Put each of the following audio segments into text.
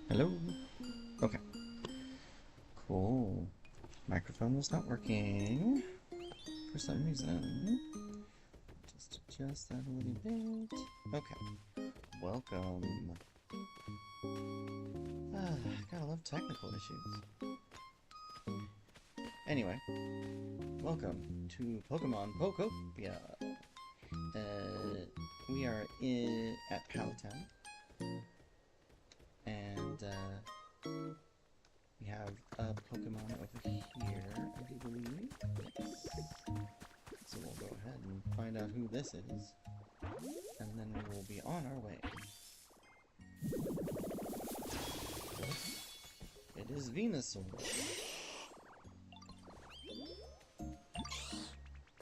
Hello? Okay. Cool. Microphone was not working for some reason. Just adjust that a little bit. Okay. Welcome. Gotta love technical issues. Anyway, welcome to Pokemon Pokopia. We are at Pallet. And we have a Pokemon over here, I do believe. Yes. So we'll go ahead and find out who this is. And then we will be on our way. It is Venusaur.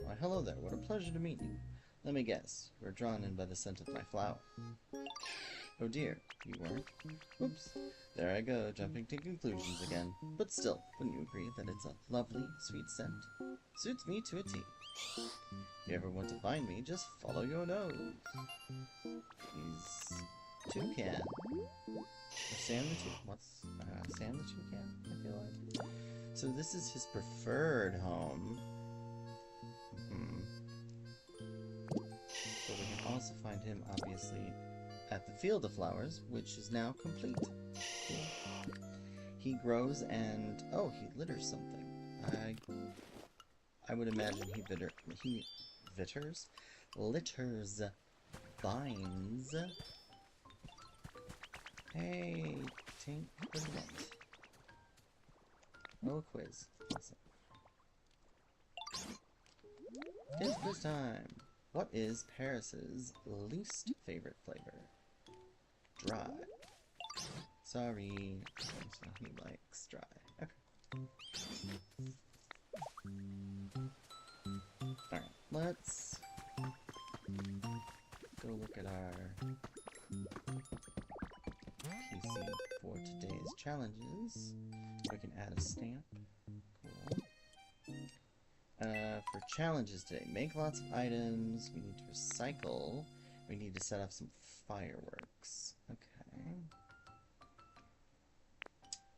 Why, hello there. What a pleasure to meet you. Let me guess. You were drawn in by the scent of my flower. Oh dear, you weren't? Oops. There I go, jumping to conclusions again. But still, wouldn't you agree that it's a lovely, sweet scent? Suits me to a T. If you ever want to find me, just follow your nose. He's Toucan. Or Sam the Toucan. What's Sam the Toucan, I feel like. So this is his preferred home. But we can also find him, obviously, at the Field of Flowers, which is now complete. He grows and... oh, he litters something. I would imagine he litters vines. Hey, Tink, what do you want? Oh, a quiz. Awesome. It's quiz time. What is Paris's least favorite flavor? Dry. Sorry. So he likes dry. Okay. Alright, let's go look at our PC for today's challenges. We can add a stamp. Cool. For challenges today, make lots of items, we need to recycle, we need to set off some fireworks. Okay.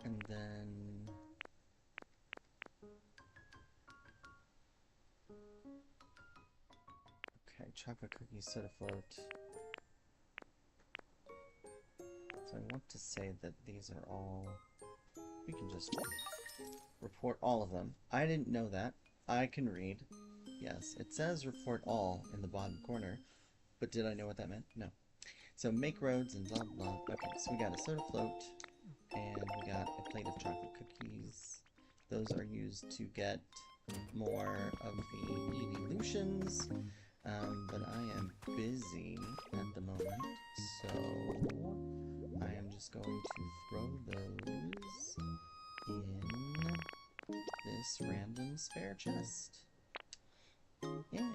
And then... okay, chocolate cookie soda float. So I want to say that these are all... we can just report all of them. I didn't know that. I can read. Yes, it says report all in the bottom corner, but did I know what that meant? No. So make roads and blah blah. Okay, so we got a soda float, and we got a plate of chocolate cookies. Those are used to get more of the evolutions, but I am busy at the moment, so I am just going to throw those in this random spare chest. Yeah.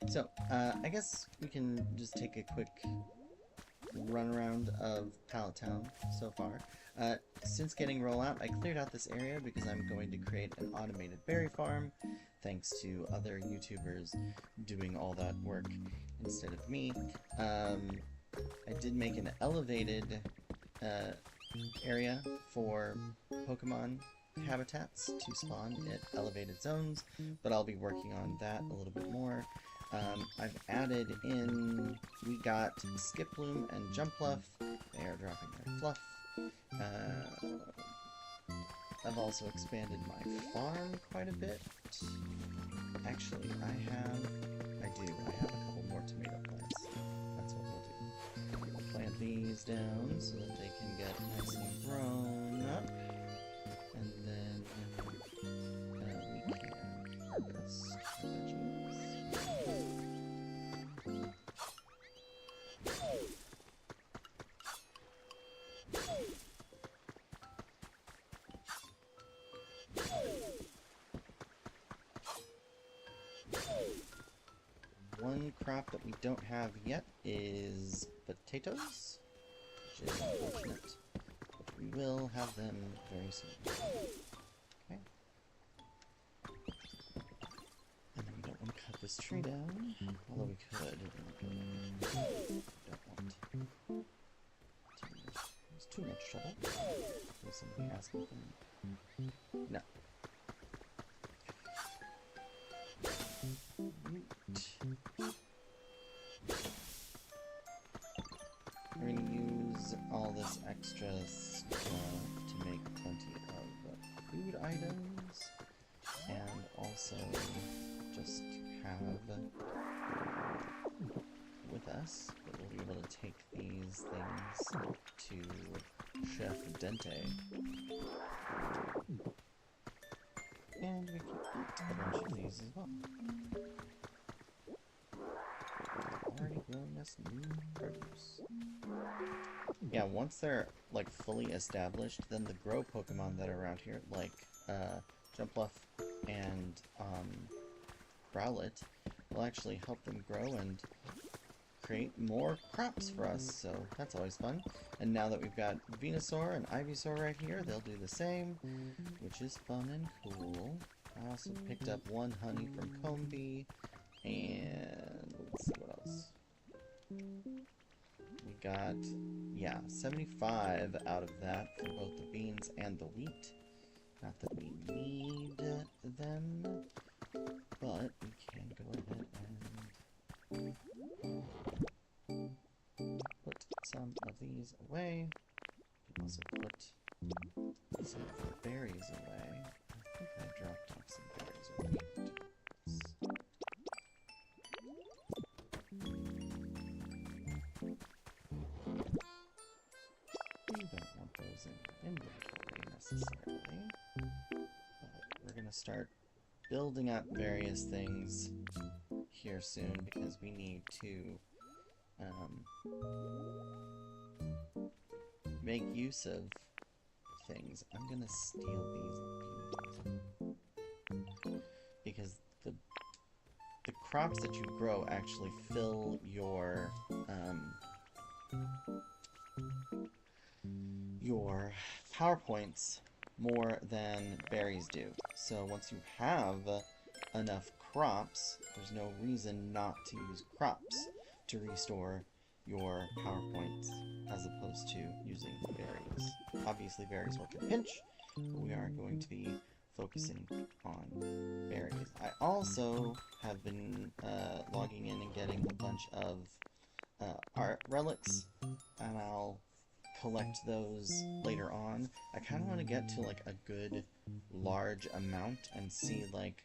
So, I guess we can just take a quick run around of Pallet Town so far. Since getting rollout, I cleared out this area because I'm going to create an automated berry farm, thanks to other YouTubers doing all that work instead of me. I did make an elevated area for Pokemon habitats to spawn at elevated zones, but I'll be working on that a little bit more. I've added in, we got Skip Bloom and Jump Fluff. They are dropping their fluff. I've also expanded my farm quite a bit. Actually, I have a couple more tomato plants. That's what we'll do. We'll plant these down so that they can get nice and grown up. And then we can harvest our veggies. One crop that we don't have yet is potatoes, which is unfortunate, but we will have them very soon. Okay. And then we don't want to cut this tree down, although we could. Don't want to. There's too much trouble. Will somebody ask me? No. We're going to use all this extra stuff to make plenty of food items, and also just to have with us, that we'll be able to take these things to Chef Dente. And we can eat a bunch of these as well. Already growing us new produce. Yeah, once they're like fully established, then the grow Pokemon that are around here, like Jumpluff and Rowlet, will actually help them grow and create more crops for us, so that's always fun. And now that we've got Venusaur and Ivysaur right here, they'll do the same, which is fun and cool. I also picked up one honey from Combee, and let's see what else. We got, yeah, 75 out of that for both the beans and the wheat. Not that we need them, but we can go ahead and put some of these away. Also put some of the berries away. I think I dropped off some berries already. We don't want those in inventory necessarily, but we're going to start building up various things here soon because we need to make use of things. I'm gonna steal these because the crops that you grow actually fill your PowerPoints more than berries do. So once you have enough crops, there's no reason not to use crops to restore your PowerPoints as opposed to using berries. Obviously berries work in pinch, but we are going to be focusing on berries. I also have been logging in and getting a bunch of art relics, and I'll collect those later on. I kind of want to get to like a good large amount and see like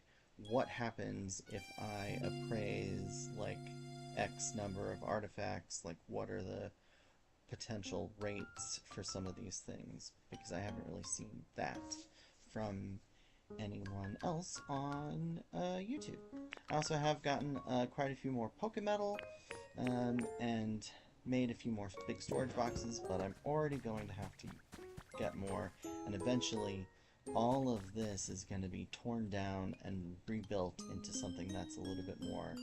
what happens if I appraise like X number of artifacts, like what are the potential rates for some of these things, because I haven't really seen that from anyone else on YouTube. I also have gotten quite a few more Pokemetal and made a few more big storage boxes, but I'm already going to have to get more, and eventually all of this is going to be torn down and rebuilt into something that's a little bit more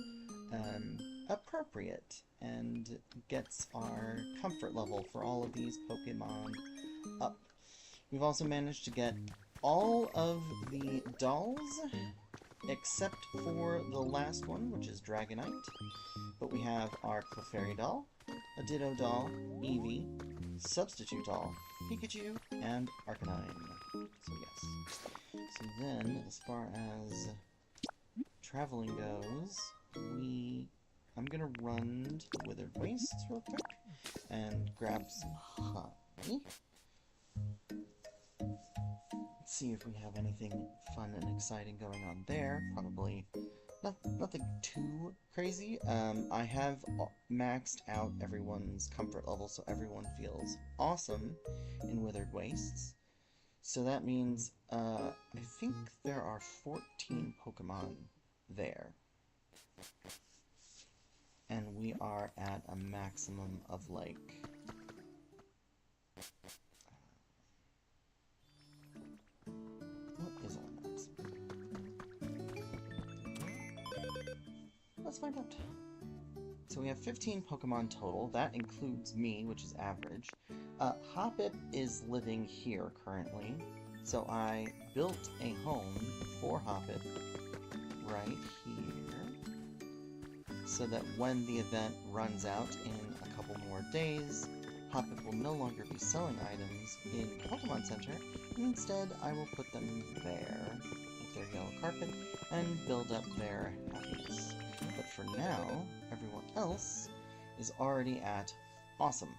appropriate and gets our comfort level for all of these Pokemon up. We've also managed to get all of the dolls except for the last one, which is Dragonite. But we have our Clefairy doll, a Ditto doll, Eevee, Substitute doll, Pikachu, and Arcanine. So yes. So then, as far as traveling goes, I'm gonna run to the Withered Wastes real quick and grab some honey. Let's see if we have anything fun and exciting going on there. Probably nothing too crazy. I have maxed out everyone's comfort level, so everyone feels awesome in Withered Wastes. So that means, I think there are 14 Pokemon there. And we are at a maximum of, like... what is our maximum? Let's find out. So we have 15 Pokemon total. That includes me, which is average. Hoppip is living here currently. So I built a home for Hoppip right here, so that when the event runs out in a couple more days, Hoppip will no longer be selling items in the Pokemon Center, and instead I will put them there with their yellow carpet and build up their happiness. But for now, everyone else is already at awesome.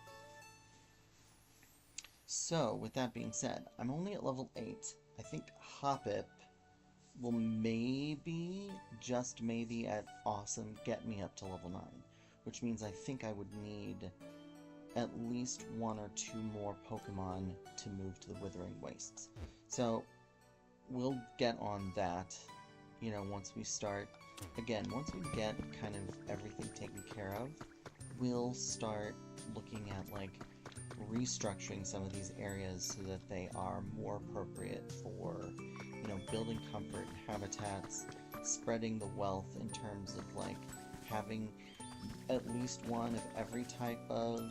So, with that being said, I'm only at level 8. I think Hoppip will maybe, just maybe at awesome, get me up to level 9. Which means I think I would need at least 1 or 2 more Pokemon to move to the Withering Wastes. So, we'll get on that, you know, once we start. Again, once we get kind of everything taken care of, we'll start looking at, like, restructuring some of these areas so that they are more appropriate for, you know, building comfort and habitats, spreading the wealth in terms of, like, having at least one of every type of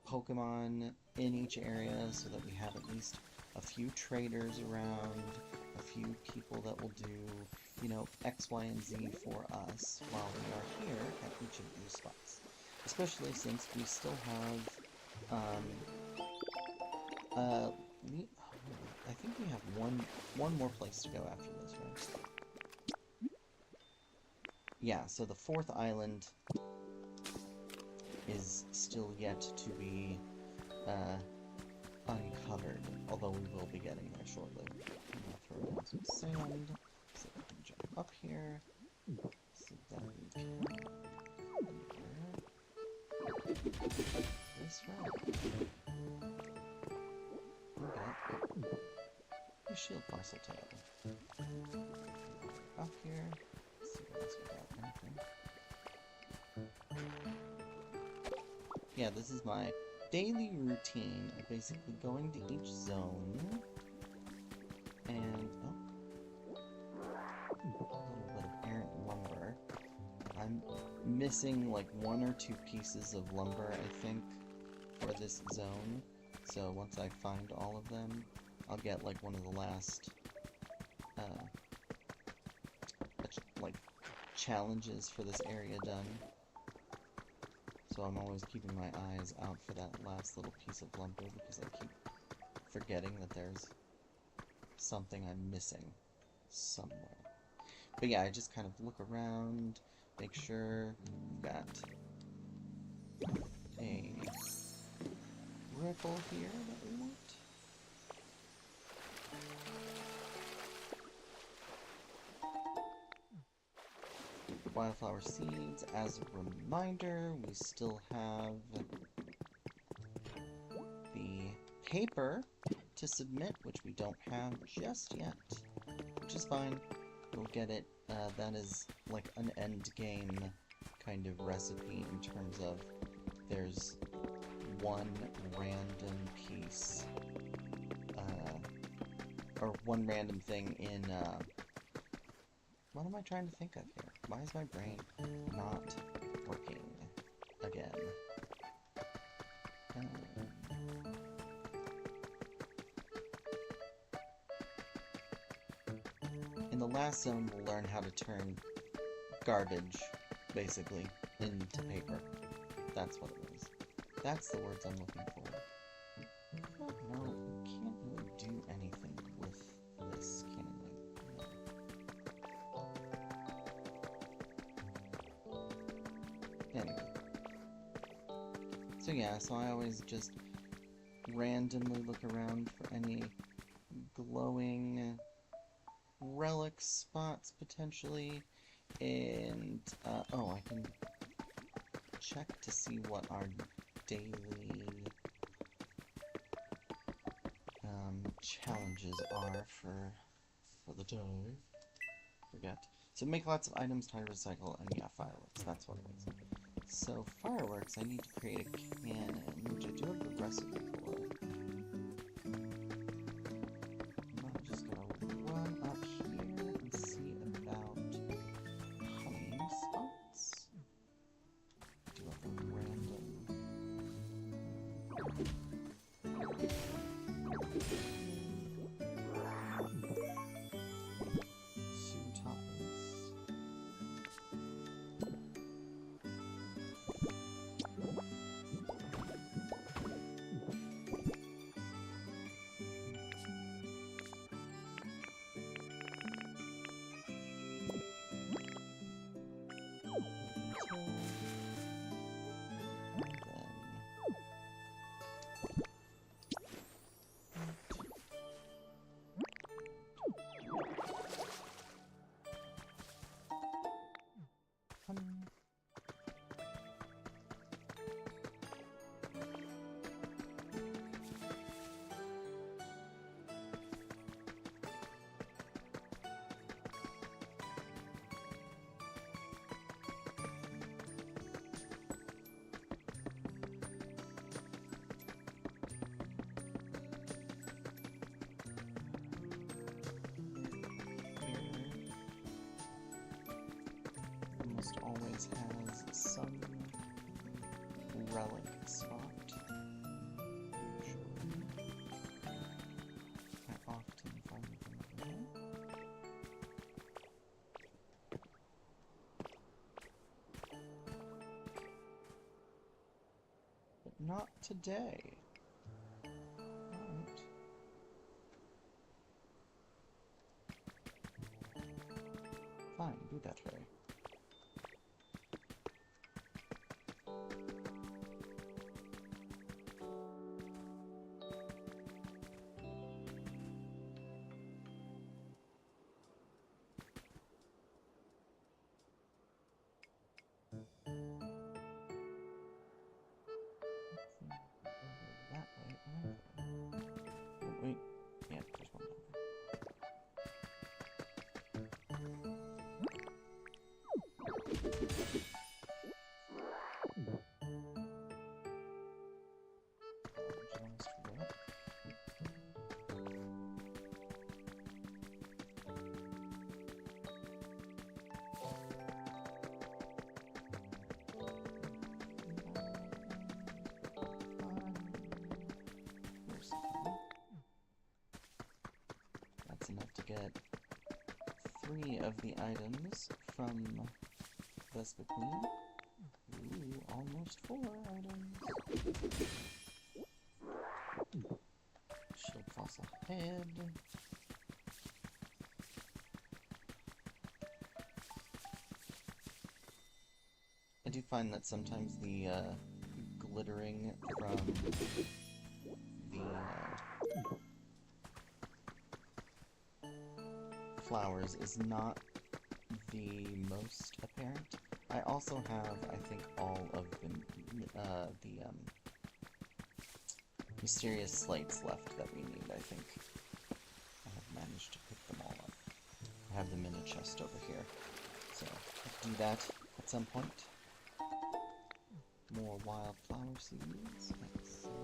Pokemon in each area so that we have at least a few traders around, a few people that will do, you know, X, Y, and Z for us while we are here at each of these spots. Especially since we still have, I think we have one more place to go after this, right? Yeah, so the 4th island is still yet to be, uncovered, although we will be getting there shortly. I'm gonna throw down some sand, so we can jump up here, so that we can... this route. Okay. The shield parcel tail. Up here. Let's see what else we got. Anything? Yeah, this is my daily routine of basically going to each zone and a little bit of errant lumber. I'm missing like 1 or 2 pieces of lumber, I think, for this zone. So once I find all of them, I'll get like one of the last like challenges for this area done. So I'm always keeping my eyes out for that last little piece of lumber because I keep forgetting that there's something I'm missing somewhere. But yeah, I just kind of look around, make sure we've got a ripple here that we want. Wildflower seeds. As a reminder, we still have the paper to submit, which we don't have just yet, which is fine. We'll get it. That is like an end game kind of recipe in terms of there's one random piece, or one random thing in, what am I trying to think of here? Why is my brain not working again? In the last zone, we'll learn how to turn garbage, basically, into paper. That's what it is. That's the words I'm looking for. No, we can't really do anything with this, can we? No. Anyway. So yeah, so I always just randomly look around for any glowing relic spots, potentially, and, oh, I can check to see what our daily challenges are for the day. Forget. So make lots of items, try to recycle, and yeah, fireworks. That's what it is. So fireworks, I need to create a cannon, which I do have the recipe for. I'm just gonna run up here and see about honey spots. Do have a random. Always has some relic spot. Usually. I often find them there. But not today. Right. Fine, do that way. Wait, yeah, there's one down there. That's enough to get 3 of the items from Vespa Queen. Ooh, almost 4 items. Shield fossil head. I do find that sometimes the glittering from the flowers is not the most apparent. I also have, I think, all of the mysterious slates left that we need, I think. I have managed to pick them all up. I have them in a chest over here. So, I'll do that at some point. More wildflower seeds. Excellent.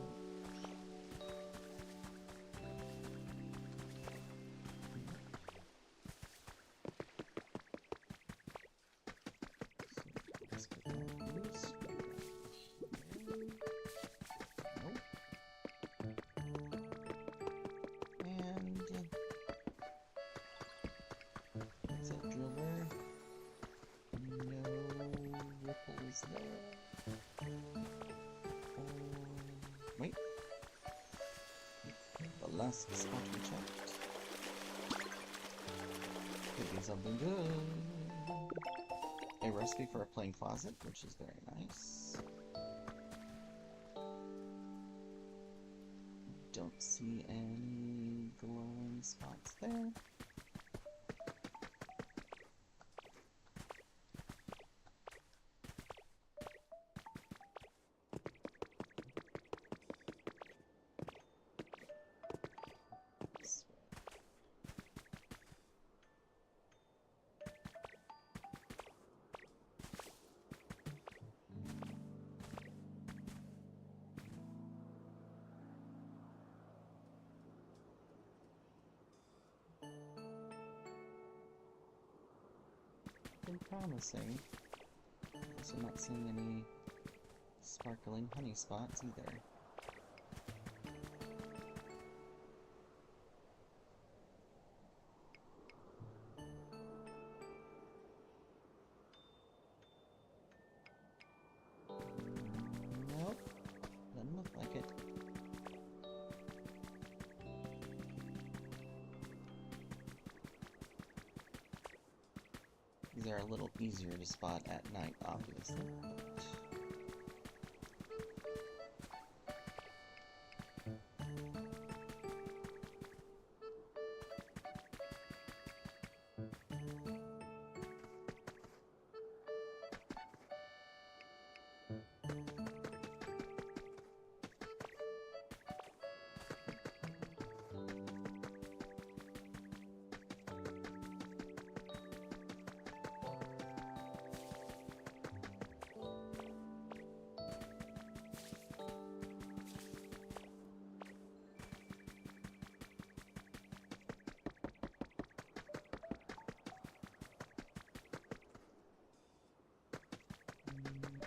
last spot we checked. Could be something good. A recipe for a plain closet, which is very nice. Don't see any glowing spots there. Been promising. Also not seeing any sparkling honey spots either. Nope, doesn't look like it. These are a little easier to spot at night, obviously.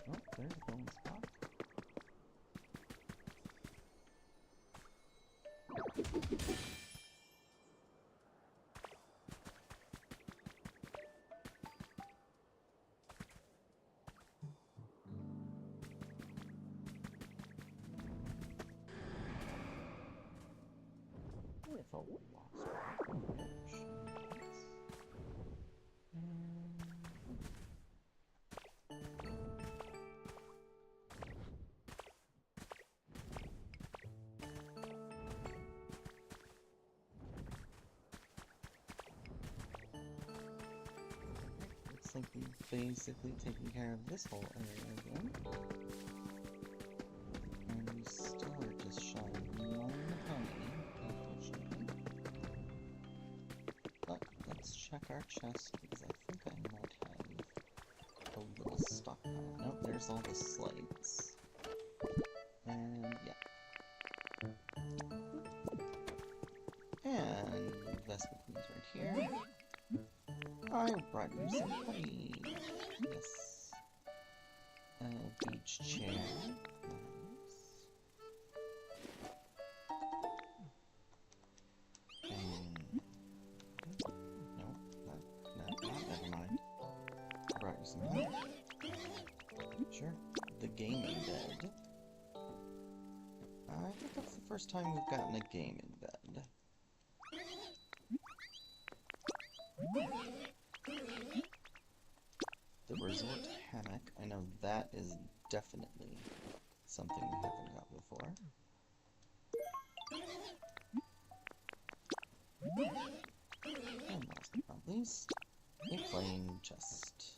Oh, there's a golden spot. With a lost spot. Looks like we've basically taken care of this whole area again. And we still are just shy of 1 honey, unfortunately. But let's check our chest because I think I might have a little stockpile. Nope, there's all the slates. And yeah. And investment means right here. I brought you some honey. Yes. Beach chair. Nice. No, never mind. I brought you some honey. Sure. The gaming bed. I think that's the first time we've gotten a gaming bed. The resort hammock, I know that is definitely something we haven't got before. And last but not least, a plain chest.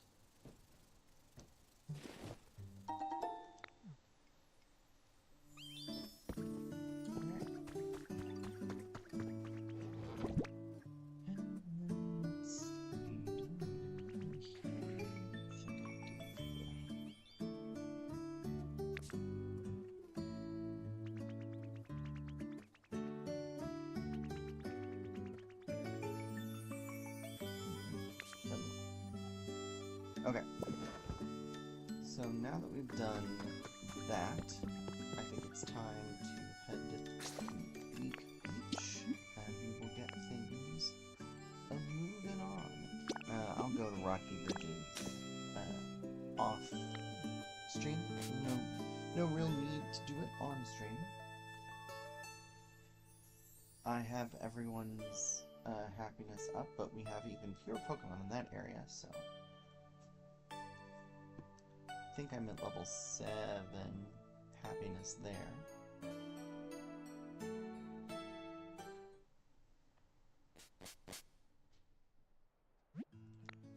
Okay, so now that we've done that, I think it's time to head to Bleak Beach, and we will get things moving on. I'll go to Rocky Ridges off stream. No real need to do it on stream. I have everyone's happiness up, but we have even fewer Pokemon in that area, so... I think I'm at level 7 happiness there.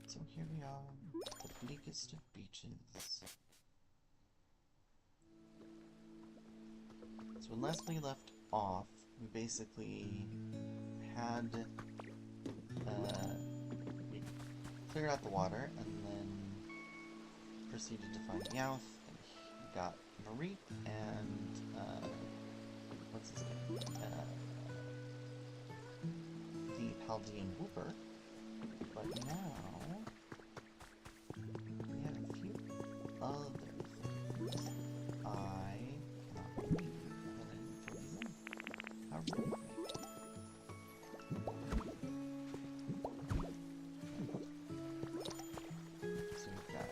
So here we are, the bleakest of beaches. So when last we left off, we basically had, we cleared out the water and then proceeded to find Meowth, and he got Mareep and, what's his name? The Paldean Whooper. But now, we have a few other things I cannot believe that I didn't fill these in. How rude of me. So we've got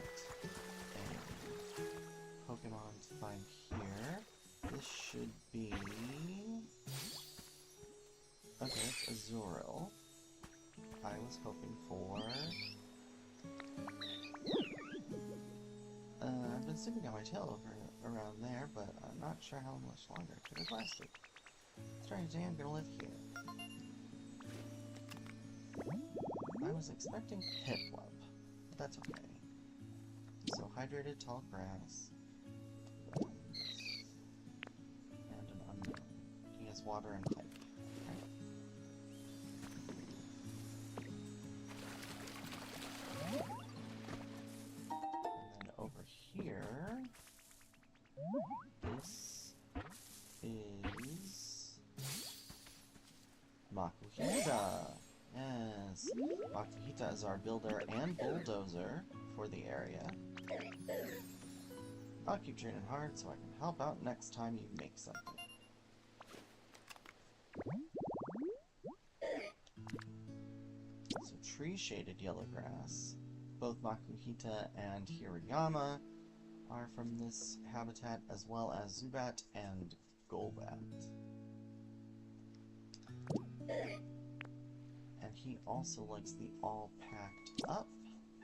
a Pokemon to find here. This should be... Okay, it's Azurill. I was hoping for... I've been sticking out my tail around there, but I'm not sure how much longer it could have lasted. Strange day, I'm gonna live here. I was expecting Piplup, but that's okay. So, hydrated tall grass. And an unknown. He has water and type. Here, this is Makuhita. Yes, Makuhita is our builder and bulldozer for the area. I'll keep training hard so I can help out next time you make something. So tree-shaded yellow grass. Both Makuhita and Hirayama are from this habitat, as well as Zubat and Golbat. And he also likes the all-packed-up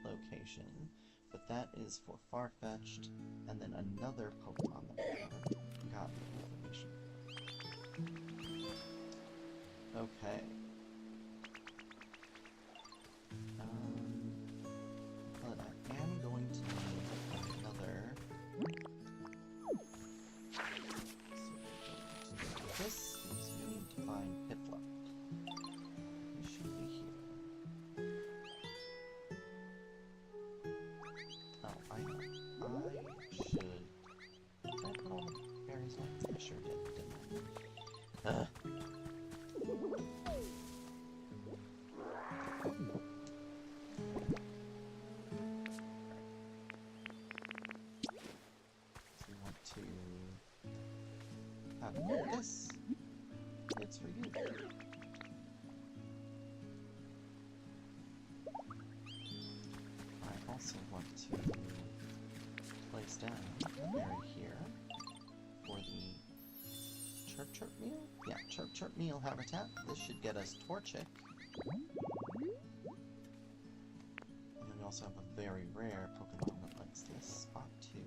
location, but that is for Farfetch'd, and then another Pokemon that we haven't gotten information. Okay. But I am going to need another... So this is we need to find Piplup. He should be here. Oh, I know. I should... Did I put all the berries lights? I sure did, didn't I? This, it's for you. I also want to place down a berry here for the Chirp Chirp Meal? Yeah, Chirp Chirp Meal habitat. This should get us Torchic. And then we also have a very rare Pokemon that likes this spot too.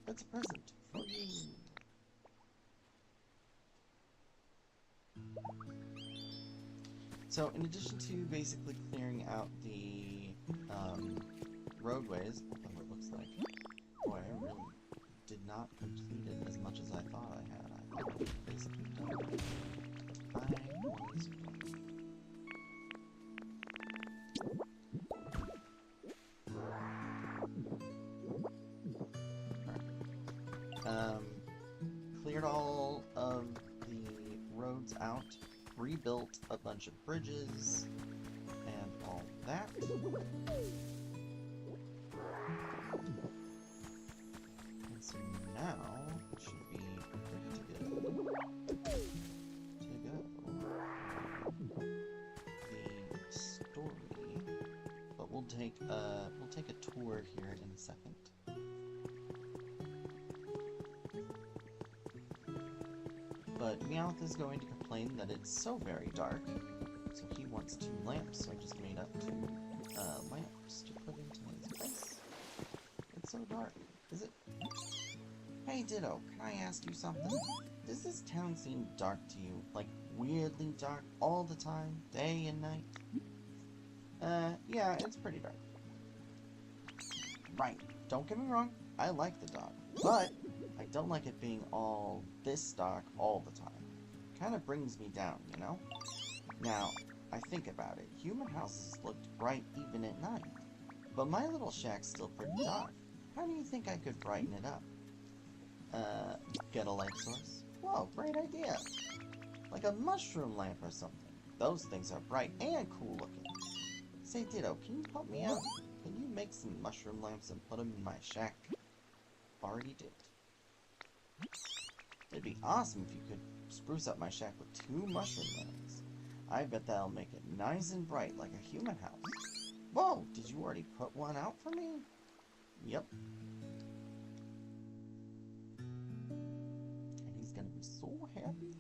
That's a present for you. So, in addition to basically clearing out the roadways, whatever it looks like, boy, I really did not complete it as much as I thought I had. I basically done it. I was cleared all of the roads out, rebuilt a bunch of bridges, and all that. And so now it should be pretty good to go. take a tour here in a second. But Meowth is going to complain that it's so very dark, so he wants 2 lamps, so I just made up 2 lamps to put into his place. It's so dark. Is it? Hey Ditto, can I ask you something? Does this town seem dark to you? Like, weirdly dark all the time? Day and night? Yeah, it's pretty dark. Right, don't get me wrong, I like the dark, but I don't like it being all this dark all the time. Kinda brings me down, you know? Now, I think about it, human houses looked bright even at night, but my little shack's still pretty dark. How do you think I could brighten it up? Get a light source? Whoa, great idea! Like a mushroom lamp or something. Those things are bright and cool looking. Say Ditto, can you help me out? Can you make some mushroom lamps and put them in my shack? Already did. It'd be awesome if you could spruce up my shack with 2 mushroom lamps. I bet that'll make it nice and bright like a human house. Whoa, did you already put one out for me? Yep. And he's gonna be so happy.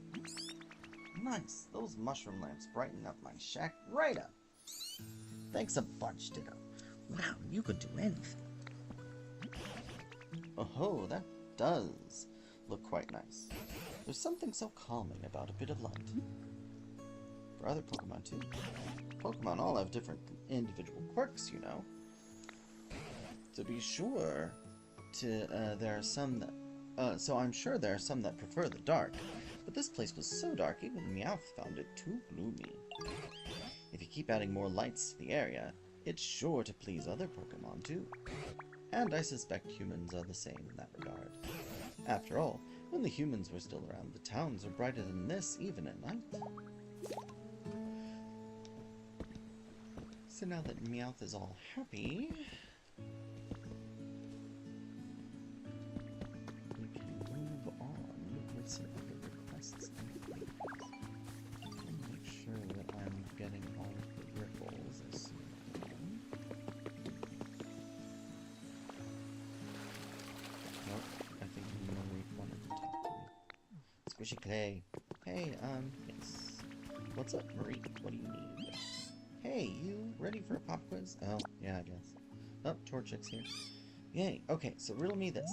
Nice, those mushroom lamps brighten up my shack right up. Thanks a bunch, Ditto. Wow, you could do anything. Oh, that does look quite nice. There's something so calming about a bit of light. For other Pokemon, too. Pokemon all have different individual quirks, you know. To be sure, there are some that... so I'm sure there are some that prefer the dark. But this place was so dark, even Meowth found it too gloomy. If you keep adding more lights to the area, it's sure to please other Pokemon too. And I suspect humans are the same in that regard. After all, when the humans were still around, the towns were brighter than this, even at night. So now that Meowth is all happy, we can move on with some other requests and things. And make sure that I'm getting all of the ripples as soon as I can. Nope, I think Marie wanted to talk to me. Squishy Clay. Hey, yes. What's up, Marie? What do you need? Hey, you ready for a pop quiz? Oh, yeah, I guess. Oh, Torchic's here. Yay, okay, so riddle me this.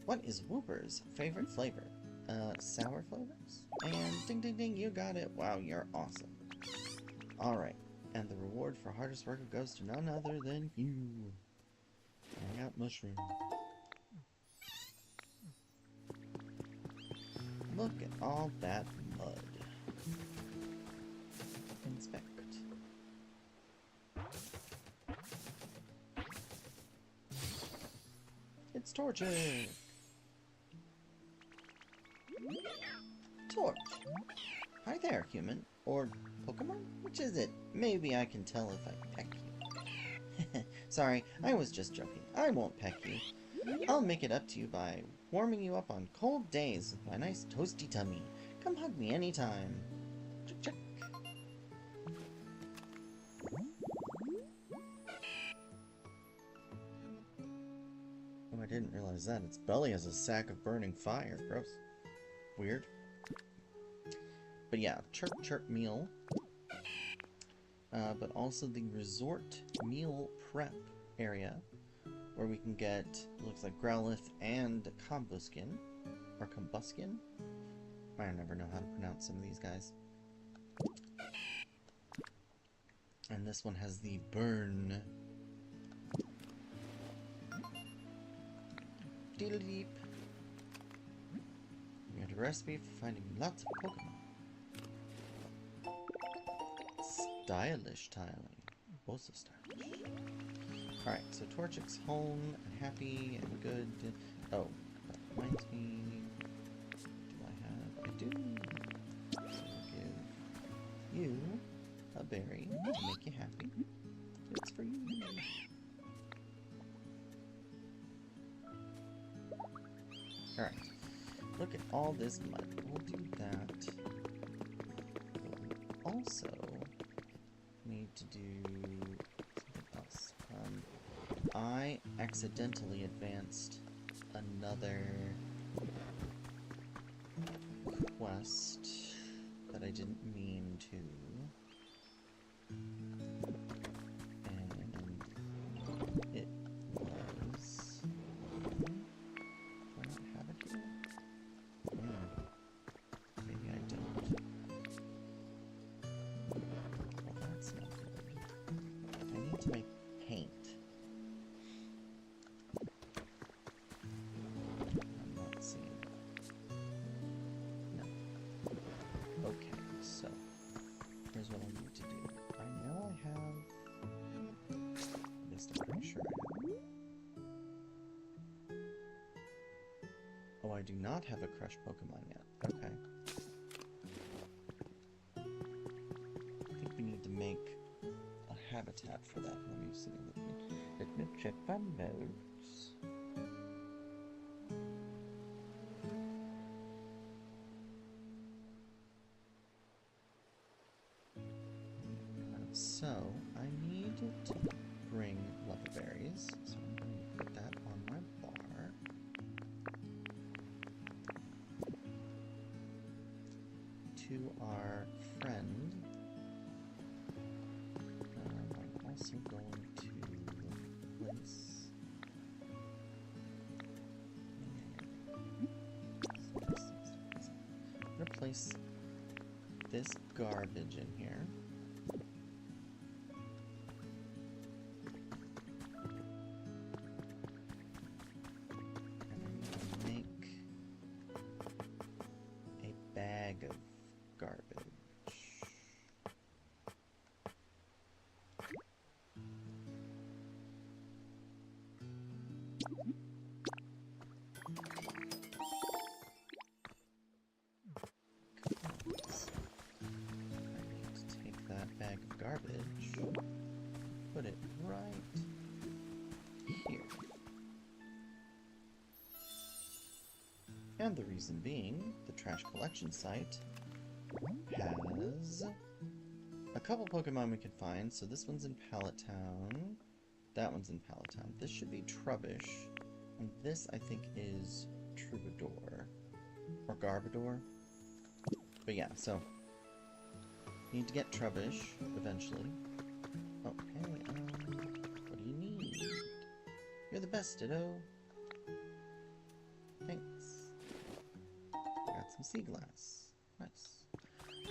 What is Wooper's favorite flavor? Sour flavors? And ding ding ding, you got it. Wow, you're awesome. Alright, and the reward for hardest worker goes to none other than you. I got mushroom. Look at all that mud. Inspect. It's Torchic! Torch! Hi there, human. Or Pokemon? Which is it? Maybe I can tell if I peck you. Sorry, I was just joking. I won't peck you. I'll make it up to you by warming you up on cold days with my nice toasty tummy. Come hug me anytime. Chick chick. Oh, I didn't realize that. Its belly has a sack of burning fire. Gross. Weird. But yeah, chirp chirp meal. But also the resort meal prep area, where we can get, looks like Growlithe and Combuskin. Or Combuskin? I never know how to pronounce some of these guys. And this one has the burn. Deedle-deep. We got a recipe for finding lots of Pokemon. Stylish tiling. Oh, so stylish. Alright, so Torchic's home and happy and good. Oh, that reminds me. Do I have? I do. So we'll give you a berry to make you happy. It's for you. Alright. Look at all this mud. We'll do that. We'll also need to do something else. I accidentally advanced another quest that I didn't mean to. And it was... Do I not have it here? Maybe I don't. Well, that's not good. I need to make paint. I'm not seeing it. No. Okay, so here's what I need to do. I know I have... At least I'm pretty sure I have. Oh, I do not have a crushed Pokemon yet. Okay. I think we need to make a habitat for that. Let me see. Let me check my notes. So, I need to bring lava berries. So I'm going to put that on my bar. To our friend. I'm also going to place... I'm going to place this garbage in here. Bag of garbage. I need to take that bag of garbage, put it right here. And the reason being, the trash collection site has a couple Pokemon we can find. So this one's in Pallet Town, that one's in Pallet Town. This should be Trubbish, and this I think is Troubadour, or Garbodor. But yeah, so need to get Trubbish eventually. Oh, hey, what do you need? You're the best, Ditto. Thanks. Got some sea glass. Nice.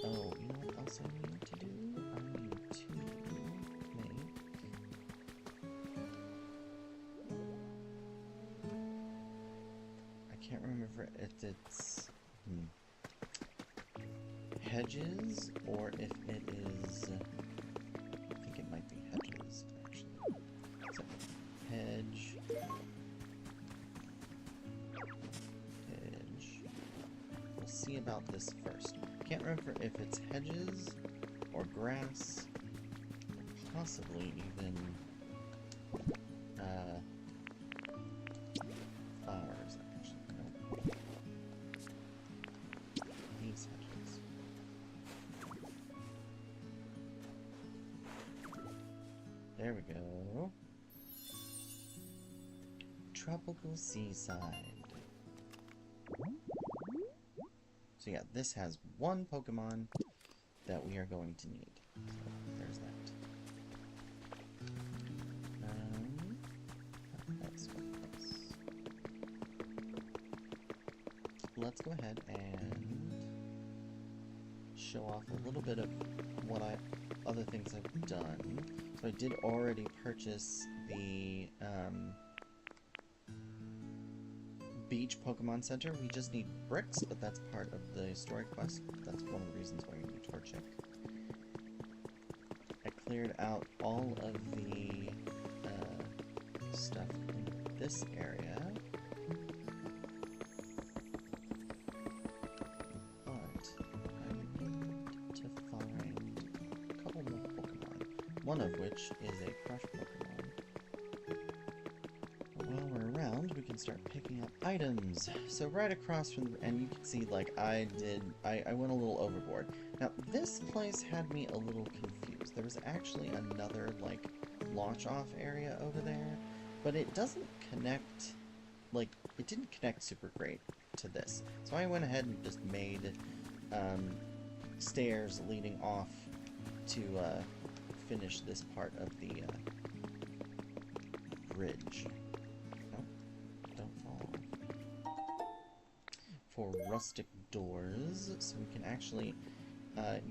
Oh, you know what else I need to do? I need to make... I can't remember if it's... hedges, or if it is... I think it might be hedges, actually. So, hedge... see about this first. Can't remember if it's hedges or grass, or possibly even flowers, actually. No. These hedges. There we go. Tropical seaside. So yeah, this has one Pokemon that we are going to need. So there's that. That's nice. Let's go ahead and show off a little bit of what other things I've done. So I did already purchase the Beach Pokemon Center. We just need bricks, but that's part of the story quest. That's one of the reasons why you need Torchic. I cleared out all of the stuff in this area. But I need to find a couple more Pokemon. One of which is a Crush Pokemon. While we're around, we can start picking up items. So right across from the, and you can see, like, I went a little overboard. Now, this place had me a little confused. There was actually another, like, launch-off area over there, but it doesn't connect, like, it didn't connect super great to this. So I went ahead and just made stairs leading off to finish this part of the bridge. Nope, don't fall off. For rustic doors, so we can actually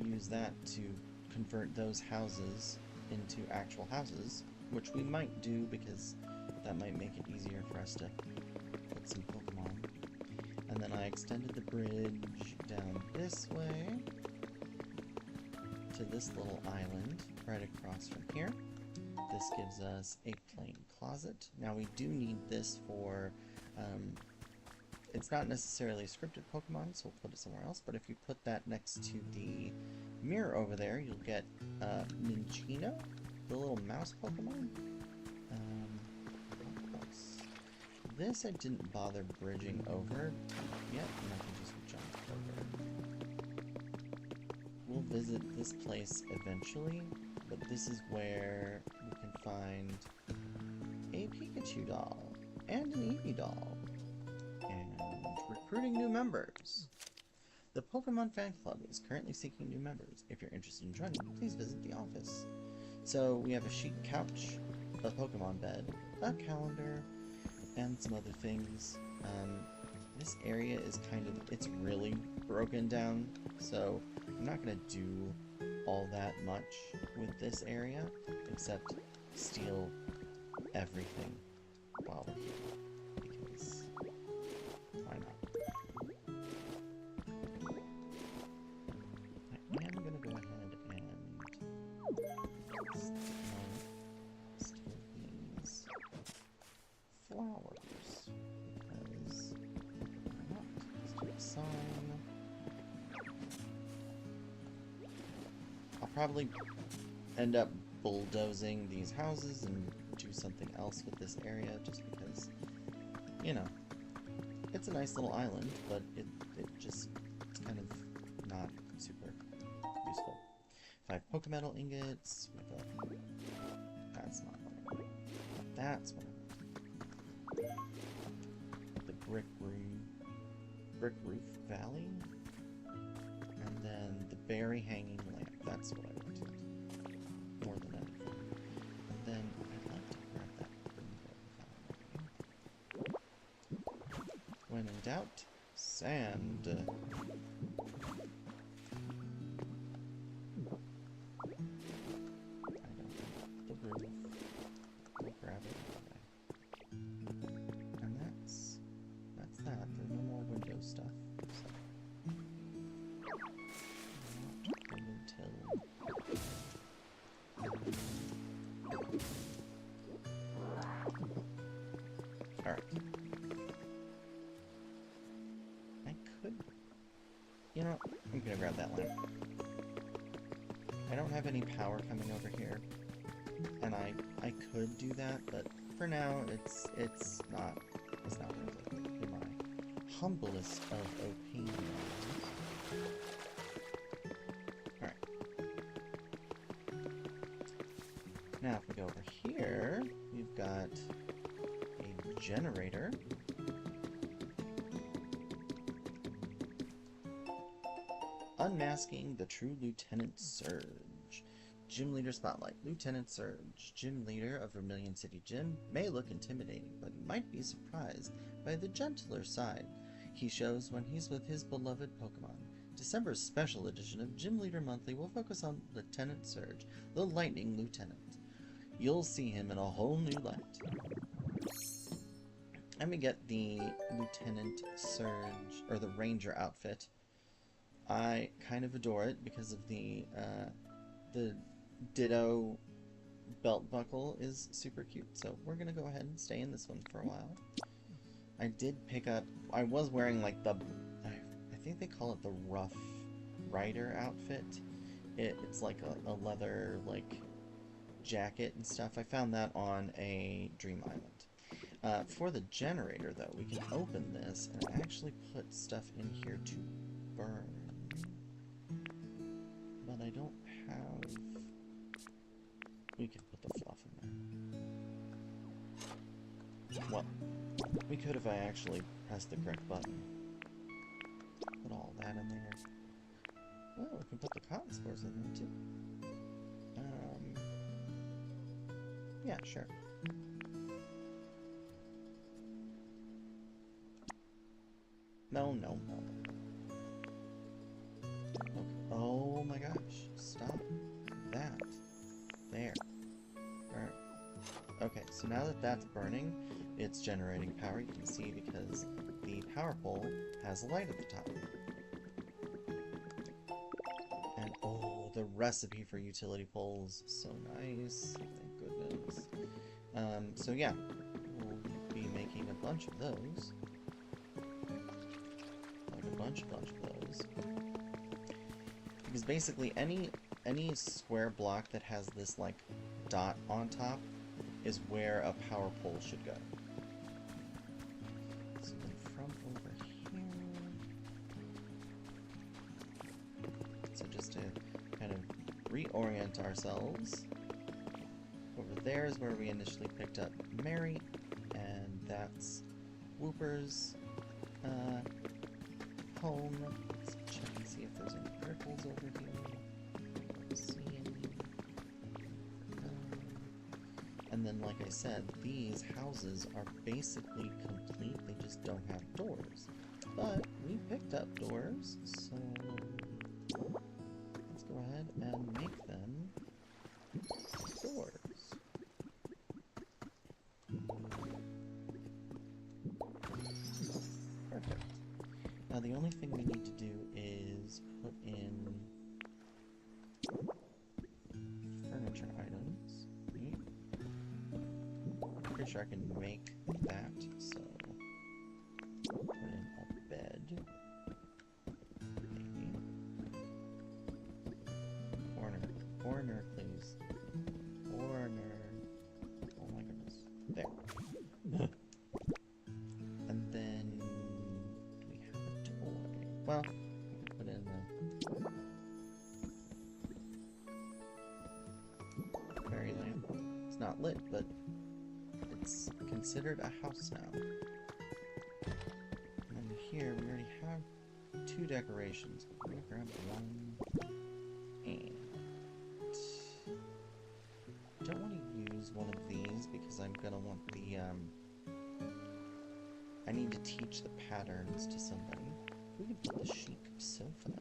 use that to convert those houses into actual houses, which we might do because that might make it easier for us to put some Pokemon. And then I extended the bridge down this way to this little island right across from here. This gives us a plain closet. Now we do need this for, it's not necessarily a scripted Pokemon, so we'll put it somewhere else, but if you put that next to the mirror over there, you'll get Minchino, the little mouse Pokemon. What else? This I didn't bother bridging over yet, and I can just jump over. We'll visit this place eventually, but this is where we can find a Pikachu doll and an Eevee doll, and recruiting new members. The Pokemon Fan Club is currently seeking new members. If you're interested in joining, please visit the office. So we have a chic couch, a Pokemon bed, a calendar, and some other things. This area is kind of, it's really broken down, so I'm not going to do all that much with this area, except steal everything while we're here, because why not? I am going to go ahead and steal these flowers, because why not? Let's do a sign. I'll probably end up bulldozing these houses and do something else with this area, just because, you know, it's a nice little island, but it's kind of not super useful. 5 Pokemetal ingots, that's not what I want. That's what I want. The brick roof valley, and then the berry hanging lamp. That's what I wanted more than anything. And then I'd like to grab that rainbow valley. When in doubt, sand. I don't want the roof. We'll grab it anyway. And that's that. There's no more window stuff. So. Alright. I could... You know, I'm gonna grab that lamp. I don't have any power coming over here, and I could do that, but for now, it's not worth it, in my humblest of opinions. Alright. Now, if we go over here, we've got a generator. Unmasking the true Lieutenant Surge. Gym Leader Spotlight. Lieutenant Surge, Gym Leader of Vermilion City Gym, may look intimidating, but might be surprised by the gentler side he shows when he's with his beloved Pokemon. December's special edition of Gym Leader Monthly will focus on Lieutenant Surge, the Lightning Lieutenant. You'll see him in a whole new light. And we get the Lieutenant Surge, or the Ranger outfit. I kind of adore it because of the Ditto belt buckle is super cute, so we're gonna go ahead and stay in this one for a while. I did pick up, I was wearing like the, I think they call it the Rough Rider outfit. It's like a leather like jacket and stuff. I found that on a Dream Island. For the generator though, we can open this and actually put stuff in here to burn. But I don't have... We can put the fluff in there. Well, we could if I actually pressed the correct button. Put all that in there. Oh, we can put the cotton spores in there too. Yeah, sure. No, no, no. Okay. Oh my gosh. Stop that. There. Burn. Okay, so now that that's burning, it's generating power. You can see because the power pole has a light at the top. And oh, the recipe for utility poles. So nice. Thank goodness. So yeah, we'll be making a bunch of those. Like a bunch of those. Because basically any square block that has this like dot on top is where a power pole should go. So then from over here, so just to kind of reorient ourselves, over there is where we initially picked up Mary, and that's Whooper's home. Let's check and see if there's any ripples over here. Don't see any. And then, like I said, these houses are basically complete. They just don't have doors. But we picked up doors, so let's go ahead and make them doors. Perfect. Now the only thing we need to do is put in furniture items. Pretty sure I can make that, so put in a bed. Maybe. Corner, please. Corner. Oh my goodness. There. And then do we have a toy? Well, we can put in the fairy lamp. It's not lit, but it's considered a house now. And here we already have 2 decorations. I'm gonna grab one, and I don't want to use one of these because I'm gonna want the I need to teach the patterns to somebody. We could put the chic sofa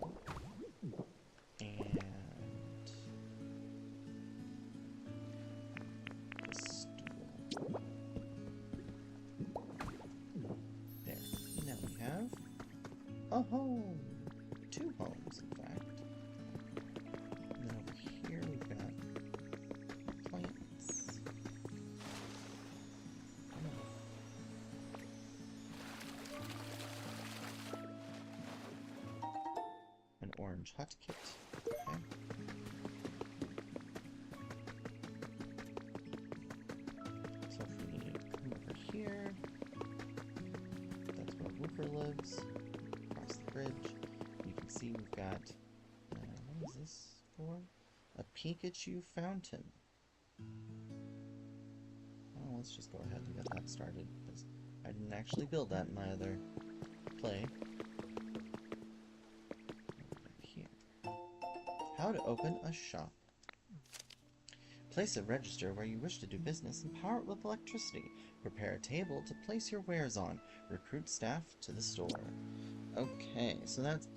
and the stool. There. Now we have a home. 2 homes, in fact. And then over here we've got plants. An orange hut kit. Okay. So if we come over here, that's where Whooper lives. Across the bridge, you can see we've got, what is this for? A Pikachu fountain. Well, let's just go ahead and get that started, because I didn't actually build that in my other play. How to open a shop. Place a register where you wish to do business and power it with electricity. Prepare a table to place your wares on. Recruit staff to the store. Okay, so that's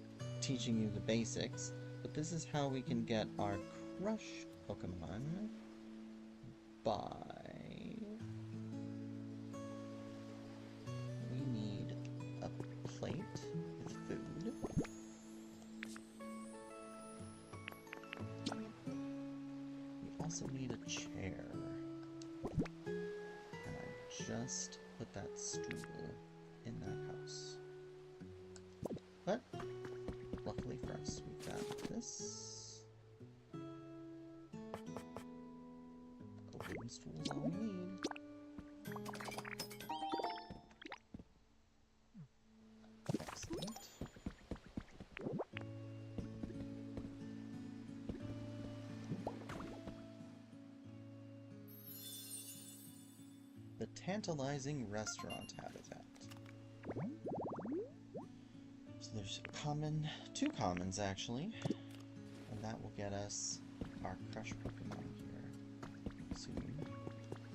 teaching you the basics, but this is how we can get our crush Pokemon by... We need a plate with food. Also need a chair, and I just put that stool in that house. But luckily for us, we've got this. A wooden stool is all we need. Excellent. the tantalizing restaurant habitat. So there's two commons actually, and that will get us our crush Pokemon here soon.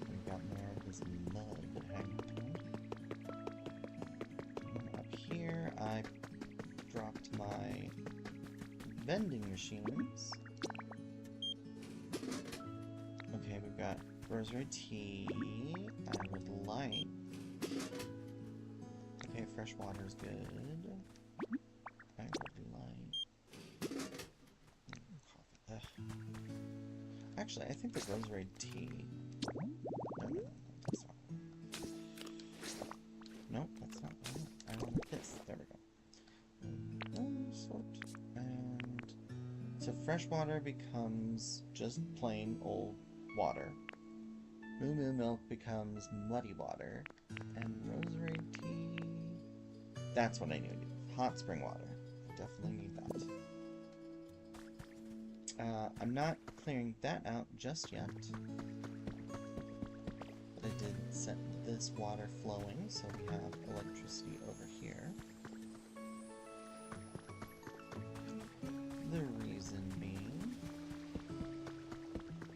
We've got more of this mud hanging around. And up here, I dropped my vending machines. Okay, we've got rosary tea. I would like. Okay, fresh water is good. I would like. Actually, I think the rosary tea. No, that's not. I want this. There we go. And so fresh water becomes just plain old water. Moo Moo milk becomes muddy water, and rosary tea. That's what I need. Hot spring water. I definitely need that. I'm not clearing that out just yet. But I did set this water flowing, so we have electricity over here. The reason being...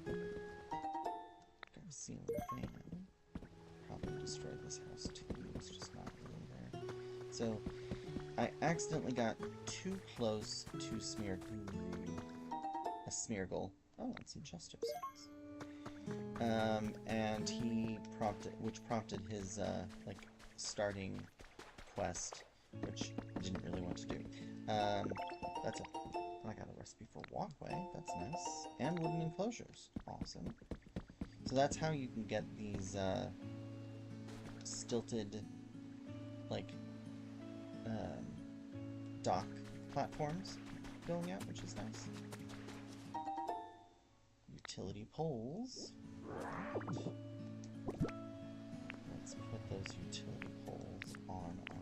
got a ceiling fan. Probably destroyed this house too. It's just not really there. So, I accidentally got too close to a Smeargle. Oh, it's in Chester's. And he prompted his, like, starting quest, which I didn't really want to do. That's it. I got a recipe for walkway. That's nice. And wooden enclosures. Awesome. So that's how you can get these, stilted, like, dock platforms going out, which is nice. Utility poles. Let's put those utility poles on our...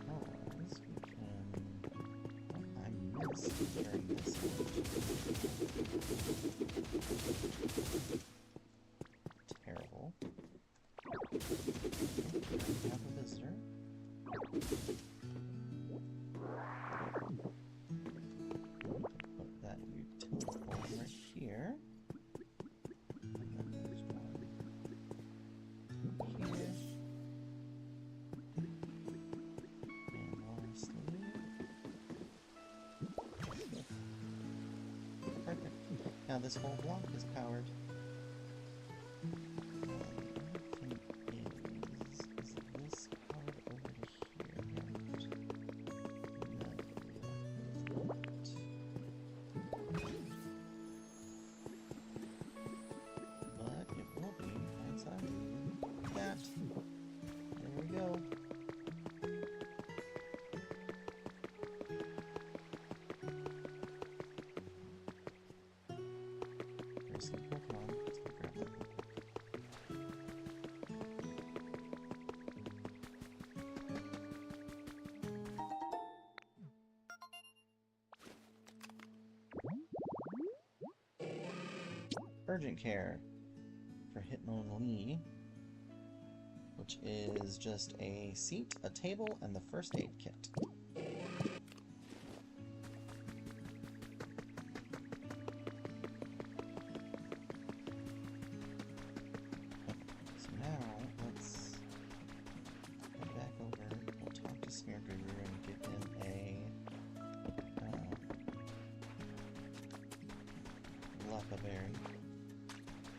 poles. We can... Oh, I missed during this one. Terrible. We have a visitor. Put that utility pole right here. And then there's one here. And lastly... perfect. Now this whole block is powered. Urgent care for Hitmonlee, which is just a seat, a table, and the first aid kit. So now let's head back over. We'll talk to Smeargreaver and give him a Lepaberry.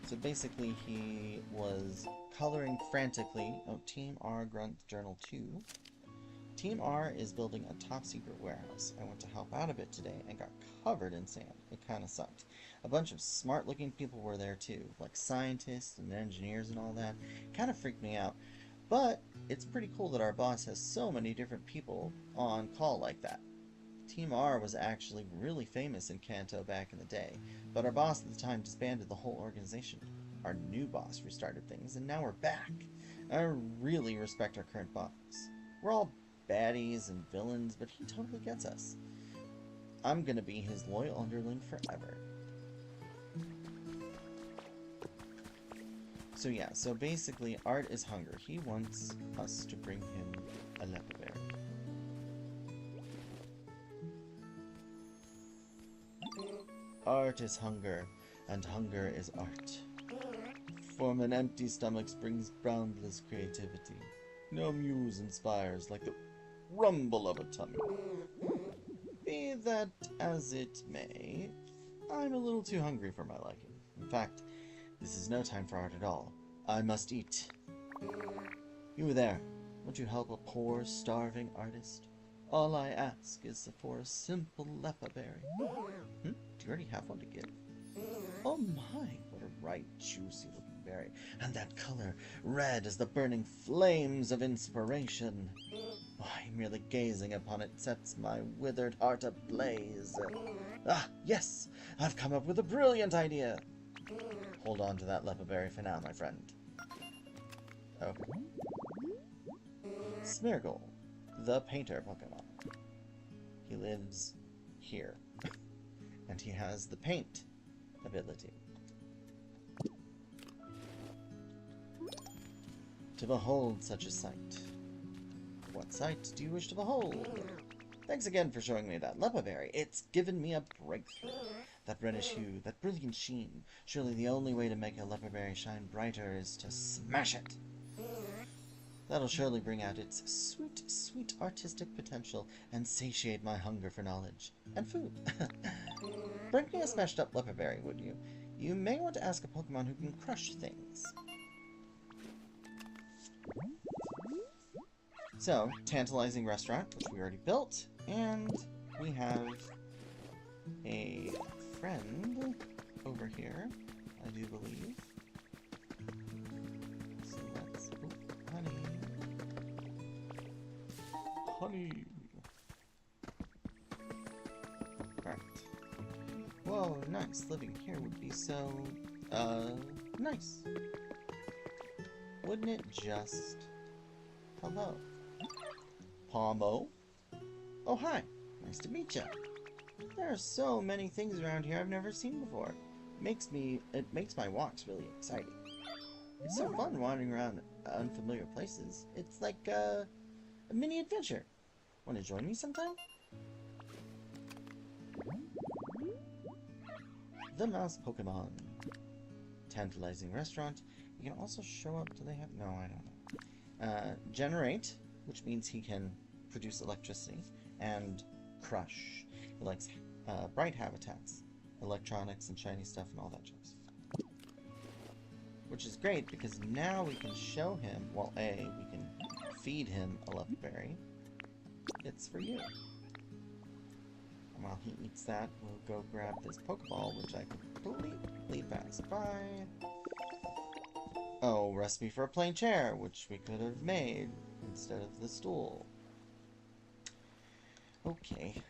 So basically, he was coloring frantically. Oh, Team R Grunt Journal 2. Team R is building a top-secret warehouse. I went to help out a bit today and got covered in sand. It kind of sucked. A bunch of smart-looking people were there too, like scientists and engineers and all that. Kind of freaked me out. But it's pretty cool that our boss has so many different people on call like that. Team R was actually really famous in Kanto back in the day, but our boss at the time disbanded the whole organization. Our new boss restarted things, and now we're back. I really respect our current boss. We're all baddies and villains, but he totally gets us. I'm gonna be his loyal underling forever. So yeah, so basically Art is hunger. He wants us to bring him a leper berry. Art is hunger, and hunger is art. From an empty stomach springs boundless creativity. No muse inspires like the rumble of a tummy. Be that as it may, I'm a little too hungry for my liking. In fact, this is no time for art at all. I must eat. You there, won't you help a poor, starving artist? All I ask is for a simple leper berry. Do you already have one to give? Oh my, what a ripe, juicy looking berry. And that color, red as the burning flames of inspiration. Why, merely gazing upon it sets my withered heart ablaze. Ah, yes! I've come up with a brilliant idea! Hold on to that leper berry for now, my friend. Okay. Smeargle, the painter Pokemon. He lives here. And he has the paint ability. To behold such a sight. What sight do you wish to behold? Thanks again for showing me that leper berry. It's given me a breakthrough. That reddish hue, that brilliant sheen. Surely the only way to make a leper berry shine brighter is to smash it. That'll surely bring out its sweet, sweet artistic potential and satiate my hunger for knowledge. And food. Bring me a smashed up leper berry, would you? You may want to ask a Pokemon who can crush things. So, tantalizing restaurant, which we already built, and we have a friend over here, I do believe. So let's... Oh, honey. Honey! Alright. Whoa, nice. Living here would be so... nice. Wouldn't it just... Hello. Palmo? Oh, hi. Nice to meet you. There are so many things around here I've never seen before. It makes my walks really exciting. It's so fun wandering around unfamiliar places. It's like a mini adventure. Want to join me sometime? The Mouse Pokemon. Tantalizing restaurant. You can also show up. Do they have? No, I don't know. Generate, which means he can produce electricity, and crush. He likes bright habitats, electronics and shiny stuff and all that jazz. Which is great because now we can show him, well, A, we can feed him a leper berry. It's for you. And while he eats that, we'll go grab this Pokeball, which I completely passed by. Oh, recipe for a plain chair, which we could have made instead of the stool. Okay.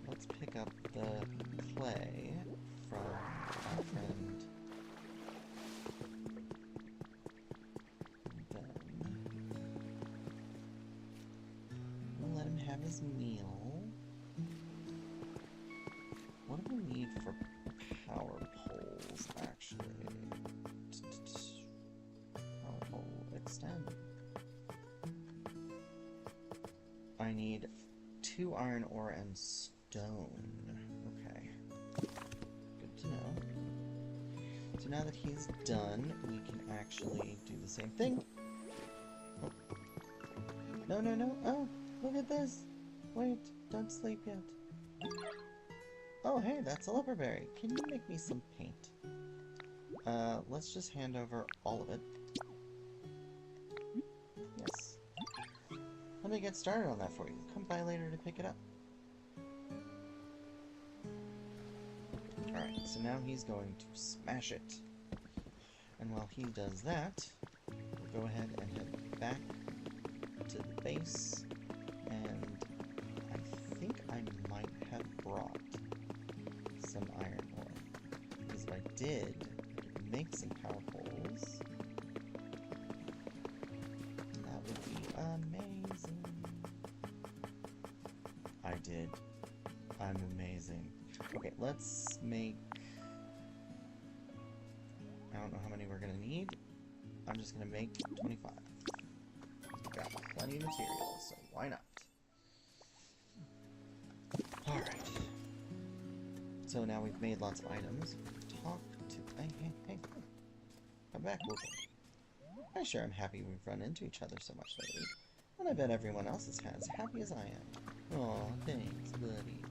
Let's pick up the clay from our friend. And then we'll let him have his meal. What do we need for power poles, actually? Power pole extend. I need 2 iron ore and stone. Okay. Good to know. So now that he's done, we can actually do the same thing. Oh. No, no, no. Oh, look at this. Wait, don't sleep yet. Oh, hey, that's a leper berry. Can you make me some paint? Let's just hand over all of it. Yes. Let me get started on that for you. Come by later to pick it up. Alright, so now he's going to smash it. And while he does that, we'll go ahead and head back to the base. And I think I might have brought some iron ore. Because if I did, I could make some power poles. That would be amazing. did. I'm amazing. Okay, let's make... I don't know how many we're gonna need. I'm just gonna make 25. We've got plenty of material, so why not? Alright. So now we've made lots of items. Talk to... Hey. Come back, Whooper. I sure am happy we've run into each other so much lately. And I bet everyone else is as happy as I am. Aw, thanks, buddy.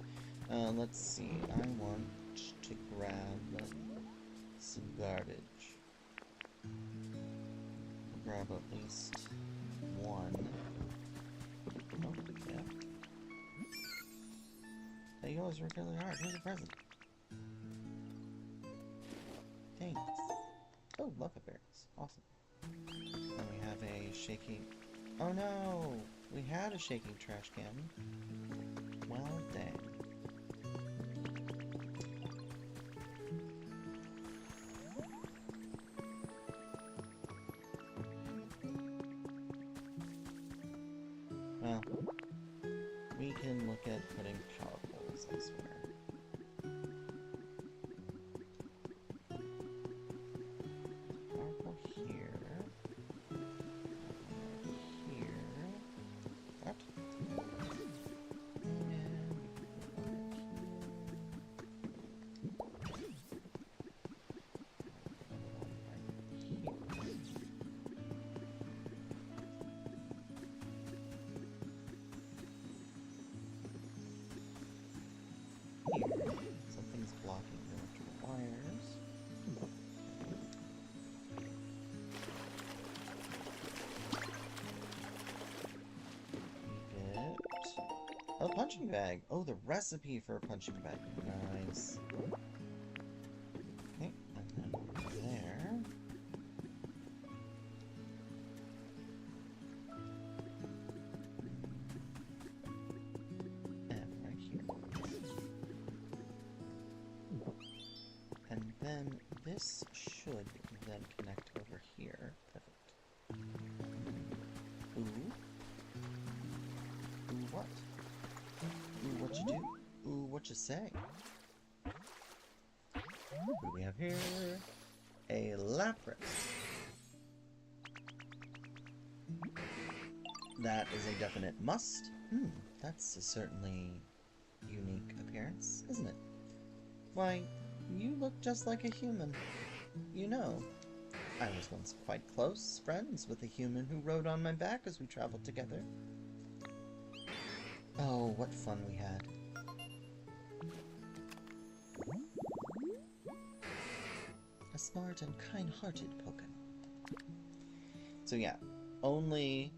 Let's see. I want to grab some garbage. Grab at least one. Oh, yeah. Hey, you always work really hard. Here's a present. Thanks. Oh, lava berries. Awesome. And we have a shaking... Oh no! We had a shaking trash can. Well, dang. Well, we can look at putting power poles elsewhere. Power pole here. Here. What? And we can put one here. Something's blocking the electrical wires. We get a punching bag. Oh, the recipe for a punching bag. Nice. Okay, and then over there. And right here. And then this should then connect over here. Perfect. Ooh. Ooh, what? Ooh, what you do? Ooh, what you say? What do we have here? A lapras. That is a definite must. That's a certainly unique appearance, isn't it? Why, you look just like a human. You know, I was once quite close friends with a human who rode on my back as we traveled together. Oh, what fun we had. A smart and kind-hearted Pokemon. So yeah, only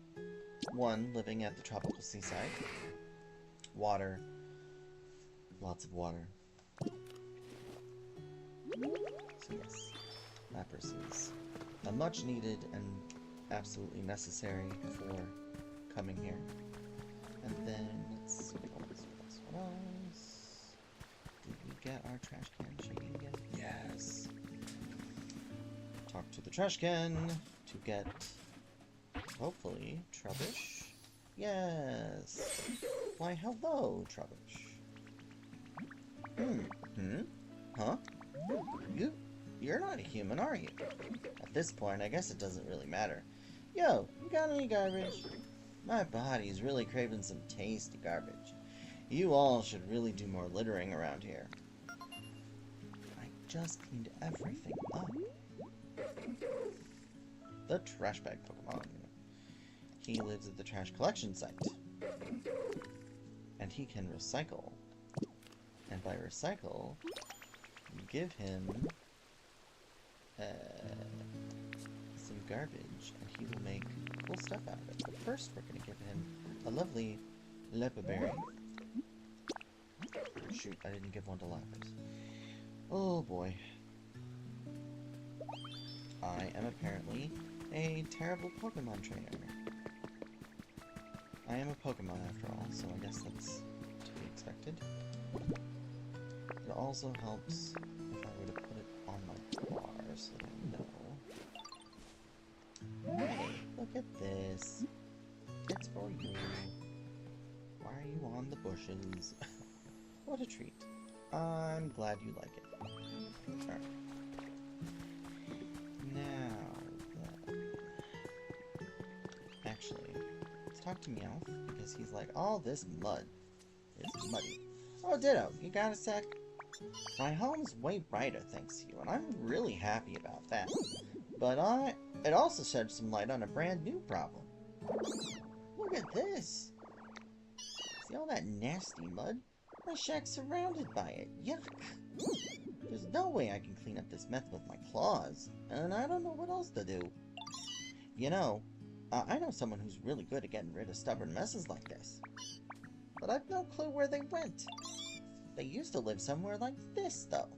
one living at the tropical seaside. Water. Lots of water. So yes, Lapras is a much needed and absolutely necessary for coming here. And then, let's see, what else? Did we get our trash can shaking again? Yes! Talk to the trash can to get, hopefully, Trubbish. Yes! Why, hello, Trubbish. Huh? You're not a human, are you? At this point, I guess it doesn't really matter. Yo, you got any garbage? My body's really craving some tasty garbage. You all should really do more littering around here. I just cleaned everything up. The trash bag Pokemon. He lives at the trash collection site. And he can recycle. And by recycle, you give him some garbage, and he will make cool stuff out of it. But first, we're going to give him a lovely leper berry. Shoot, I didn't give one to Lapras. Oh boy. I am apparently a terrible Pokemon trainer. I am a Pokemon after all, so I guess that's to be expected. It also helps if I were to put it on my bar so that I know. Hey, look at this. It's for you. Why are you on the bushes? What a treat. I'm glad you like it. Alright. Now, then. Actually, let's talk to Meowth, because he's like, all this mud is muddy. Oh, Ditto, you got a sec? My home's way brighter thanks to you, and I'm really happy about that. But it also sheds some light on a brand new problem. Look at this! See all that nasty mud? My shack's surrounded by it. Yuck! There's no way I can clean up this mess with my claws, and I don't know what else to do. You know, I know someone who's really good at getting rid of stubborn messes like this. But I've no clue where they went. They used to live somewhere like this, though.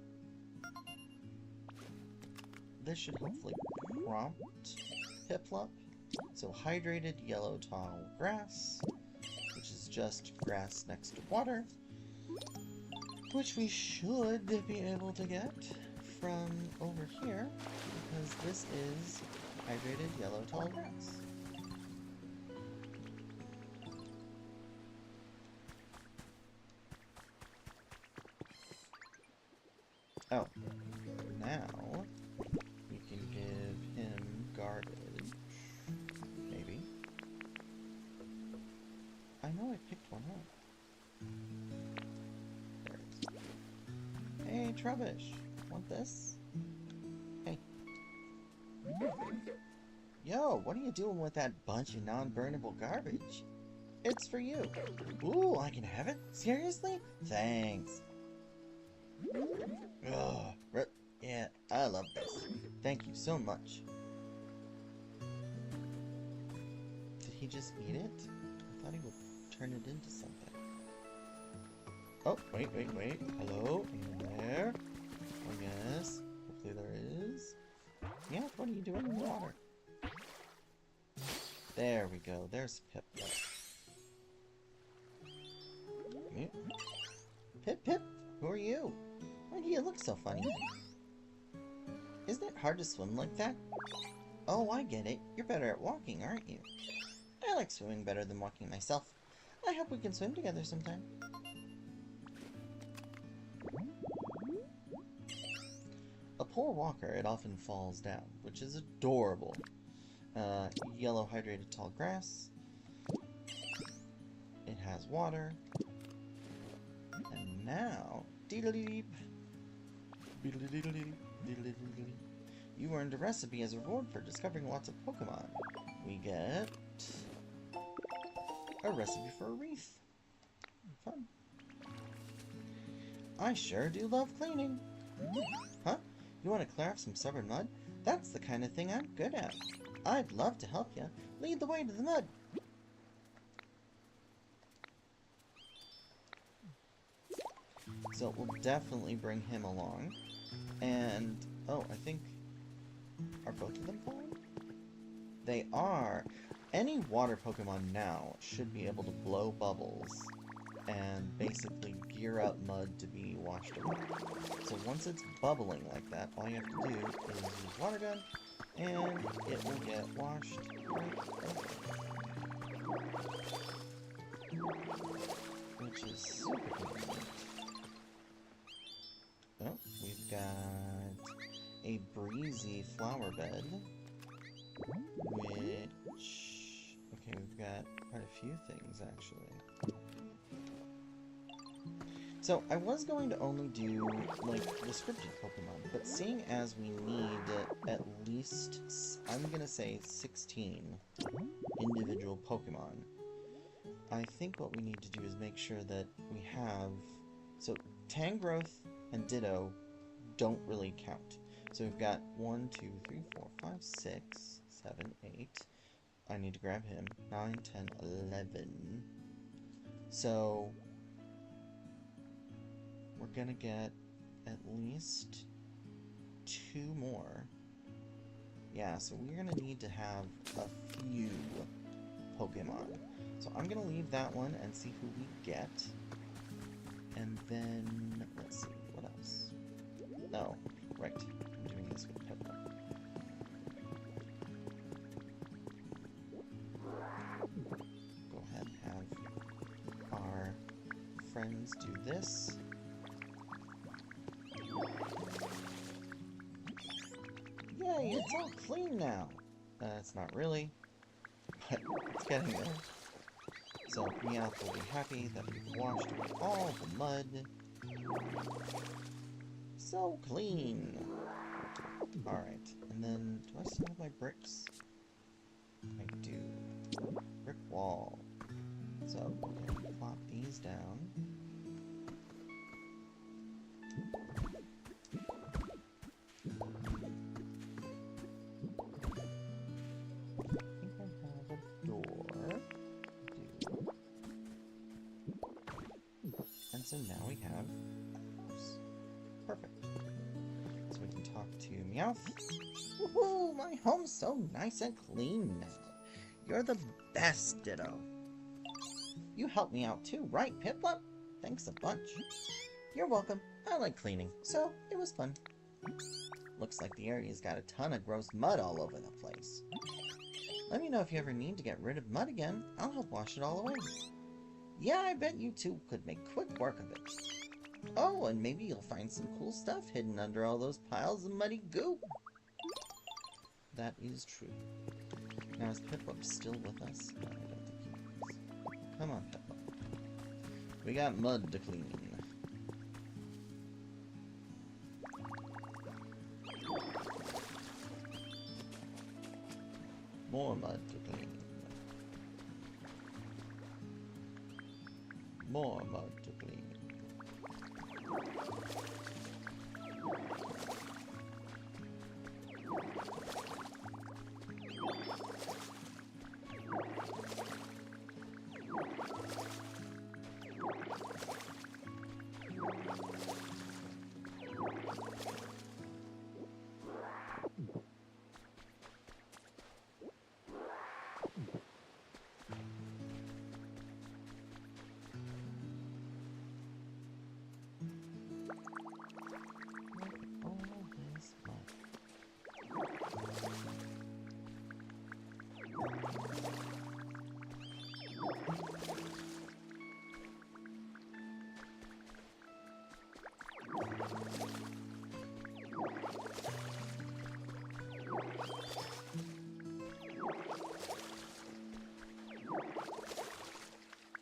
This should hopefully prompt Piplup. So hydrated yellow tall grass, which is just grass next to water, which we should be able to get from over here, because this is hydrated yellow tall grass. Oh, now we can give him garbage. Maybe. I know I picked one up. There it is. Hey, Trubbish. Want this? Hey. Yo, what are you doing with that bunch of non-burnable garbage? It's for you. Ooh, I can have it? Seriously? Thanks. Ugh. Yeah, I love this. Thank you so much. Did he just eat it? I thought he would turn it into something. Oh, wait. Hello? Anyone there? Oh, yes. Hopefully there is. Yeah, what are you doing in the water? There we go. There's Pip. Pip? Who are you? Why do you look so funny? Isn't it hard to swim like that? Oh, I get it. You're better at walking, aren't you? I like swimming better than walking myself. I hope we can swim together sometime. A poor walker, it often falls down, which is adorable. Yellow hydrated tall grass. It has water. And now... You earned a recipe as a reward for discovering lots of Pokemon. We get a recipe for a wreath. Fun. I sure do love cleaning. Huh? You want to clear off some stubborn mud? That's the kind of thing I'm good at. I'd love to help you. Lead the way to the mud. So we'll definitely bring him along. And, oh, I think... Are both of them falling? They are. Any water Pokemon now should be able to blow bubbles and basically gear up mud to be washed away. So once it's bubbling like that, all you have to do is use Water Gun, and it will get washed right over. Which is super convenient. Oh, we've got a breezy flower bed, which... Okay, we've got quite a few things, actually. So, I was going to only do, like, descriptive Pokemon, but seeing as we need at least, I'm gonna say 16 individual Pokemon, I think what we need to do is make sure that we have... So, Tangrowth and Ditto don't really count. So we've got 1, 2, 3, 4, 5, 6, 7, 8. I need to grab him. 9, 10, 11. So we're gonna get at least 2 more. Yeah, so we're gonna need to have a few Pokemon. So I'm gonna leave that one and see who we get. And then, let's see, what else? Oh, right. I'm doing this with Piplup. Go ahead and have our Let's do this. Yay, it's all clean now. It's not really, but it's getting there. So Meowth will be happy that we've washed away all the mud. So clean. Alright, and then do I still have my bricks? I do. Brick wall. So we're going to plop these down. So now we have a house. Perfect. So we can talk to Meowth. Woohoo! My home's so nice and clean now. You're the best, Ditto. You helped me out too, right, Piplup? Thanks a bunch. You're welcome. I like cleaning, so it was fun. Looks like the area's got a ton of gross mud all over the place. Let me know if you ever need to get rid of mud again. I'll help wash it all away. Yeah, I bet you two could make quick work of it. Oh, and maybe you'll find some cool stuff hidden under all those piles of muddy goo. That is true. Now, is Piplup still with us? No, I don't think he is. Come on, Piplup. We got mud to clean. More mud to clean. More mud to clean.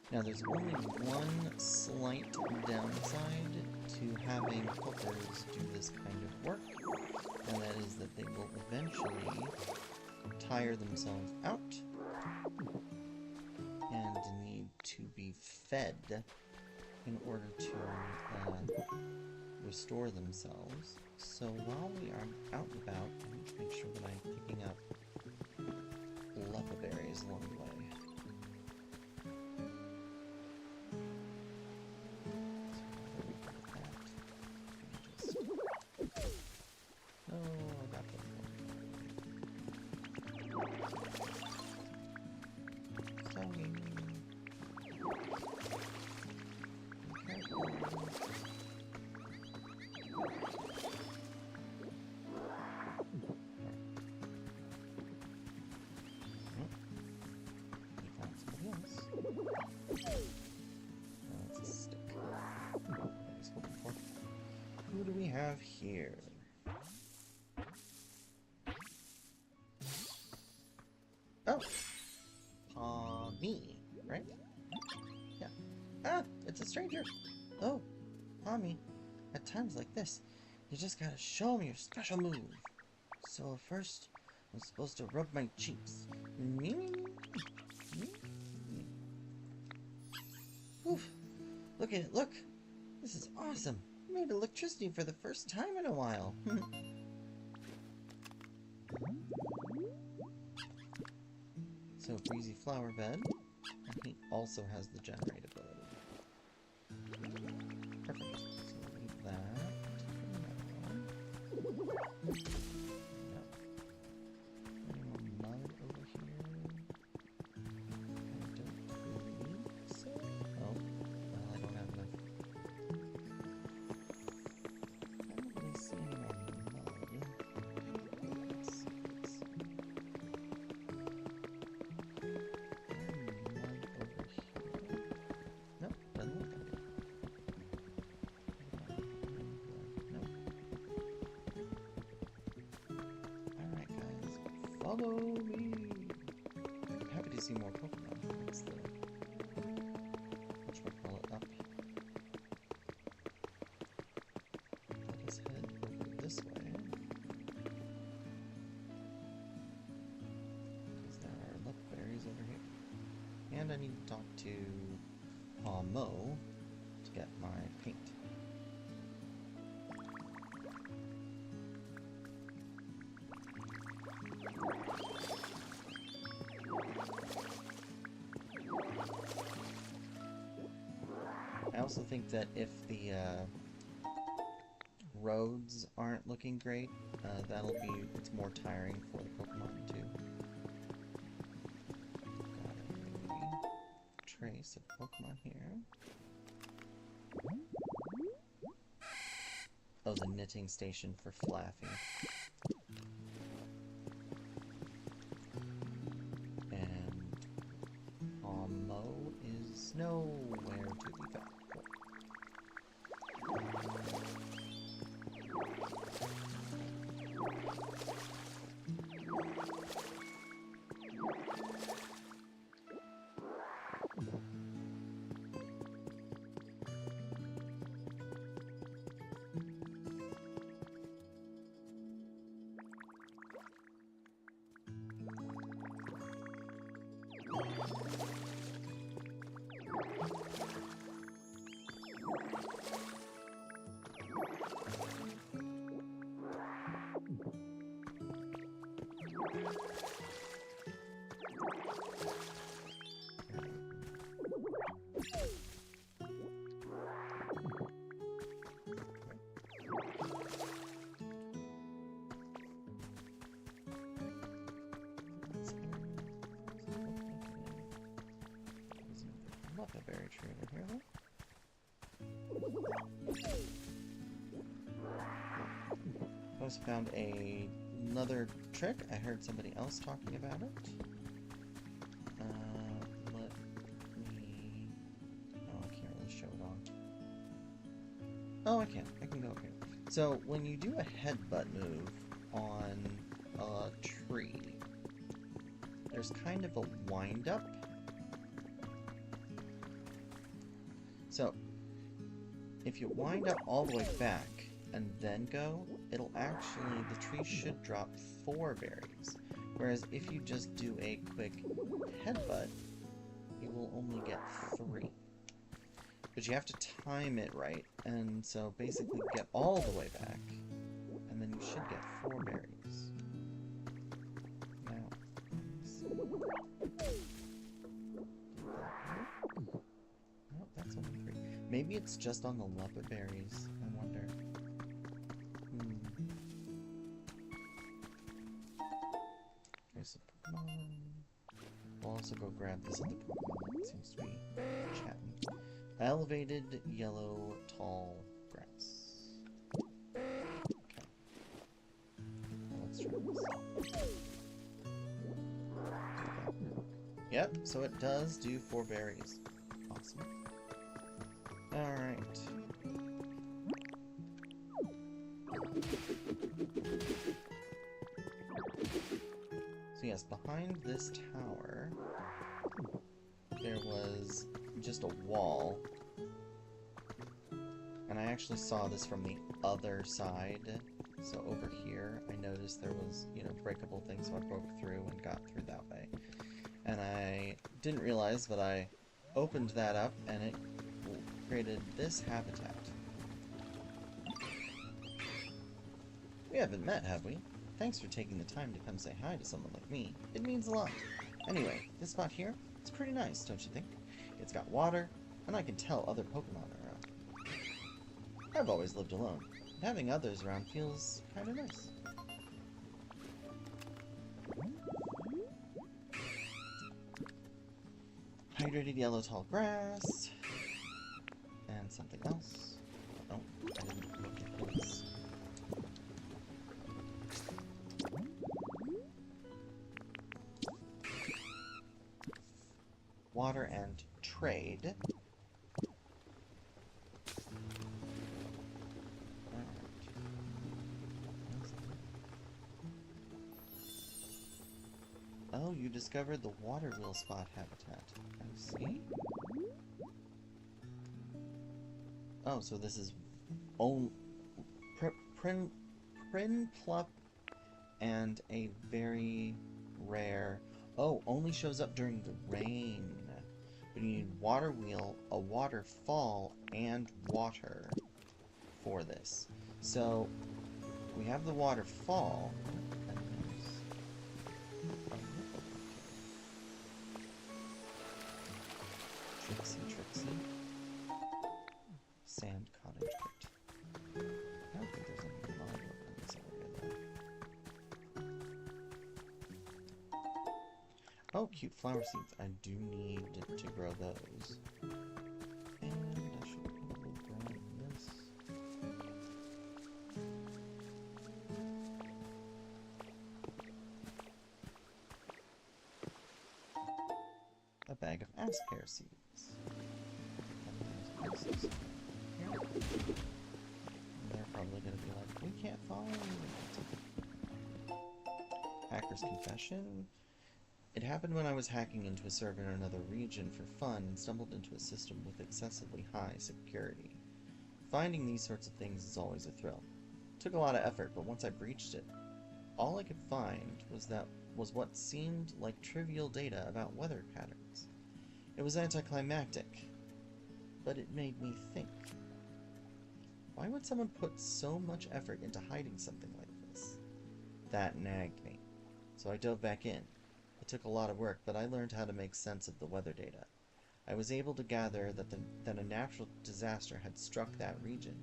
Now there's only one slight downside to having helpers do this kind of work, and that is that they will eventually tire themselves out and need to be fed in order to restore themselves. So while we are out and about, I need to make sure that I'm picking up lepa berries along the way. Who do we have here? Oh, me, right? Yeah. Ah, it's a stranger. Oh, Pommy, at times like this, you just gotta show me your special move. So first, I'm supposed to rub my cheeks. Oof! Look at it, look! This is awesome! I made electricity for the first time in a while. So, breezy flower bed. And he also has the generate ability. Perfect. So, leave that. No. Any more mud over here? I don't believe so. Oh, well, I don't have enough. I don't really see any more mud. Let's see. Nope, doesn't look like it. Follow me! I'm happy to see more Pokemon. That's the... whatchamacallit up. Let us head over this way. Because there are luck berries over here. And I need to talk to Mo to get my paint. I also think that if the roads aren't looking great, it's more tiring for the Pokemon too. Got a trace of Pokemon here. Oh, the knitting station for Flaffy. And Mo is nowhere to be found. A berry tree over here, though. I also found another trick. I heard somebody else talking about it. Let me... Oh, I can't really show it on. Oh, I can. I can go up here. So, when you do a headbutt move on a tree, there's kind of a wind-up. So, if you wind up all the way back and then go, it'll actually, the tree should drop 4 berries. Whereas if you just do a quick headbutt, you will only get 3. But you have to time it right, and so basically get all the way back, and then you should get 4 berries. Now, let's see. That's only 3. Maybe it's just on the leopard berries, I wonder. There's a Pokemon. We'll also go grab this other Pokemon that seems to be chatting. Elevated yellow tall grass. Okay. Well, let's try this. Yep, so it does do 4 berries. Awesome. Alright. So yes, behind this tower, there was just a wall. And I actually saw this from the other side. So over here, I noticed there was, breakable things, so I broke through and got through that way. And I didn't realize, but I opened that up, and it created this habitat. We haven't met, have we? Thanks for taking the time to come say hi to someone like me. It means a lot. Anyway, this spot here, it's pretty nice, don't you think? It's got water, and I can tell other Pokemon are around. I've always lived alone, and having others around feels kinda nice. Hydrated yellow tall grass. And something else. Oh, I didn't look at his. Water and trade. you discovered the water wheel spot habitat. I see. Oh, so this is Prin Plup and a very rare... Oh, only shows up during the rain. But you need water wheel, a waterfall, and water for this. So, we have the waterfall. Trixie. Sand cottage pit. I don't think there's any lava in this area, though. Oh, cute flower seeds. I do need to grow those. And I should probably grow this. A bag of ass pear seeds. They're probably going to be like, we can't follow you. Hacker's confession. It happened when I was hacking into a server in another region for fun and stumbled into a system with excessively high security. Finding these sorts of things is always a thrill. It took a lot of effort, but once I breached it, all I could find was what seemed like trivial data about weather patterns. It was anticlimactic, but it made me think. Why would someone put so much effort into hiding something like this? That nagged me, so I dove back in. It took a lot of work, but I learned how to make sense of the weather data. I was able to gather that a natural disaster had struck that region.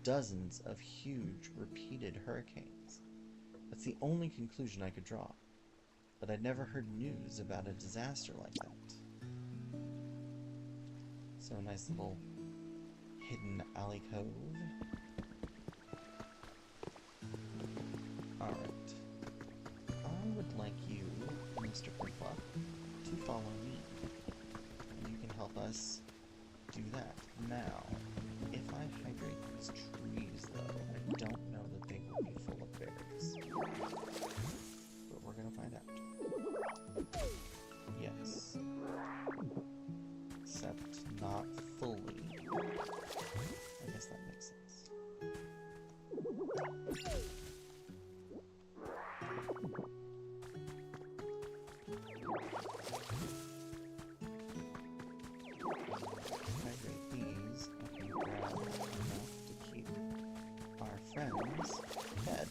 Dozens of huge, repeated hurricanes. That's the only conclusion I could draw. But I'd never heard news about a disaster like that. So a nice little hidden alley cove. Alright. I would like you, Mr. Pricklock, to follow me. And you can help us do that. Now, if I hydrate these trees, though, I don't know that they will be full of berries. But we're gonna find out. Yes. Except not fully. I guess that makes sense. Hydrate these. I can grab enough to keep our friends fed.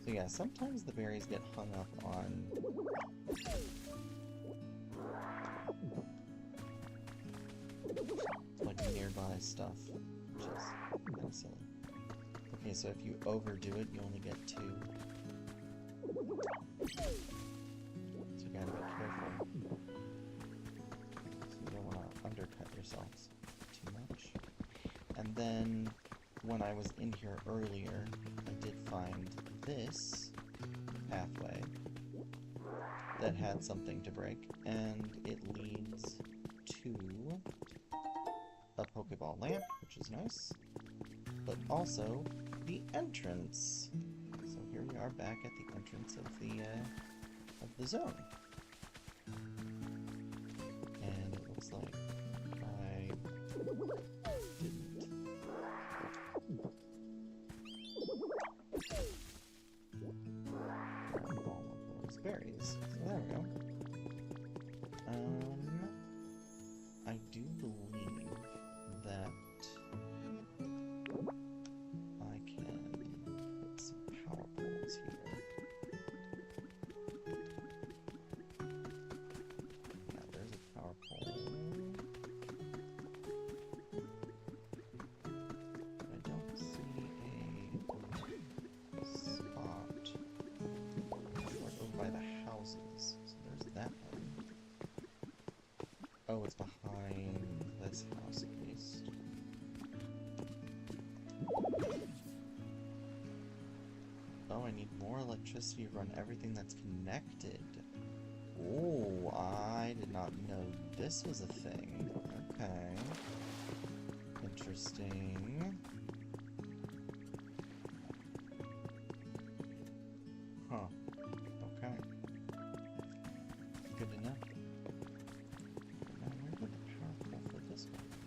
So yeah, sometimes the berries get hung up on like nearby stuff, which is kind of silly. Okay, so if you overdo it, you only get 2. So you gotta be careful. So you don't want to undercut yourselves too much. And then, when I was in here earlier, I did find this pathway that had something to break, and it leads to a Pokeball lamp, which is nice, but also the entrance. So here we are back at the entrance of the zone, and it looks like I didn't. All of those berries. So there we go. I do believe that I can put some power poles here. Yeah, there's a power pole. I need more electricity to run everything that's connected. Oh, I did not know this was a thing. Okay. Interesting. Huh. Okay. Good to know. Now, where would the power pole for this one be?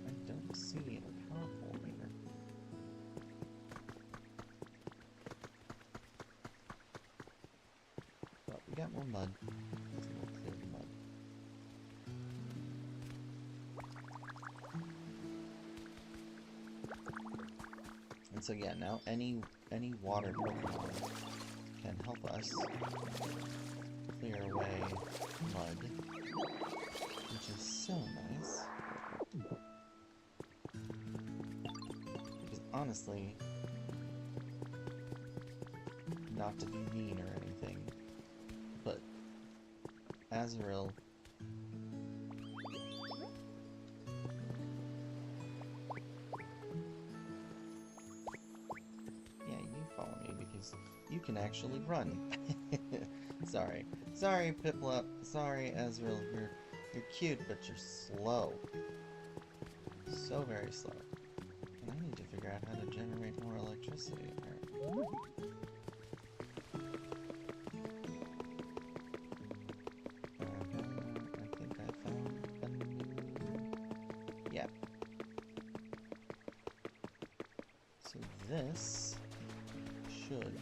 I don't see a power pole here. But we got more mud. Let's go clear the mud. And so yeah, now any water Pokemon can help us clear away mud, which is so nice. Because honestly, not to be mean or anything, but Azrael you can actually run. Sorry. Sorry, Piplup. Sorry, Azrael. You're cute, but you're slow. So very slow. And I need to figure out how to generate more electricity, apparently. I think I found a new... Yeah. So this should...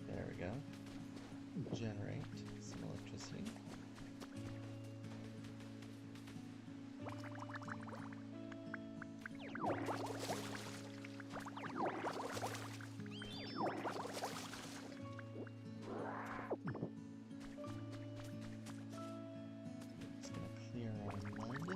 There we go. Generate some electricity. It's gonna clear our mud.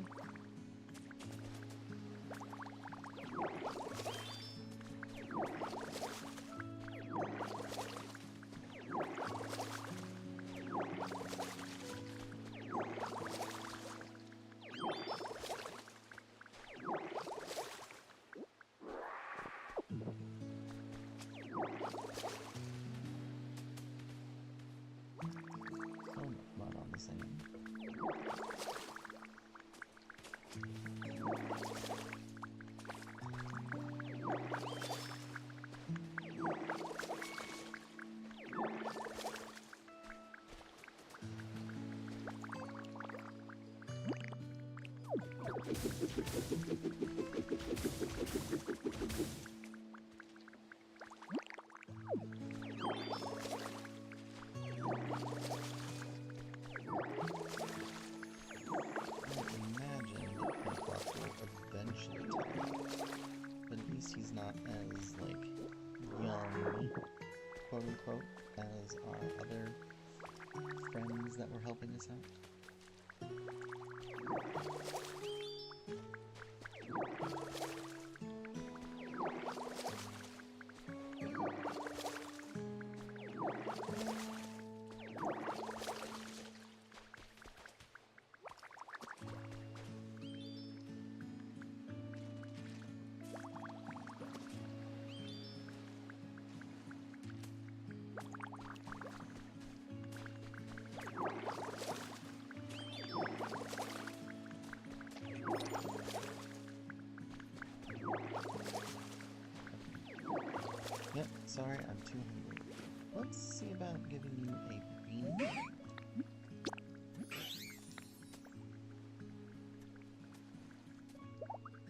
So much mud on this end. But at least he's not as, like, young, quote-unquote, as our other friends that were helping us out. Yep, sorry, I'm too hungry. Let's see about giving you a bean.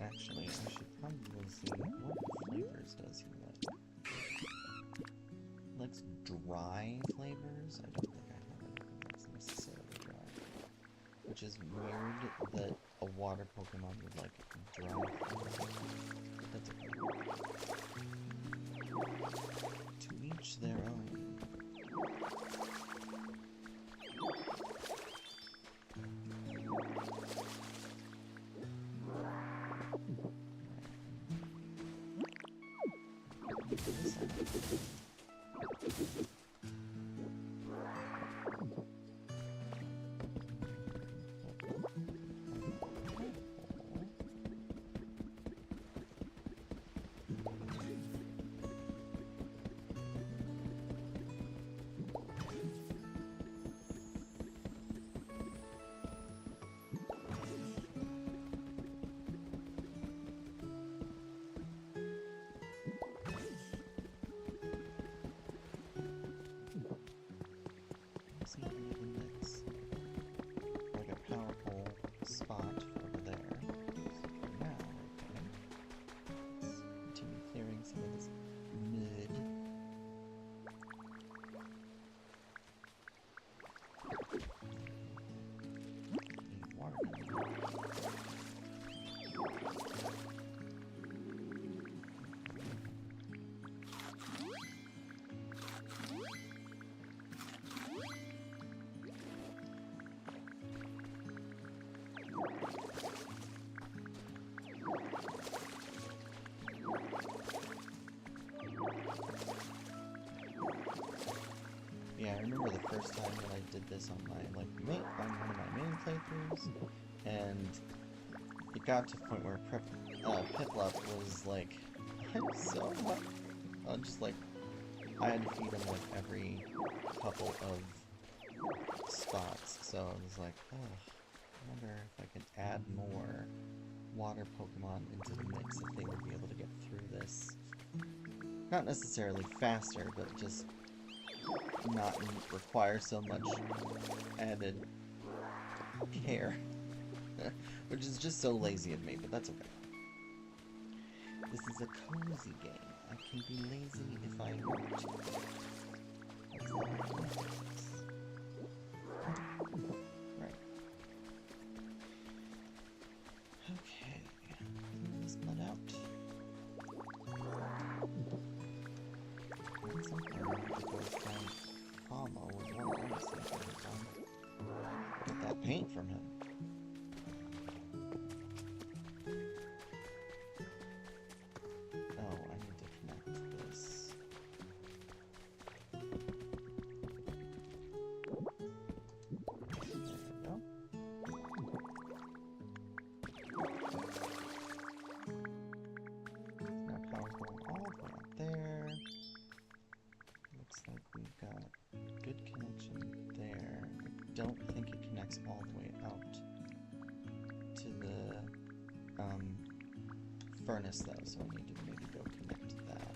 Actually, I should probably see what flavors does he like. He likes dry flavors? I don't think I have anything that's necessarily dry. Which is weird that a water Pokemon would like dry flavors. That's okay. To each their own. remember the first time that I did this on my on one of my main playthroughs, and it got to a point where Piplup was like, I'm so much. Just like, I had to feed him like every couple of spots, so I was like, oh, I wonder if I can add more water Pokemon into the mix if they would be able to get through this. Not necessarily faster, but just not require so much added care. Which is just so lazy of me, but that's okay. This is a cozy game. I can be lazy if I want to. Right. Okay. Clean this mud out. At some point, I have to go find Palmo with one get that paint from him. Don't think it connects all the way out to the furnace though, so I need to maybe go connect that.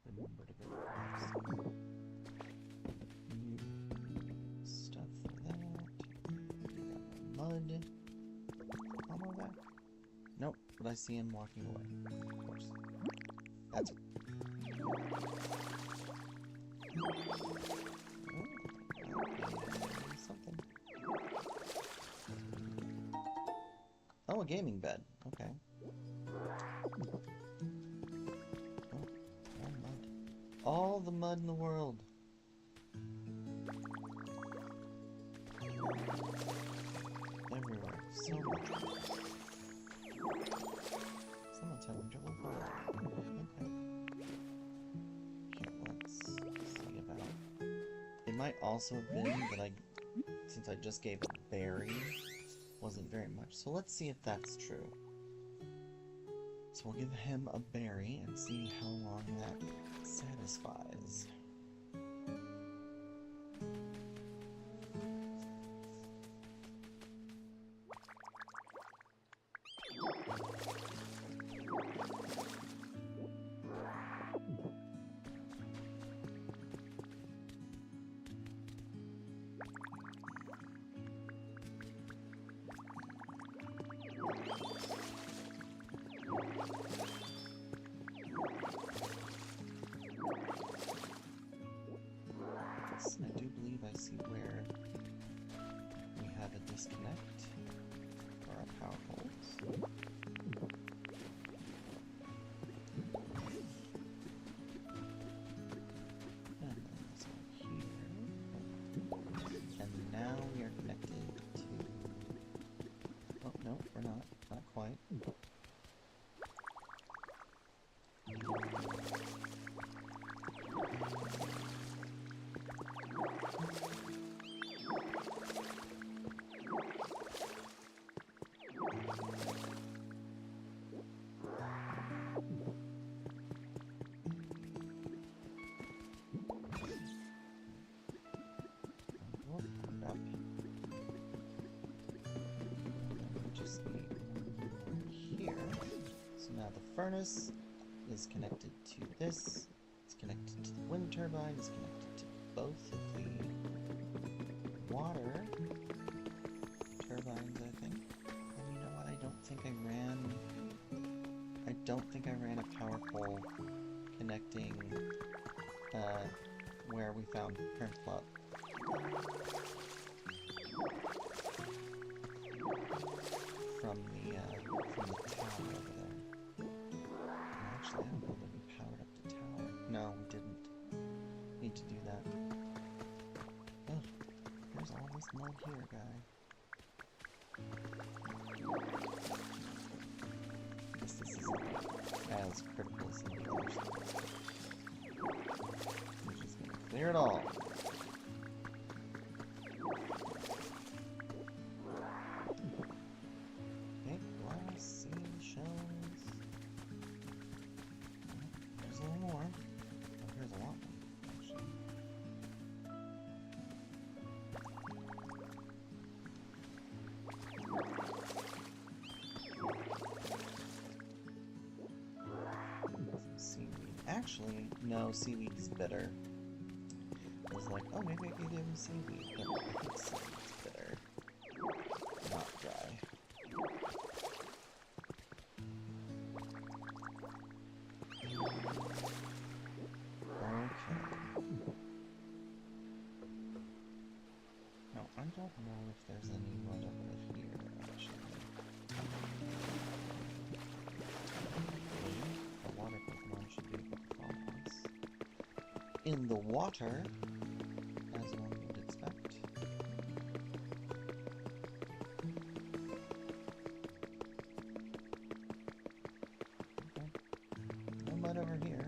Remember to go stuff for that. Mud. Almo back? Nope, but I see him walking away. Of course. That's it. Something. Oh, a gaming bed. Okay. All the mud in the world. Everywhere. So much. Someone's having trouble falling. Okay. Let's see about. It might also have been that since I just gave a berry, wasn't very much. So let's see if that's true. So we'll give him a berry and see how long that satisfies. I do believe I see where we have a disconnect for our power poles. And then this one here. And now we are connected to... Oh, no, we're not. Not quite. Furnace is connected to this, it's connected to the wind turbine, it's connected to both of the water turbines, I think. And you know what, I don't think I don't think I ran a power pole connecting where we found Printplot. From the tower over there. Actually, I don't know that we powered up the tower. No, we didn't. Need to do that. Oh, there's all this mud here, guy. I guess this isn't as critical as some of the other stuff. We're just gonna clear it all. Okay, glass, seal, shells. There's a little more. Oh, here's a lot more, actually. Seaweed. Actually, no, seaweed is bitter. I was like, oh, maybe I could give him seaweed, but I think seaweed's bitter. Not dry. Okay. Now, I don't know if there's any mud over here, actually. The water Pokemon should be able to follow us. In the water, as one would expect. Okay. No mud over here.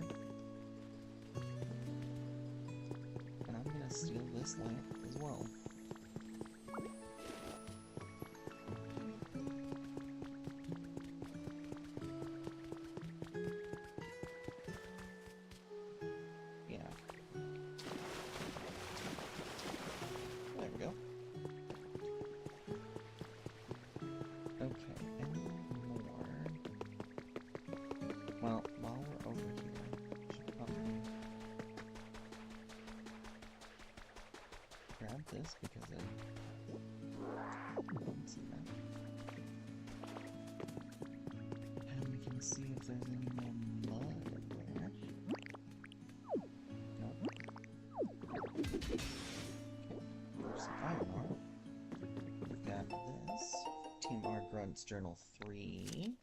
And I'm gonna steal this lamp as well. Yeah. There we go. Okay, any more? Well, while we're over here, we should probably grab this because I didn't see that. And we can see if there's any more mud everywhere. Nope. Okay, there's some iron ore. We've got this. Team R Grunts Journal 3.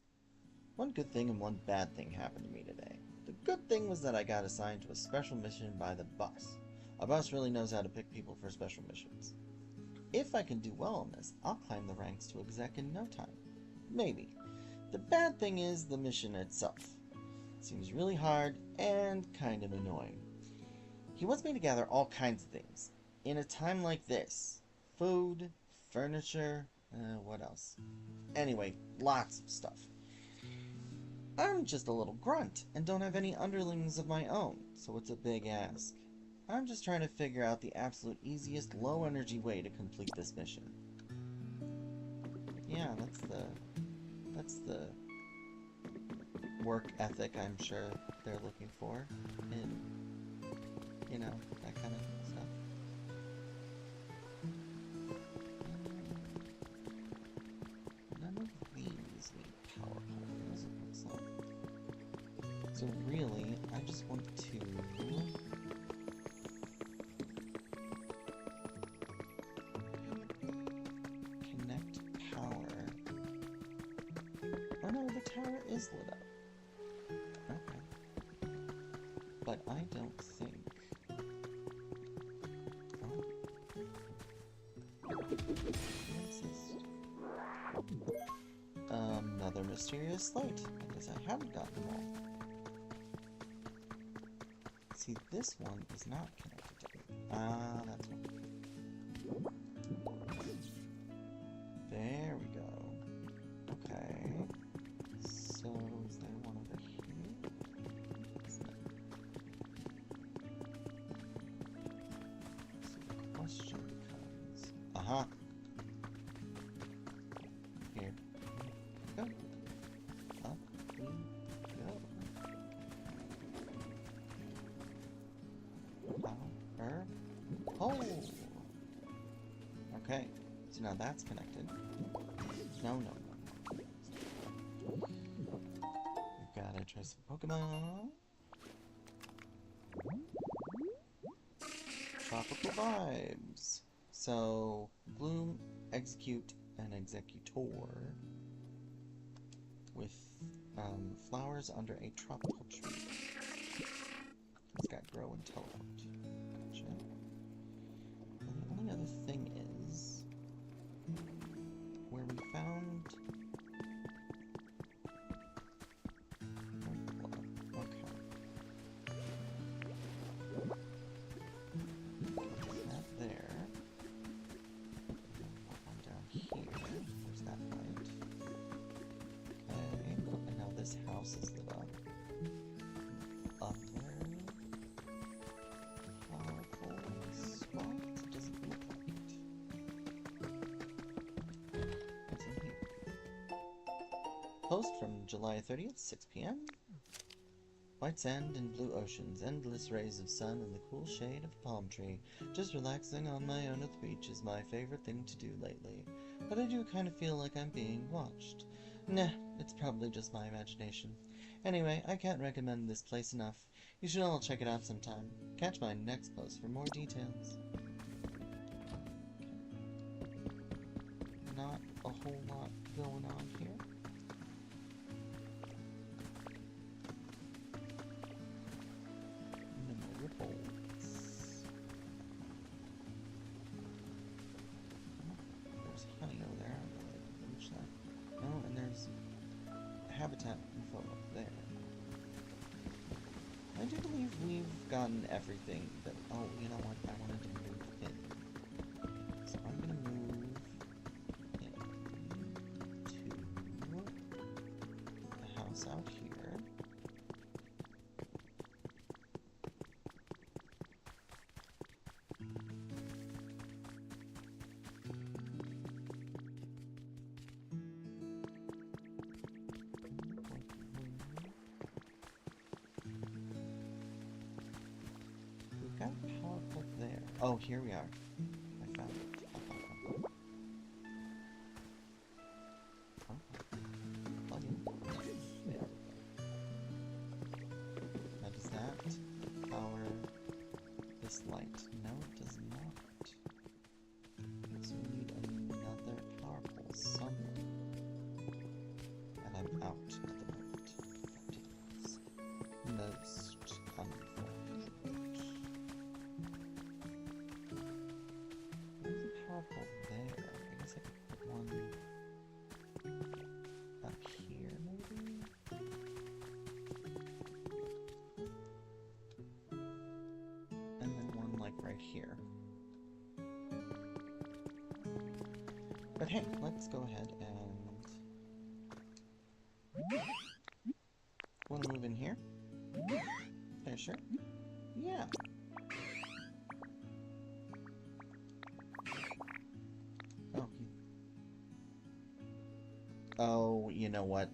One good thing and one bad thing happened to me today. The good thing was that I got assigned to a special mission by the boss. A boss really knows how to pick people for special missions. If I can do well on this, I'll climb the ranks to exec in no time. Maybe. The bad thing is the mission itself. It seems really hard and kind of annoying. He wants me to gather all kinds of things. In a time like this. Food, furniture, what else? Anyway, lots of stuff. I'm just a little grunt and don't have any underlings of my own, so it's a big ask. I'm just trying to figure out the absolute easiest low-energy way to complete this mission. Yeah, that's the work ethic I'm sure they're looking for in, you know, that kind of stuff. None of these need power poles, it looks like. So really, I just want to connect power. Oh no, the tower is lit up. Okay. But I don't think... Oh. Another mysterious light. I guess I haven't gotten them all. See, this one is not connected to me. Ah, that's one. There we go. Okay. So, is there one over here? So the question becomes... Aha! Here. Go. Up we go. Herb. Oh! Okay, so now that's connected. No. We've got I try some Pokemon? Tropical vibes. So, bloom, execute, and executor with flowers under a tropical tree. It's got grow and teleport. Gotcha. And the only other thing is where we found. Okay. That there. On down here. There's that light. Okay. And now this house is lit up. Up there. Powerful spot. It doesn't look like it. What's in here? Post from July 30th, 6 p.m. White sand and blue oceans, endless rays of sun and the cool shade of a palm tree. Just relaxing on my own at the beach is my favorite thing to do lately. But I do kind of feel like I'm being watched. Nah, it's probably just my imagination. Anyway, I can't recommend this place enough. You should all check it out sometime. Catch my next post for more details. Not a whole lot going on here. There's honey over there. I'm gonna finish that. Oh, and there's habitat info up there. I do believe we've gotten everything that. Oh, you know what? I wanted to move in. So I'm gonna move into the house out here. Power plug there. Oh, here we are. I found it. Oh. Plug in. There. Now does that power this light? No, it does not. So we need another power pole somewhere. And I'm out at the moment. That is most unfortunate. There. I guess I could put one up here, maybe? And then one, like, right here. But hey, let's go ahead and... Wanna move in here? Yeah, sure. Yeah. Oh, you know what?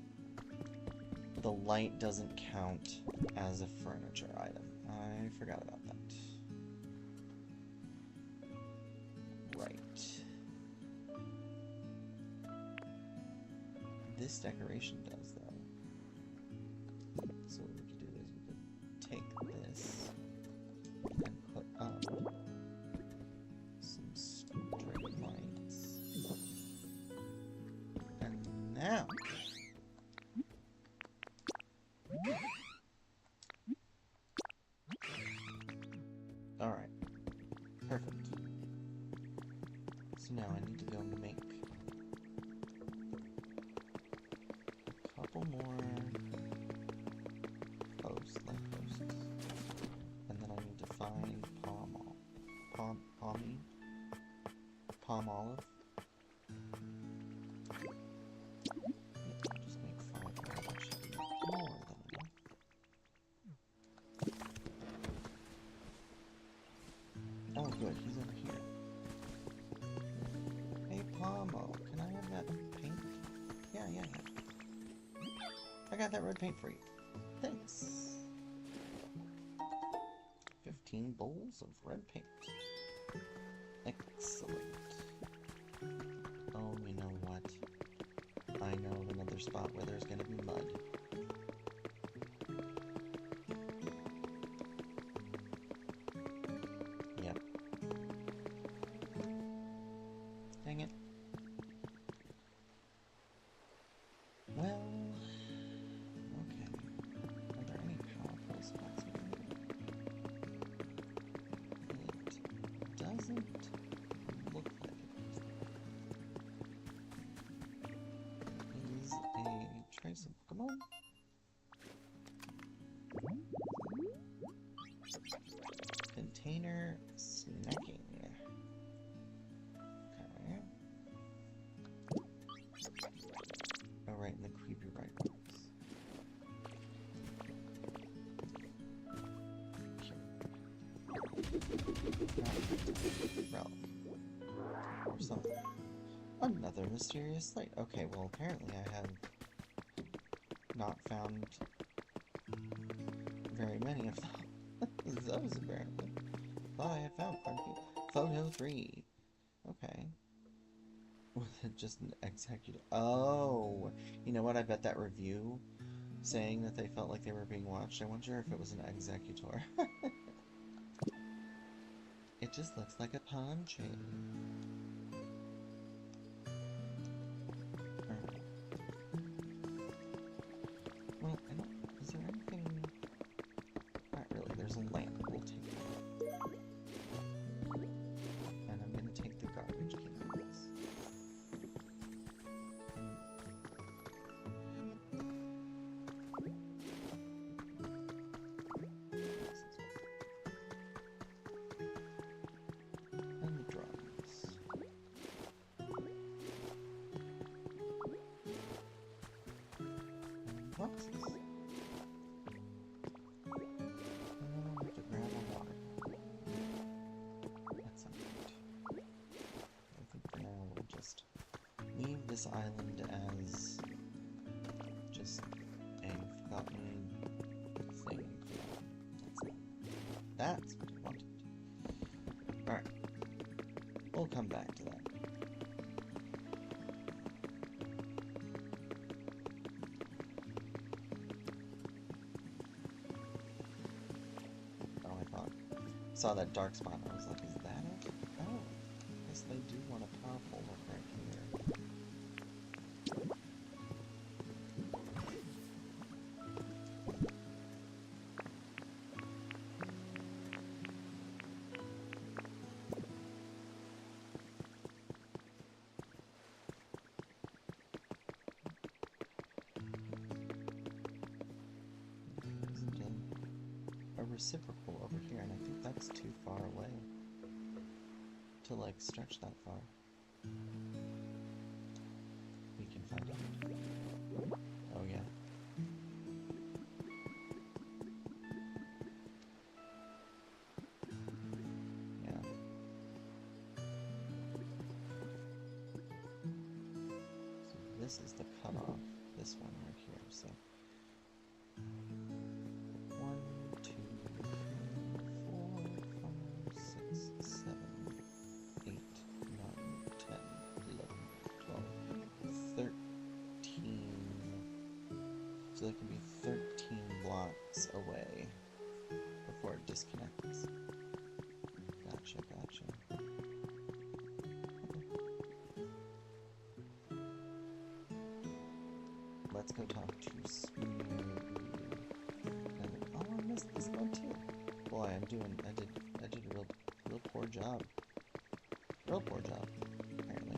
The light doesn't count as a furniture item. I forgot about that. Right. This decoration does, though. So what we could do is we could take this and put up some straight lights. And now... Alright. Perfect. So now I need to go make a couple more posts, light posts. And then I need to find palm olive. Just make 5 more. That should be more than enough. Oh, good. He's over here. Hey, Pomo, can I have that paint? Yeah. I got that red paint for you. Thanks. 15 bowls of red paint. Excellent. Oh, you know what? I know of another spot where there's gonna be mud. trace of Pokemon. Container snacking. Okay. Oh, right, and the creepy right ones. Relic. Or something. Another mysterious light. Okay, well, apparently I have not found very many of those, apparently. Thought I had found quite a few. Photo 3. Okay. Was it just an executive? Oh! You know what? I bet that review saying that they felt like they were being watched, I wonder if it was an executor. It just looks like a palm tree. Well, I don't... Is there anything... Not really. There's a lamp. We'll take that. And I'm gonna take the garbage cans. And the drums. And boxes. Leave this island as just a forgotten thing. That's it. That's what I wanted. Alright. We'll come back to that. Oh, I thought. Saw that dark spot. I was like, is that it? Oh. I guess they do want a powerful one right here. A reciprocal over here, and I think that's too far away to like stretch that far. We can find it. Oh yeah. Yeah. So this is the cutoff. This one right here. So 1, 2, 3, 4, 5, 6, 7, 8, 9, 10, 11, 12, 13. So there can be 13 blocks away before it disconnects. Gotcha, gotcha. Let's go talk to Smooth. Oh, I missed this one too. Boy, I did a real poor job. Real poor job, apparently.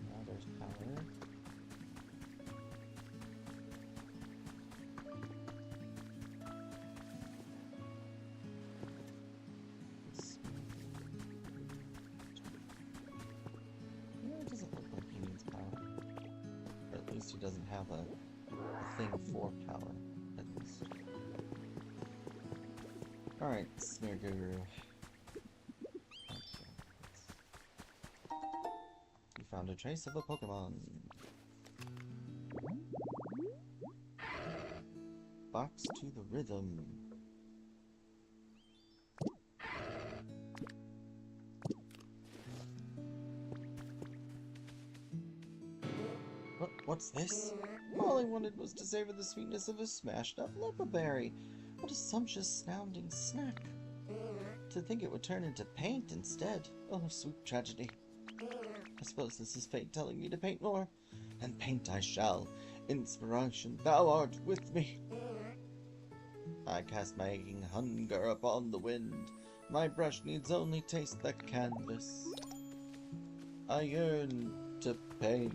Now there's power. It doesn't look like he needs power. Or at least he doesn't have a thing for power, at least. Alright, Snare Guru. Okay. You found a trace of a Pokemon. Box to the rhythm. What's this? All I wanted was to savor the sweetness of a smashed up leper berry. What a sumptuous sounding snack. To think it would turn into paint instead. Oh, sweet tragedy. I suppose this is fate telling me to paint more. and paint I shall. Inspiration, thou art with me. I cast my aching hunger upon the wind. My brush needs only taste the canvas. I yearn to paint.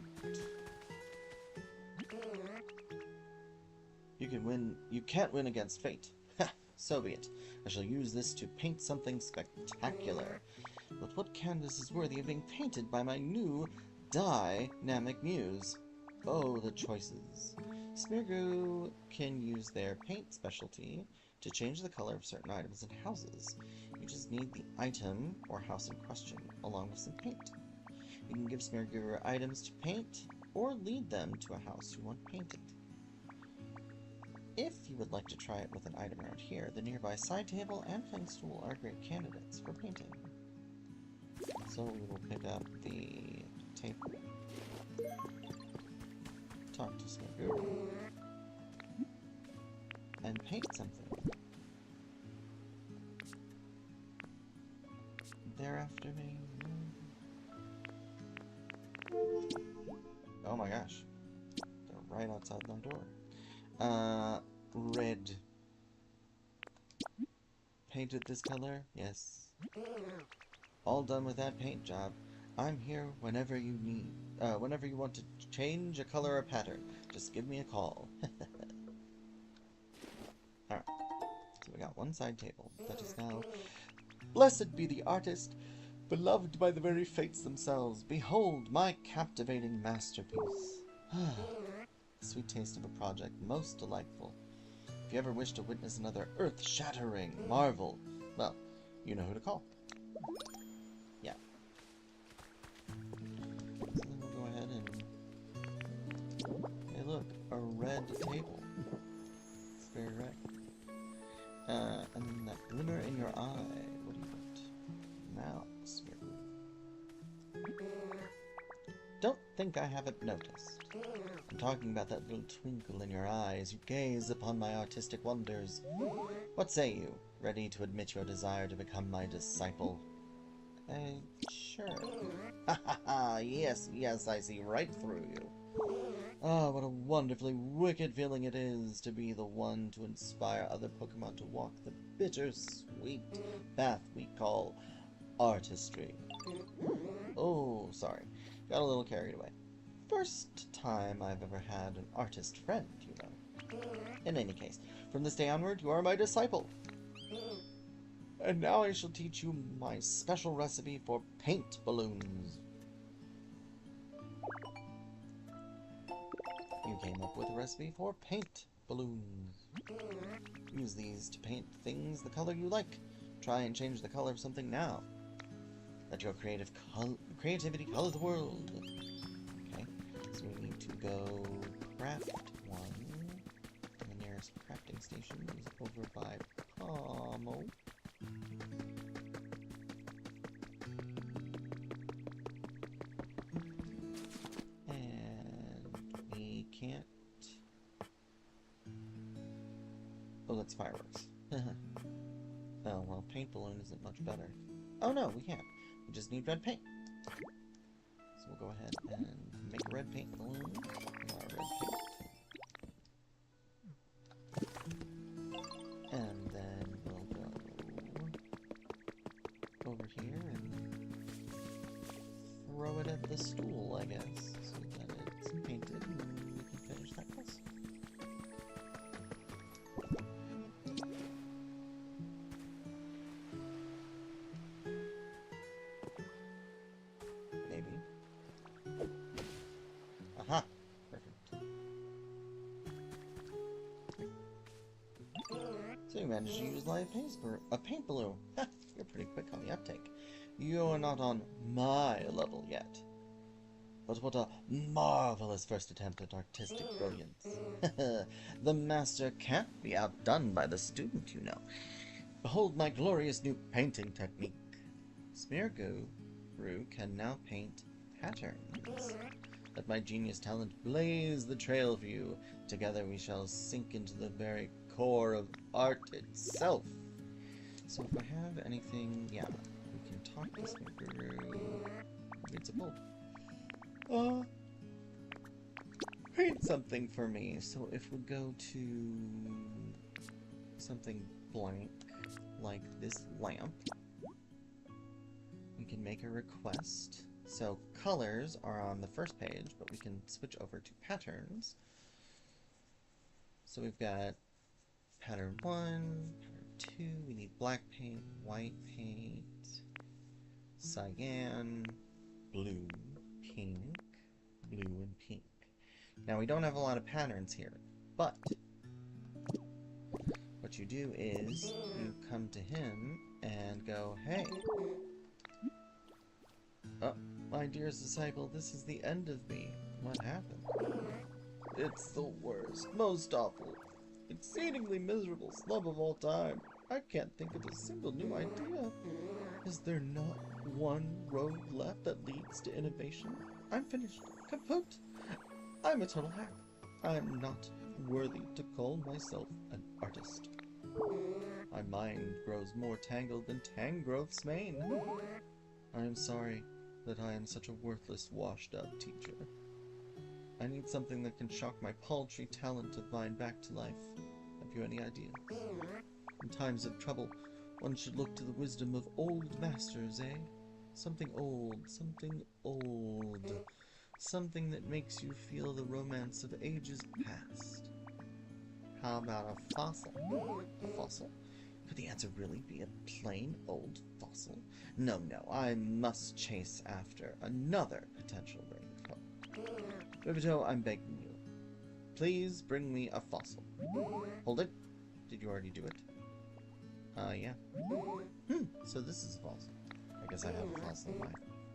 You can't win against fate. Ha! So be it. I shall use this to paint something spectacular. But what canvas is worthy of being painted by my new dynamic muse? Oh, the choices. Smeargoo can use their paint specialty to change the color of certain items and houses. You just need the item or house in question, along with some paint. You can give Smeargoo items to paint, or lead them to a house you want painted. If you would like to try it with an item around here, the nearby side table and playing stool are great candidates for painting. So we will pick up the table. Talk to Smeargoo. And paint something. Thereafter, oh my gosh. They're right outside my door. Red. Painted this color? Yes. All done with that paint job. I'm here whenever you need. Whenever you want to change a color or pattern, just give me a call. Alright. So we got one side table. That is now. Blessed be the artist, beloved by the very fates themselves. Behold my captivating masterpiece. Sweet taste of a project, most delightful. If you ever wish to witness another earth-shattering marvel, well, you know who to call. Yeah. So then we'll go ahead and... Hey look, a red table. It's very red. And then that glimmer in your eye. What do you want? Now, Smeargoo. Don't think I haven't noticed. I'm talking about that little twinkle in your eye as you gaze upon my artistic wonders. What say you? Ready to admit your desire to become my disciple? Sure. Ha ha ha! Yes, yes, I see right through you. Ah, what a wonderfully wicked feeling it is to be the one to inspire other Pokemon to walk the bittersweet path we call artistry. Oh, sorry. Got a little carried away. First time I've ever had an artist friend, you know. In any case, from this day onward, you are my disciple. And now I shall teach you my special recipe for paint balloons. You came up with a recipe for paint balloons. Use these to paint things the color you like. Try and change the color of something now. Let your creativity color the world. Okay, so we need to go craft one. And the nearest crafting station is over by Pommel. Can't. Oh, that's fireworks. Oh, well, paint balloon isn't much better. Oh no, we can't. We just need red paint. So we'll go ahead and make a red paint balloon. Red paint. And then we'll go over here and throw it at the stool, I guess, so that it's painted. Finish that quest. Maybe. Aha! Perfect. So you managed to use live a paint balloon. Ha! You're pretty quick on the uptake. You're not on my level yet. But what a marvelous first attempt at artistic brilliance. The master can't be outdone by the student, you know. Behold my glorious new painting technique. Smeargoo can now paint patterns. Let my genius talent blaze the trail for you. Together we shall sink into the very core of art itself. So if I have anything, yeah, we can talk to Smeargoo. It's a bolt. paint something for me. So if we go to something blank, like this lamp, we can make a request. So colors are on the first page, but we can switch over to patterns. So we've got pattern 1, pattern 2, we need black paint, white paint, cyan, blue, pink, blue, and pink. Now we don't have a lot of patterns here, but what you do is you come to him and go, hey, oh, my dearest disciple, this is the end of me. What happened? It's the worst, most awful, exceedingly miserable snub of all time. I can't think of a single new idea. Is there not one road left that leads to innovation? I'm finished. Kaput! I'm a total hack. I'm not worthy to call myself an artist. My mind grows more tangled than Tangrowth's mane. I am sorry that I am such a worthless, washed-up teacher. I need something that can shock my paltry talent of mine back to life. Have you any ideas? In times of trouble, one should look to the wisdom of old masters, eh? Something old, something old. Something that makes you feel the romance of ages past. How about a fossil? A fossil? Could the answer really be a plain old fossil? No, I must chase after another potential raincoat. Riveto, I'm begging you. Please bring me a fossil. Hold it. Did you already do it? Yeah. So this is a fossil. I guess I have a fossil in my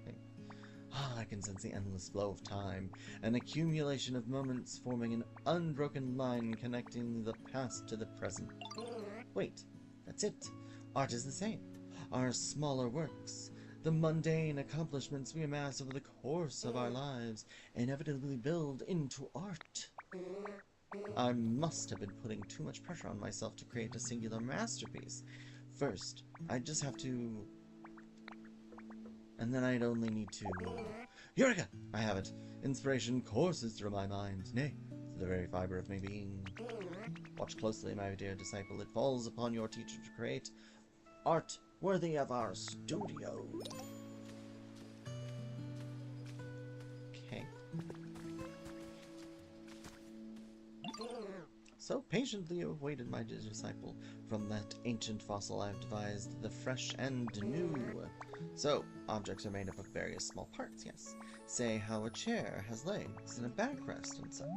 thing. I can sense the endless flow of time, an accumulation of moments forming an unbroken line connecting the past to the present. Wait, that's it. Art is the same. Our smaller works, the mundane accomplishments we amass over the course of our lives, inevitably build into art. I must have been putting too much pressure on myself to create a singular masterpiece. First, I'd just have to... And then I'd only need to... Eureka! I have it. Inspiration courses through my mind, nay, to the very fiber of my being. Watch closely, my dear disciple. It falls upon your teacher to create art worthy of our studio. Okay. So patiently awaited, my dear disciple. From that ancient fossil I have devised the fresh and new. So, objects are made up of various small parts, yes. Say how a chair has legs and a backrest and such.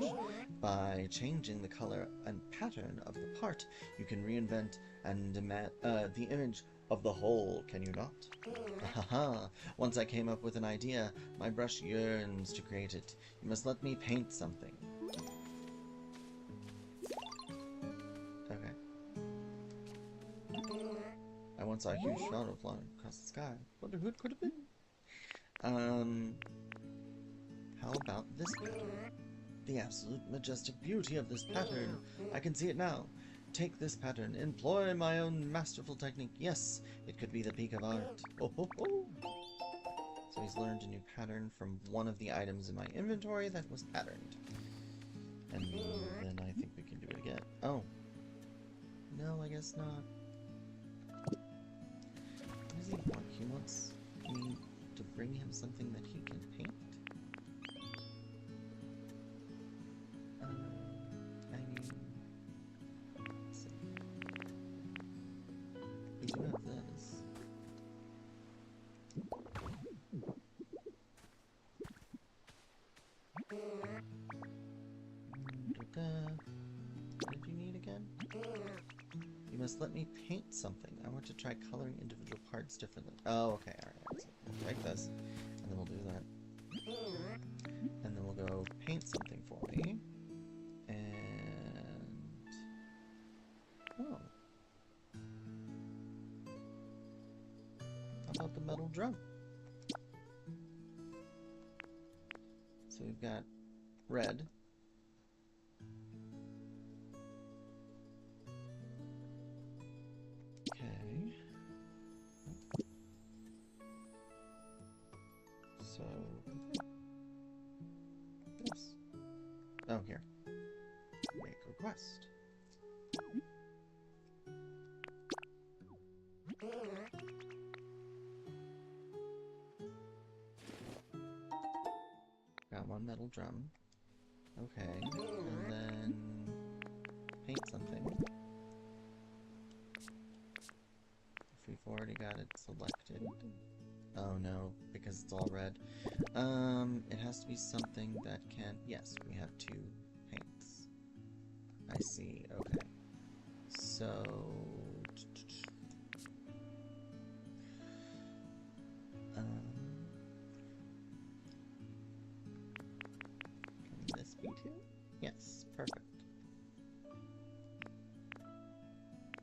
By changing the color and pattern of the part, you can reinvent and the image of the whole, can you not? Haha! Once I came up with an idea, my brush yearns to create it. You must let me paint something. I once saw a huge shadow flying across the sky. Wonder who it could have been. How about this pattern? The absolute majestic beauty of this pattern. I can see it now. Take this pattern. Employ my own masterful technique. Yes, it could be the peak of art. Oh, ho, ho. So he's learned a new pattern from one of the items in my inventory that was patterned. And then I think we can do it again. Oh. No, I guess not. What does he want? He wants me to bring him something that he can paint? I mean... Let's see. We do have this. What did you need again? You must let me paint something. I want to try coloring individual parts differently. Oh, okay, alright. So we'll take this, and then we'll do that. And then we'll go paint something for me. And... Oh. How about the metal drum? So we've got red. Okay. So this. Oh, here. Make request. Got one metal drum. Okay, and then paint something. If we've already got it selected. Oh no, because it's all red. It has to be something that can... Yes, we have 2 paints. I see, okay. So... can this be 2? Yes, perfect.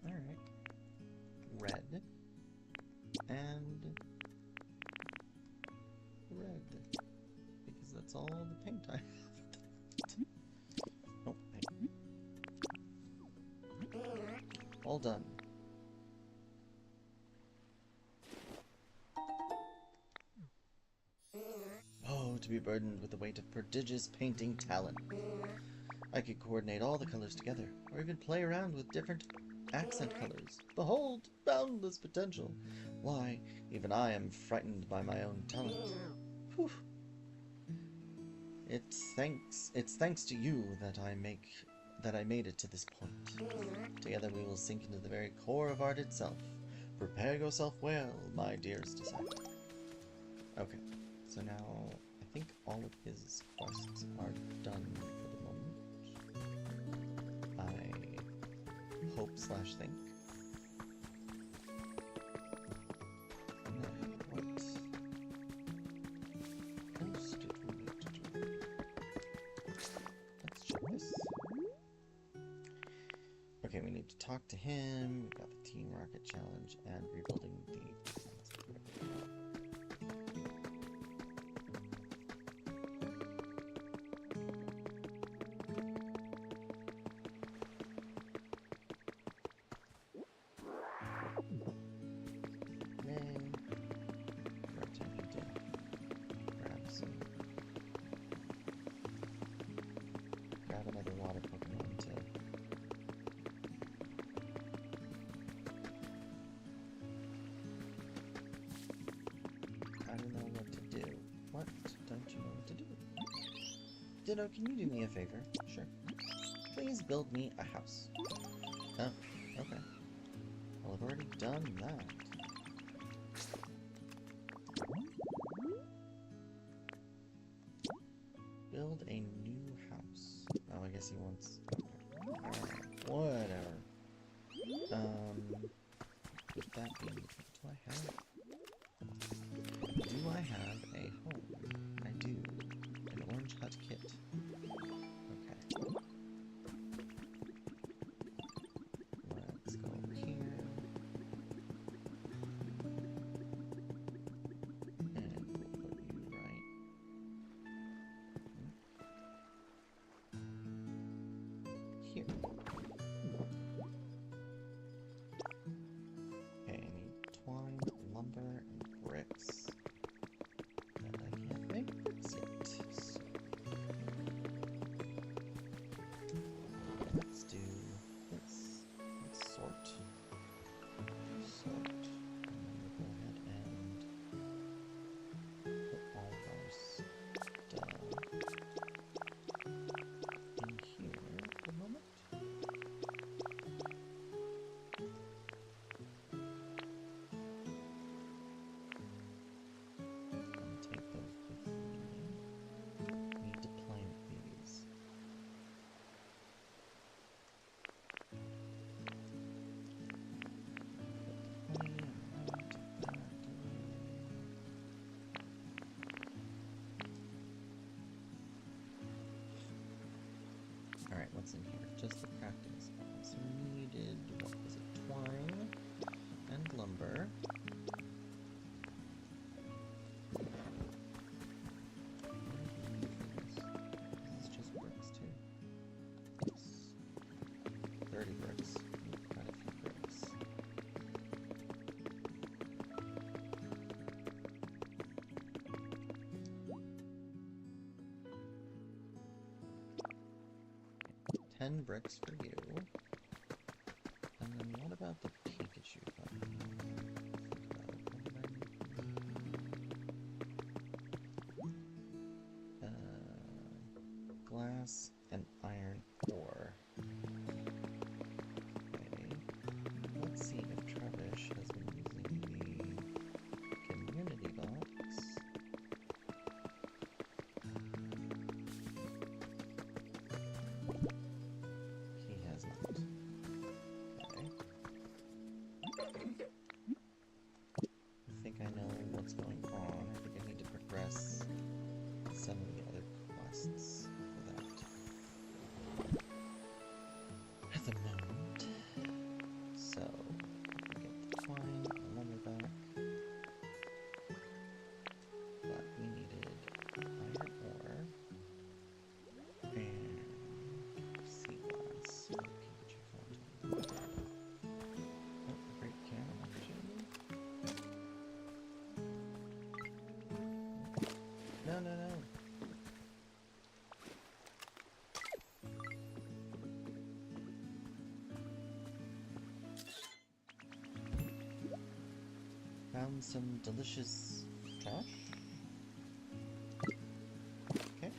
Alright. Red. And... red. Because that's all the paint I have. Oh, paint. All done. Oh, to be burdened with the weight of prodigious painting talent. I could coordinate all the colors together, or even play around with different accent colors. Behold, boundless potential. Why, even I am frightened by my own talent. Whew. It's thanks to you that I made it to this point. Together we will sink into the very core of art itself. Prepare yourself well, my dearest disciple. Okay, so now I think all of his quests are done for the moment. I hope / think. Now, what else did we need to do? Let's check this. Okay, we need to talk to him. We've got the Team Rocket Challenge and rebuilding the... Grab another water Pokemon too. I don't know what to do. What don't you know what to do? Ditto, can you do me a favor? Sure. Please build me a house. Oh, okay. Well, I've already done that. Build a new house. Oh, I guess he wants... Alright, whatever. With that being... Do I have a home? I do. An orange hut kit. Okay. Let's go over here. And we'll put you right here. Okay, I need twine, lumber, and bricks. And I can't make bricks yet, so... let's do this. Let's sort. Sort. And then we'll go ahead and put all of our stuff in here for the moment. And take those with me. Need to plant these. Alright, what's in here? Just the crafting supplies. We needed, what was it, twine and lumber. What do we need for this? This is just bricks too. Yes. 30 bricks. We need quite a few bricks. 10 bricks for you. And then what about the Pikachu farm? Glass and iron ore. Okay. Let's see if Trevish has been using the community box. He has not. Okay. I think I know what's going on. I think I need to progress some of the other quests for that. At the moment. So, get the twine, lumber back. But we needed iron ore and sea glass. Pikachu fountain. Oh, a great cannon opportunity. No, no, no. Found some delicious trash. Okay.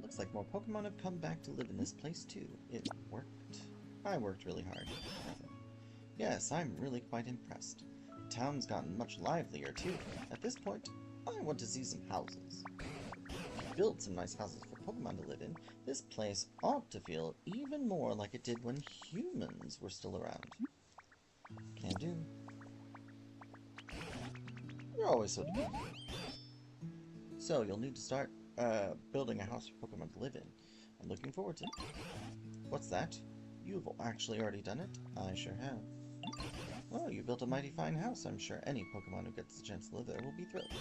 Looks like more Pokemon have come back to live in this place too. It worked. I worked really hard. Yes, I'm really quite impressed. The town's gotten much livelier too. At this point, I want to see some houses. Build some nice houses for Pokemon to live in. This place ought to feel even more like it did when humans were still around. Can do. You're always so dependable. So, you'll need to start building a house for Pokemon to live in. I'm looking forward to it. What's that? You've actually already done it? I sure have. Well, you built a mighty fine house. I'm sure any Pokemon who gets the chance to live there will be thrilled.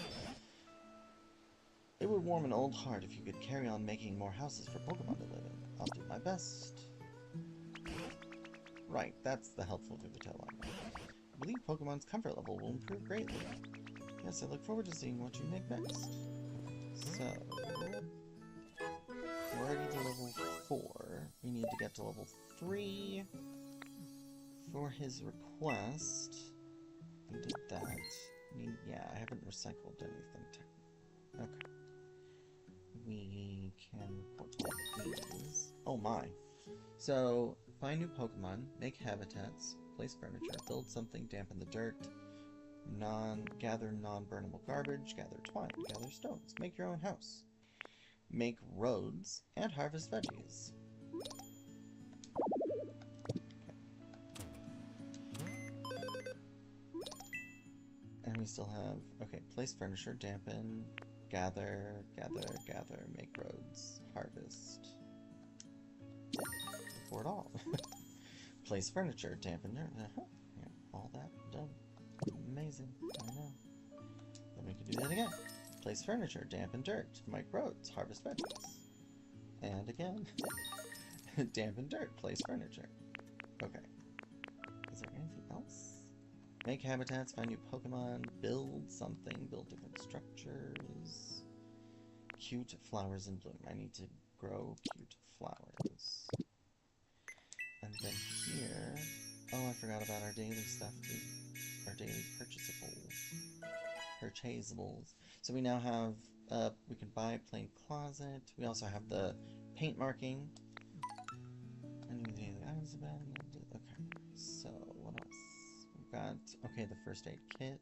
It would warm an old heart if you could carry on making more houses for Pokemon to live in. I'll do my best. Right, that's the helpful through the tail line. I believe Pokemon's comfort level will improve greatly. Yes, I look forward to seeing what you make next. So, we're already to level 4. We need to get to level 3 for his request. We did that. Yeah, I haven't recycled anything. Okay. We can report all these. Oh my. So, find new Pokemon, make habitats, place furniture, build something, dampen the dirt, gather non-burnable garbage, gather twine, gather stones, make your own house, make roads, and harvest veggies. And we still have, okay, place furniture, dampen, gather, make roads, harvest. For it all. Place furniture, dampen dirt. Yeah, all that done. Amazing. I know. Then we can do that again. Place furniture, dampen dirt, make roads, harvest veggies. And again. Dampen dirt, place furniture. Okay. Is there anything else? Make habitats, find new Pokemon, build something, build different structures. Cute flowers in bloom. I need to grow cute flowers. And then here... Oh, I forgot about our daily stuff, too. Our daily purchasables. So we now have, we can buy a plain closet. We also have the paint marking. And the daily items about it. Okay, so what else? We've got, okay, the first aid kit.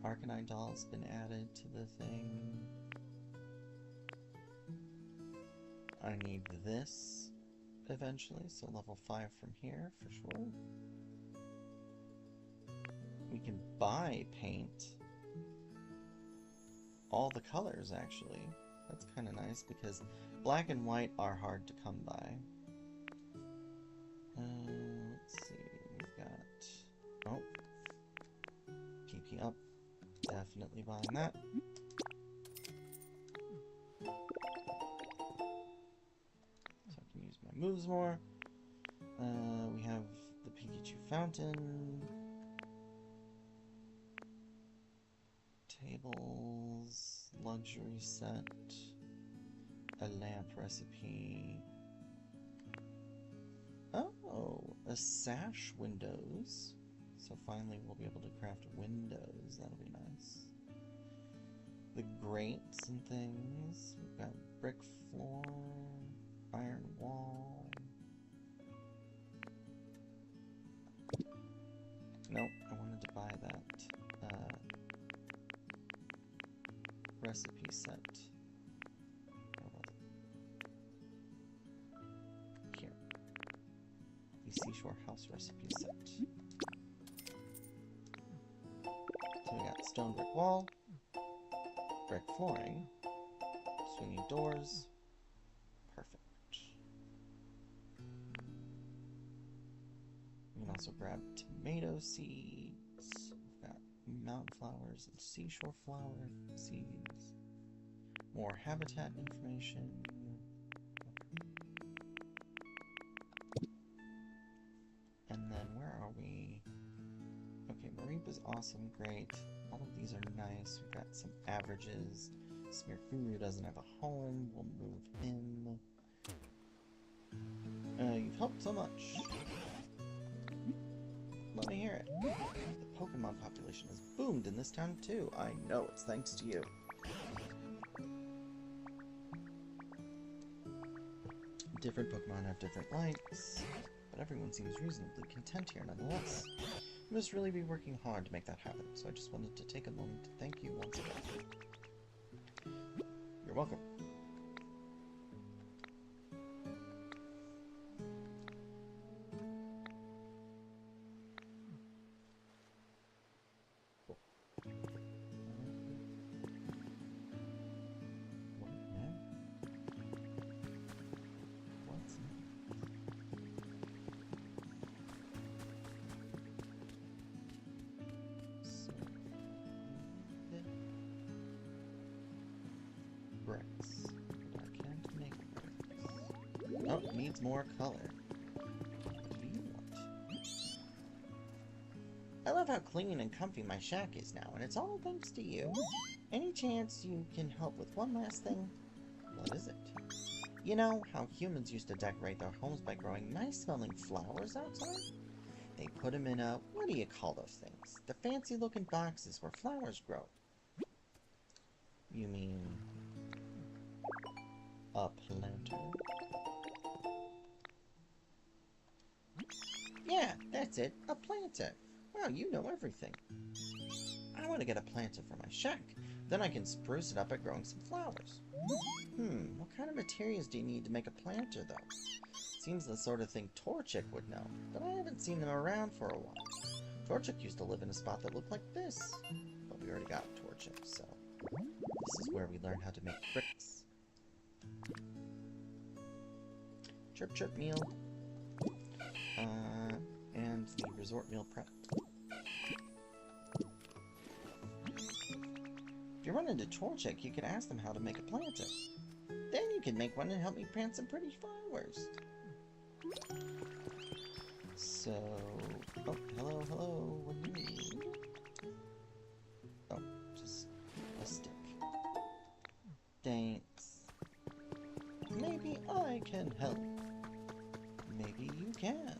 Arcanine doll's been added to the thing. I need this eventually, so level 5 from here for sure. We can buy paint. All the colors, actually. That's kind of nice because black and white are hard to come by. Let's see, we've got... Oh. PP up. Definitely buying that. So I can use my moves more. We have the Pikachu fountain. Tables, luxury set, a lamp recipe. Oh, a sash windows. So finally we'll be able to craft windows. That'll be nice. The grates and things. We've got brick floor, iron wall. Nope, I wanted to buy that recipe set. How about it? Here. The seashore house recipe set. So we got stone brick wall, brick flooring, swinging doors. Perfect. We can also grab tomato seeds. We've got mountain flowers and seashore flower seeds. More habitat information. And then where are we? Okay, Mareep is awesome, great. All of these are nice. We've got some averages. Smearguru doesn't have a home. We'll move him. You've helped so much. Let me hear it. The Pokemon population has boomed in this town too. I know, it's thanks to you. Different Pokemon have different likes, but everyone seems reasonably content here nonetheless. You must really be working hard to make that happen, so I just wanted to take a moment to thank you once again. You're welcome. Bricks. But I can't make bricks. Oh, it needs more color. What do you want? I love how clean and comfy my shack is now, and it's all thanks to you. Any chance you can help with one last thing? What is it? You know how humans used to decorate their homes by growing nice-smelling flowers outside? They put them in a, what do you call those things? The fancy-looking boxes where flowers grow. You mean a planter? Yeah, that's it, a planter. Wow, you know everything. I want to get a planter for my shack. Then I can spruce it up by growing some flowers. What kind of materials do you need to make a planter, though? Seems the sort of thing Torchic would know, but I haven't seen them around for a while. Torchic used to live in a spot that looked like this, but we already got Torchic, so this is where we learn how to make bricks. Chirp chirp meal, and the resort meal prep. If you run into Torchic, you can ask them how to make a planter. Then you can make one and help me plant some pretty flowers. So, oh, hello, what do you need? Oh, just a stick. Thanks. Maybe I can help. Maybe you can.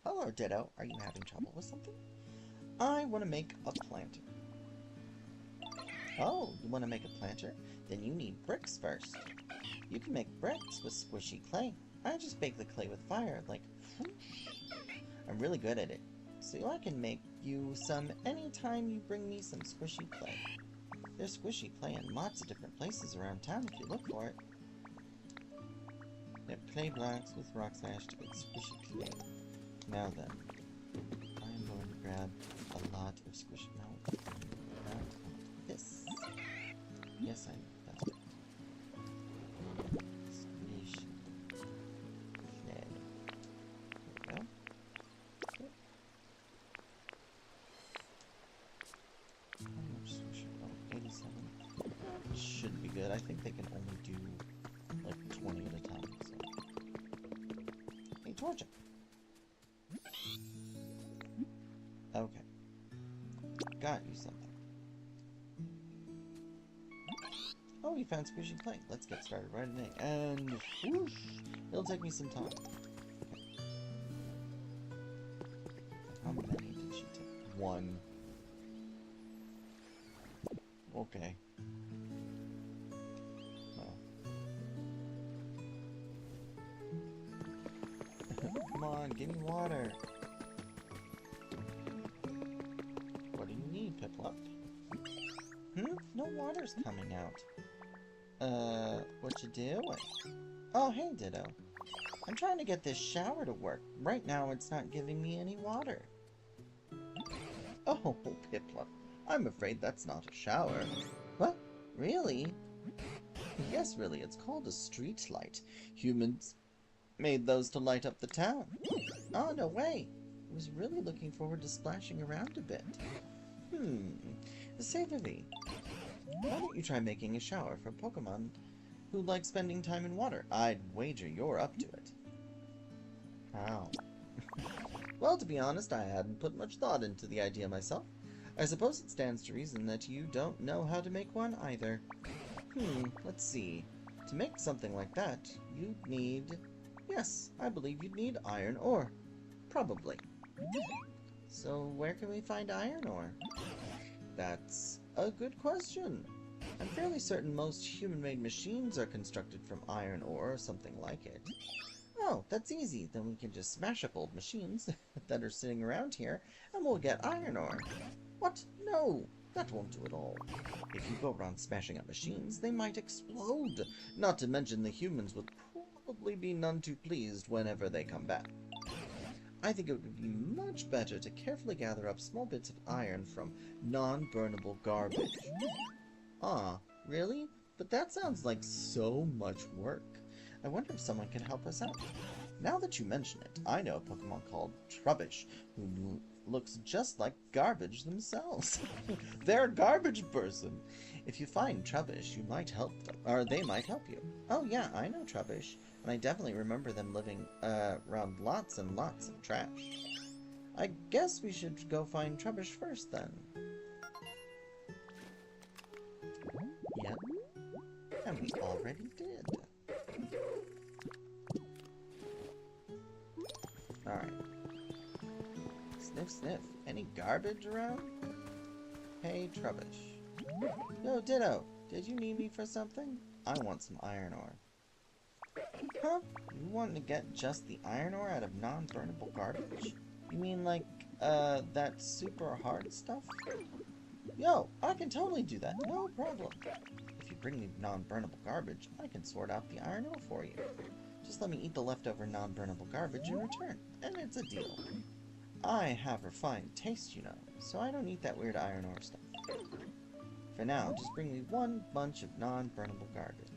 Hello, Ditto. Are you having trouble with something? I want to make a planter. Oh, you want to make a planter? Then you need bricks first. You can make bricks with squishy clay. I just bake the clay with fire, like whoosh. I'm really good at it, so I can make you some anytime you bring me some squishy clay. There's squishy clay in lots of different places around town if you look for it. Yep, clay blocks with rock slash to get squishy clay. Now then, I'm going to grab a lot of squishy. No, not this. Yes, that's it. Squishy clay. There we go. Good. How much squishy? Oh, 87. Should be good. I think they can only do like 20 at a time. So. Hey, torch it. Okay. Got you something. Oh, we found squishy clay. Let's get started right away. And whoosh! It'll take me some time. Okay. How many did she take? 1. Okay. Well. Come on, give me water. What do you need, Piplup? No water's coming out. What you doing? Oh, hey, Ditto. I'm trying to get this shower to work. Right now, it's not giving me any water. Oh, Piplup. I'm afraid that's not a shower. What? Really? Yes, really. It's called a street light. Humans made those to light up the town. Oh, no way. I was really looking forward to splashing around a bit. Savoury. Why don't you try making a shower for Pokemon who like spending time in water? I'd wager you're up to it. Ow. Well, to be honest, I hadn't put much thought into the idea myself. I suppose it stands to reason that you don't know how to make one either. Let's see. To make something like that, you'd need... Yes, I believe you'd need iron ore. Probably. So where can we find iron ore? That's a good question. I'm fairly certain most human-made machines are constructed from iron ore or something like it. Oh, that's easy. Then we can just smash up old machines that are sitting around here, and we'll get iron ore. What? No, that won't do at all. If you go around smashing up machines, they might explode. Not to mention the humans would probably be none too pleased whenever they come back. I think it would be much better to carefully gather up small bits of iron from non-burnable garbage. Ah, really? But that sounds like so much work. I wonder if someone can help us out. Now that you mention it, I know a Pokemon called Trubbish, who looks just like garbage themselves. They're a garbage person. If you find Trubbish, you might help them, or they might help you. Oh yeah, I know Trubbish, and I definitely remember them living around lots and lots of trash. I guess we should go find Trubbish first, then. Yep. And we already did. Alright. Sniff, sniff. Any garbage around? Hey, Trubbish. Yo, Ditto. Did you need me for something? I want some iron ore. Huh? You want to get just the iron ore out of non-burnable garbage? You mean like, that super hard stuff? Yo, I can totally do that. No problem. If you bring me non-burnable garbage, I can sort out the iron ore for you. Just let me eat the leftover non-burnable garbage in return, and it's a deal. I have refined taste, you know, so I don't eat that weird iron ore stuff. For now, just bring me one bunch of non-burnable garbage.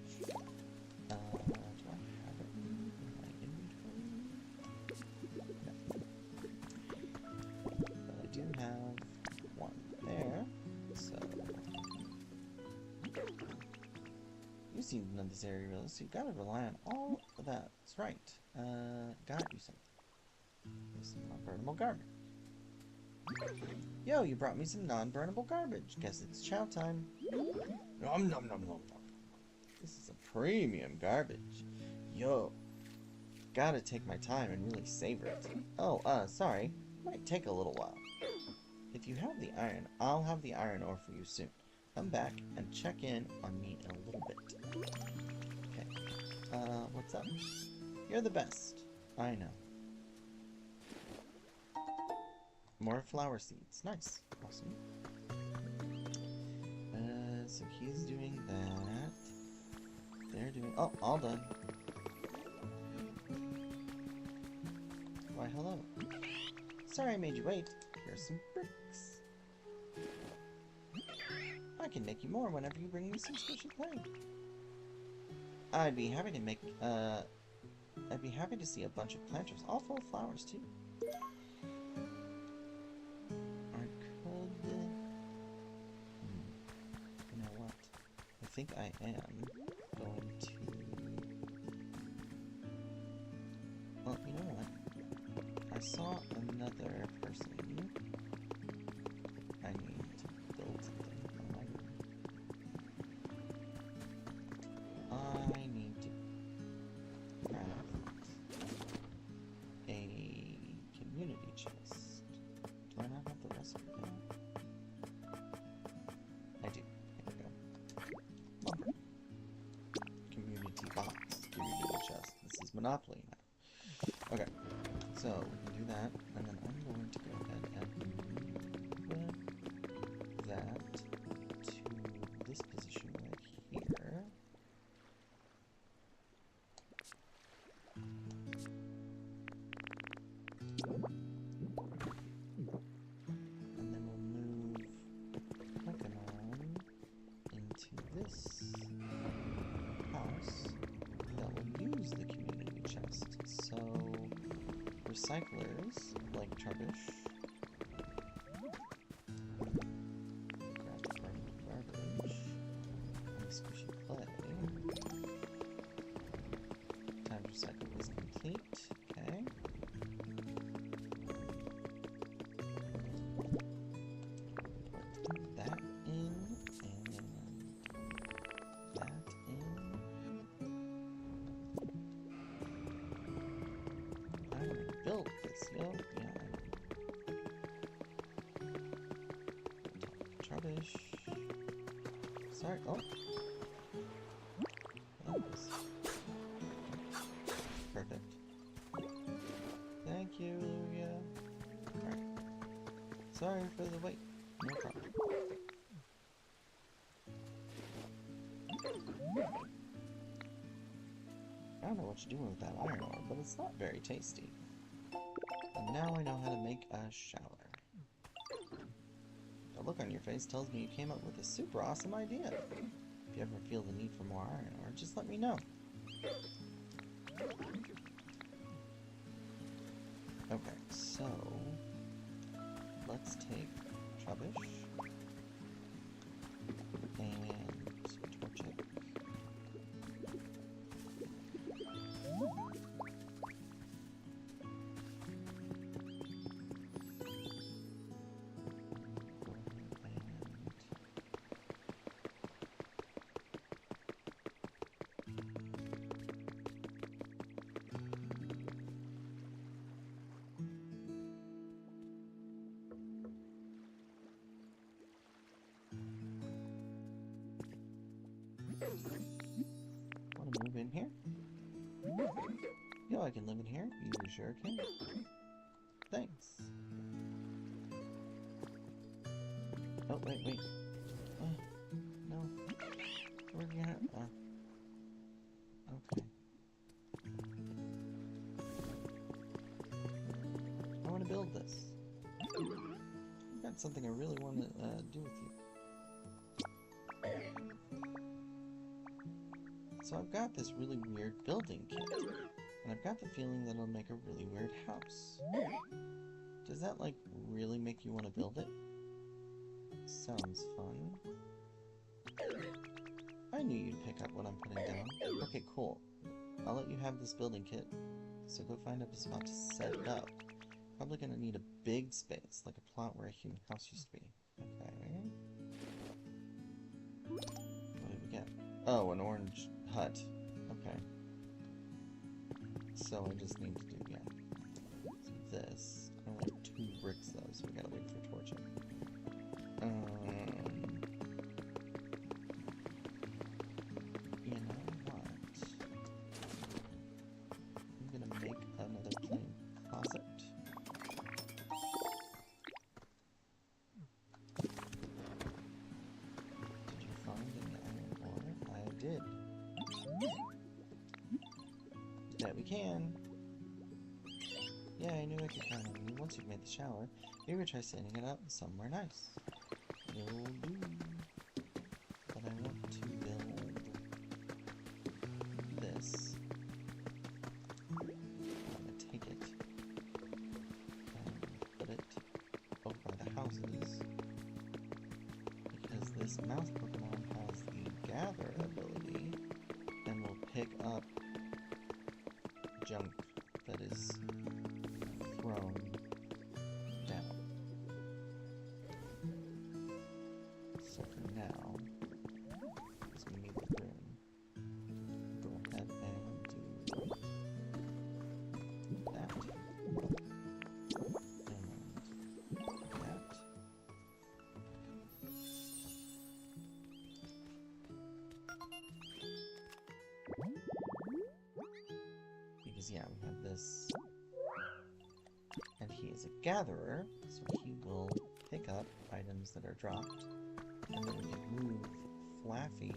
Do I have it in my inventory? No. But I do have one there, so... You seem to know this area really, so you gotta rely on all of that. That's right. Got you something. There's some non-burnable garbage. Yo, you brought me some non-burnable garbage. Guess it's chow time. Nom nom nom nom nom. This is a premium garbage. Yo, gotta take my time and really savor it. Oh, sorry. Might take a little while. If you have the iron, I'll have the iron ore for you soon. Come back and check in on me in a little bit. Okay. What's up? You're the best. I know. More flower seeds. Nice. Awesome. So he's doing that. They're doing... Oh, all done. Why, hello. Sorry I made you wait. Here's some bricks. I can make you more whenever you bring me some squishy clay. I'd be happy to make, I'd be happy to see a bunch of planters, all full of flowers, too. I could... You know what? I think I am going to... Well, you know what? other person. I need to build something. I need to craft a community chest. Do I not have the recipe down? I do. Here we go. Lumber. Community box. Community chest. This is Monopoly now. Okay. So, we can do that, and then I'm going to go ahead and move that to this position right here. And then we'll move Pokemon into this house that will use the community chest. So, recyclers like Trubbish grab burned garbage and squishy clay. Time to recycle is complete. Okay. Put that in and that in. I want to build this. Yeah. Trubbish. Sorry. Oh. That was perfect. Thank you, Lugia. Alright. Sorry for the wait. No problem. I don't know what you're doing with that iron ore, but it's not very tasty. And now I know how to make a shower. The look on your face tells me you came up with a super awesome idea. If you ever feel the need for more iron ore, just let me know. Okay, so let's take Trubbish and torch it. Want to move in here? Yeah, I can live in here. You sure can. Thanks. Oh, wait. No. Where are you at? Okay. I want to build this. I've got something I really want to do with you. So I've got this really weird building kit, and I've got the feeling that it'll make a really weird house. Does that, like, really make you want to build it? Sounds fun. I knew you'd pick up what I'm putting down. Okay, cool. I'll let you have this building kit, so go find up a spot to set it up. Probably gonna need a big space, like a plot where a human house used to be. Okay. What did we get? Oh, an orange hut. Okay. So I just need to do, so this. I only have 2 bricks though, so we gotta wait for torching. You know what? I'm gonna make another plain closet. Did you find any iron ore? I did. That we can. Yeah, I knew I could count on you. Once you've made the shower, maybe try setting it up somewhere nice. Will do. But I want to build this. I'm gonna take it and put it over by the houses. Because this mouse Pokemon has the gather ability and will pick up junk that is thrown is, yeah, we have this. And he is a gatherer, so he will pick up items that are dropped. And then we can move Flaffy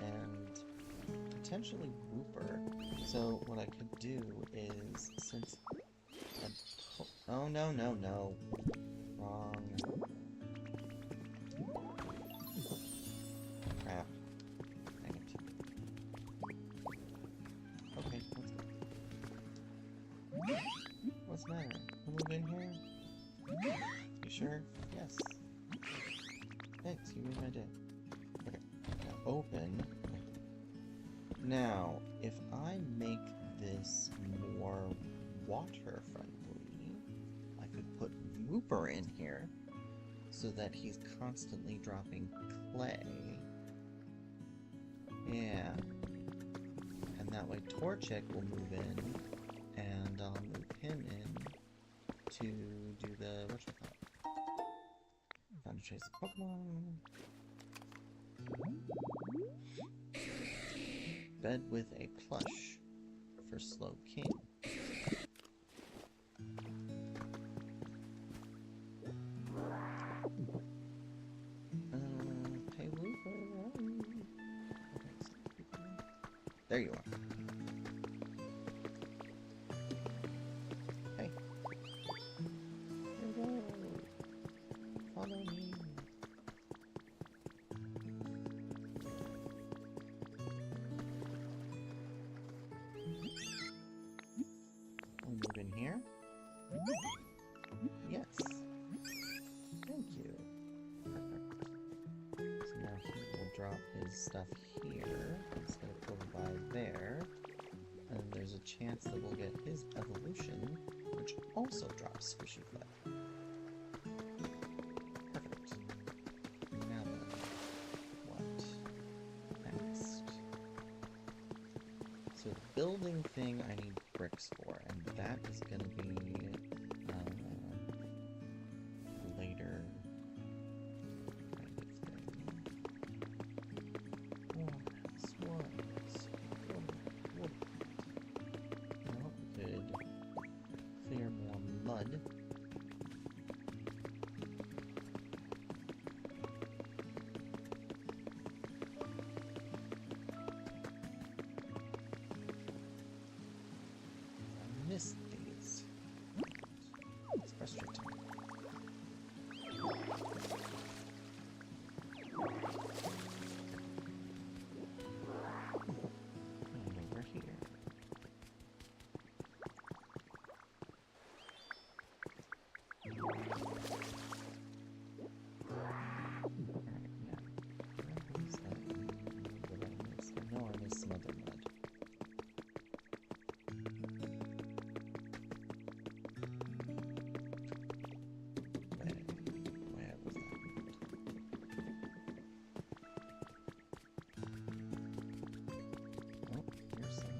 and potentially Whooper. So what I could do is, since... Oh, no, no, no. Wrong. Crap. Dang it. Okay, let's go. What's the matter? We'll move in here? You sure? Yes. Thanks, you made my day. Okay, now open. Now, if I make this more water-friendly, I could put Whooper in here so that he's constantly dropping clay. Yeah. And that way Torchic will move in, and I'll move him in to do the whatchamacallit. Found a trace of Pokemon. Bed with a plush for Slow King. Hey, Whooper. There you are. Hey. Hello. Follow me. We'll move in here. Yes. Thank you. Perfect. So now he will drop his stuff here instead of over by there. And there's a chance that we'll get his evolution, which also drops squishy clay. Perfect. Now then, what next? So the building thing I need bricks for, and that is going to be later. Now we could clear more mud. I missed these. It's frustrating. And over here. Alright, now. What is that? What did I miss? I know I missed some other mud. Where was that mud? Oh, here's some.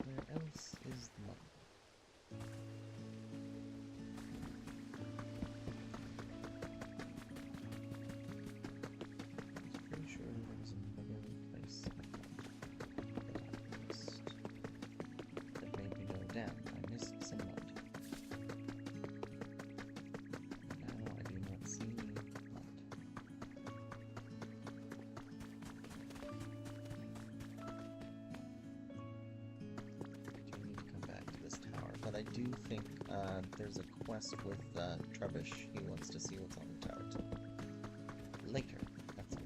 Where else is the mud? I was pretty sure there was another place that I missed that made me go down. I missed some mud. Now I do not see mud. I do need to come back to this tower, but I do think there's a quest with Trubbish. He wants to see what's on the tower too. Later. That's it.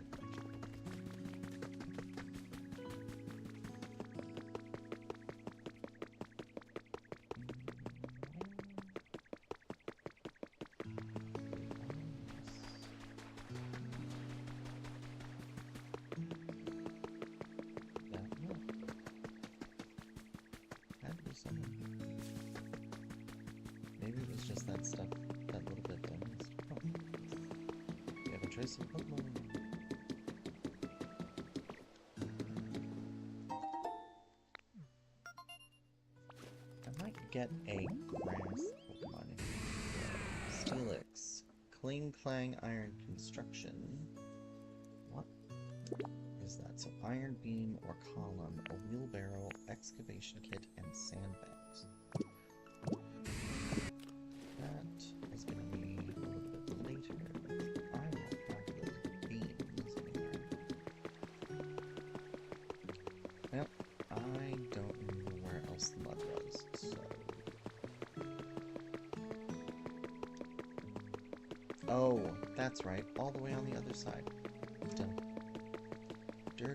someone. Maybe it was just that stuff, that little bit that was. Oh. We have a trace of Pokemon. I might get a grass Pokemon in here. Steelix. Cling Clang Iron Construction. What is that? So iron beam or column, a wheelbarrow, excavation kit, and sandbags. That is going to be a little bit later. I don't have those beams anywhere. Well, I don't remember where else the mud was, so... Oh, that's right. All the way on the other side. Done. Dur.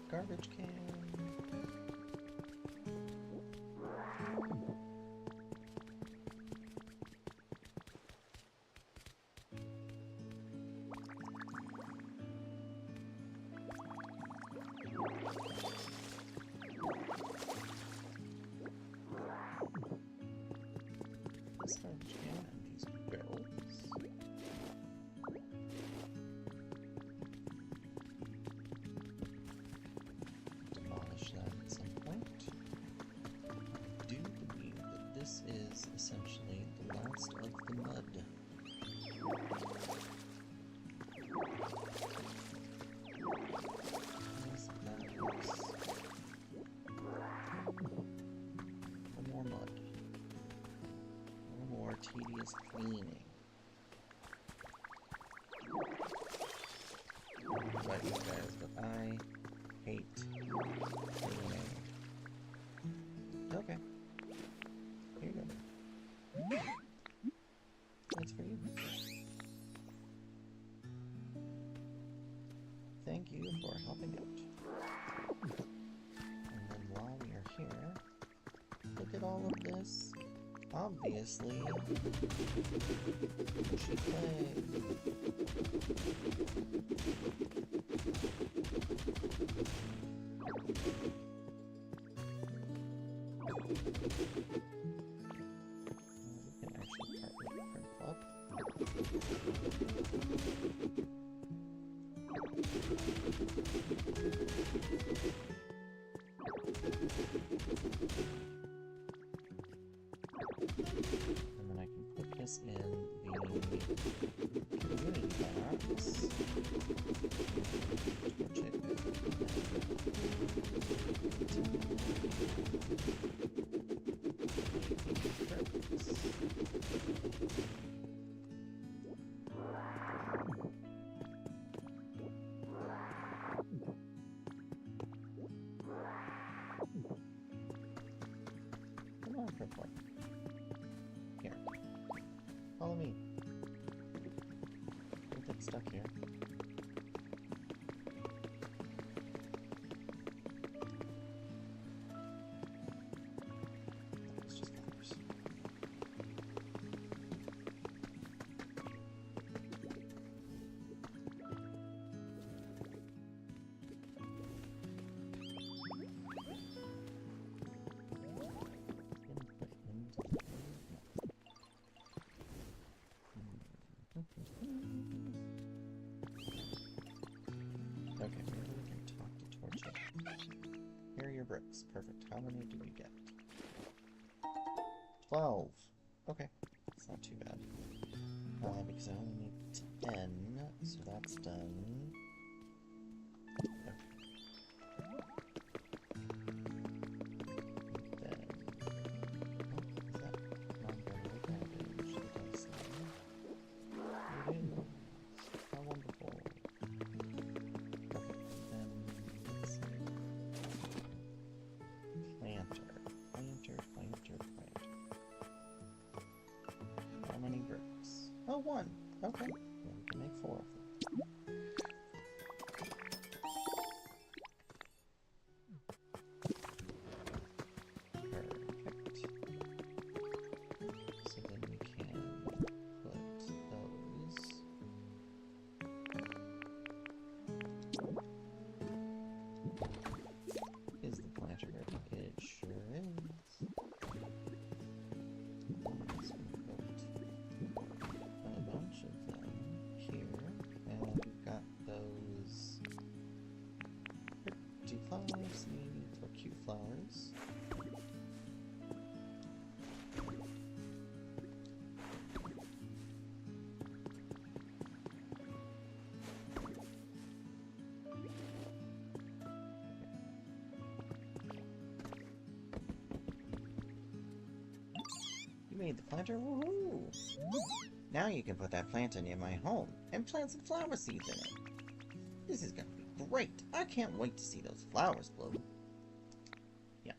Garbage can. This garbage can and these barrels. This is essentially the last of the mud. As that looks. No more mud. No more tedious cleaning. Right, you guys, but I hate cleaning. Okay. Here you go. That's for you. Thank you for helping out. And then while we are here, look at all of this. Obviously, she played. And then I can put this in the community box. point. Here. Follow me. Don't get stuck here. It's just flowers. Okay, maybe we can talk to Torch. Here are your bricks. Perfect. How many do we get? 12. Okay, that's not too bad. Because I only need 10, so that's done. Okay. Then... Oh, is that non-burnable garbage? It does that. It is. How wonderful. Okay, then let's see. Planter. How many bricks? Oh, 1. Okay. Well, we can make 4 of them. Perfect. So then we can put those. Is the planter ready? It sure is. So we put a bunch of them here, and we've got those pretty flowers or cute flowers. You made the planter? Woohoo! Now you can put that planter near my home and plant some flower seeds in it. This is gonna be great. I can't wait to see those flowers bloom. Yeah.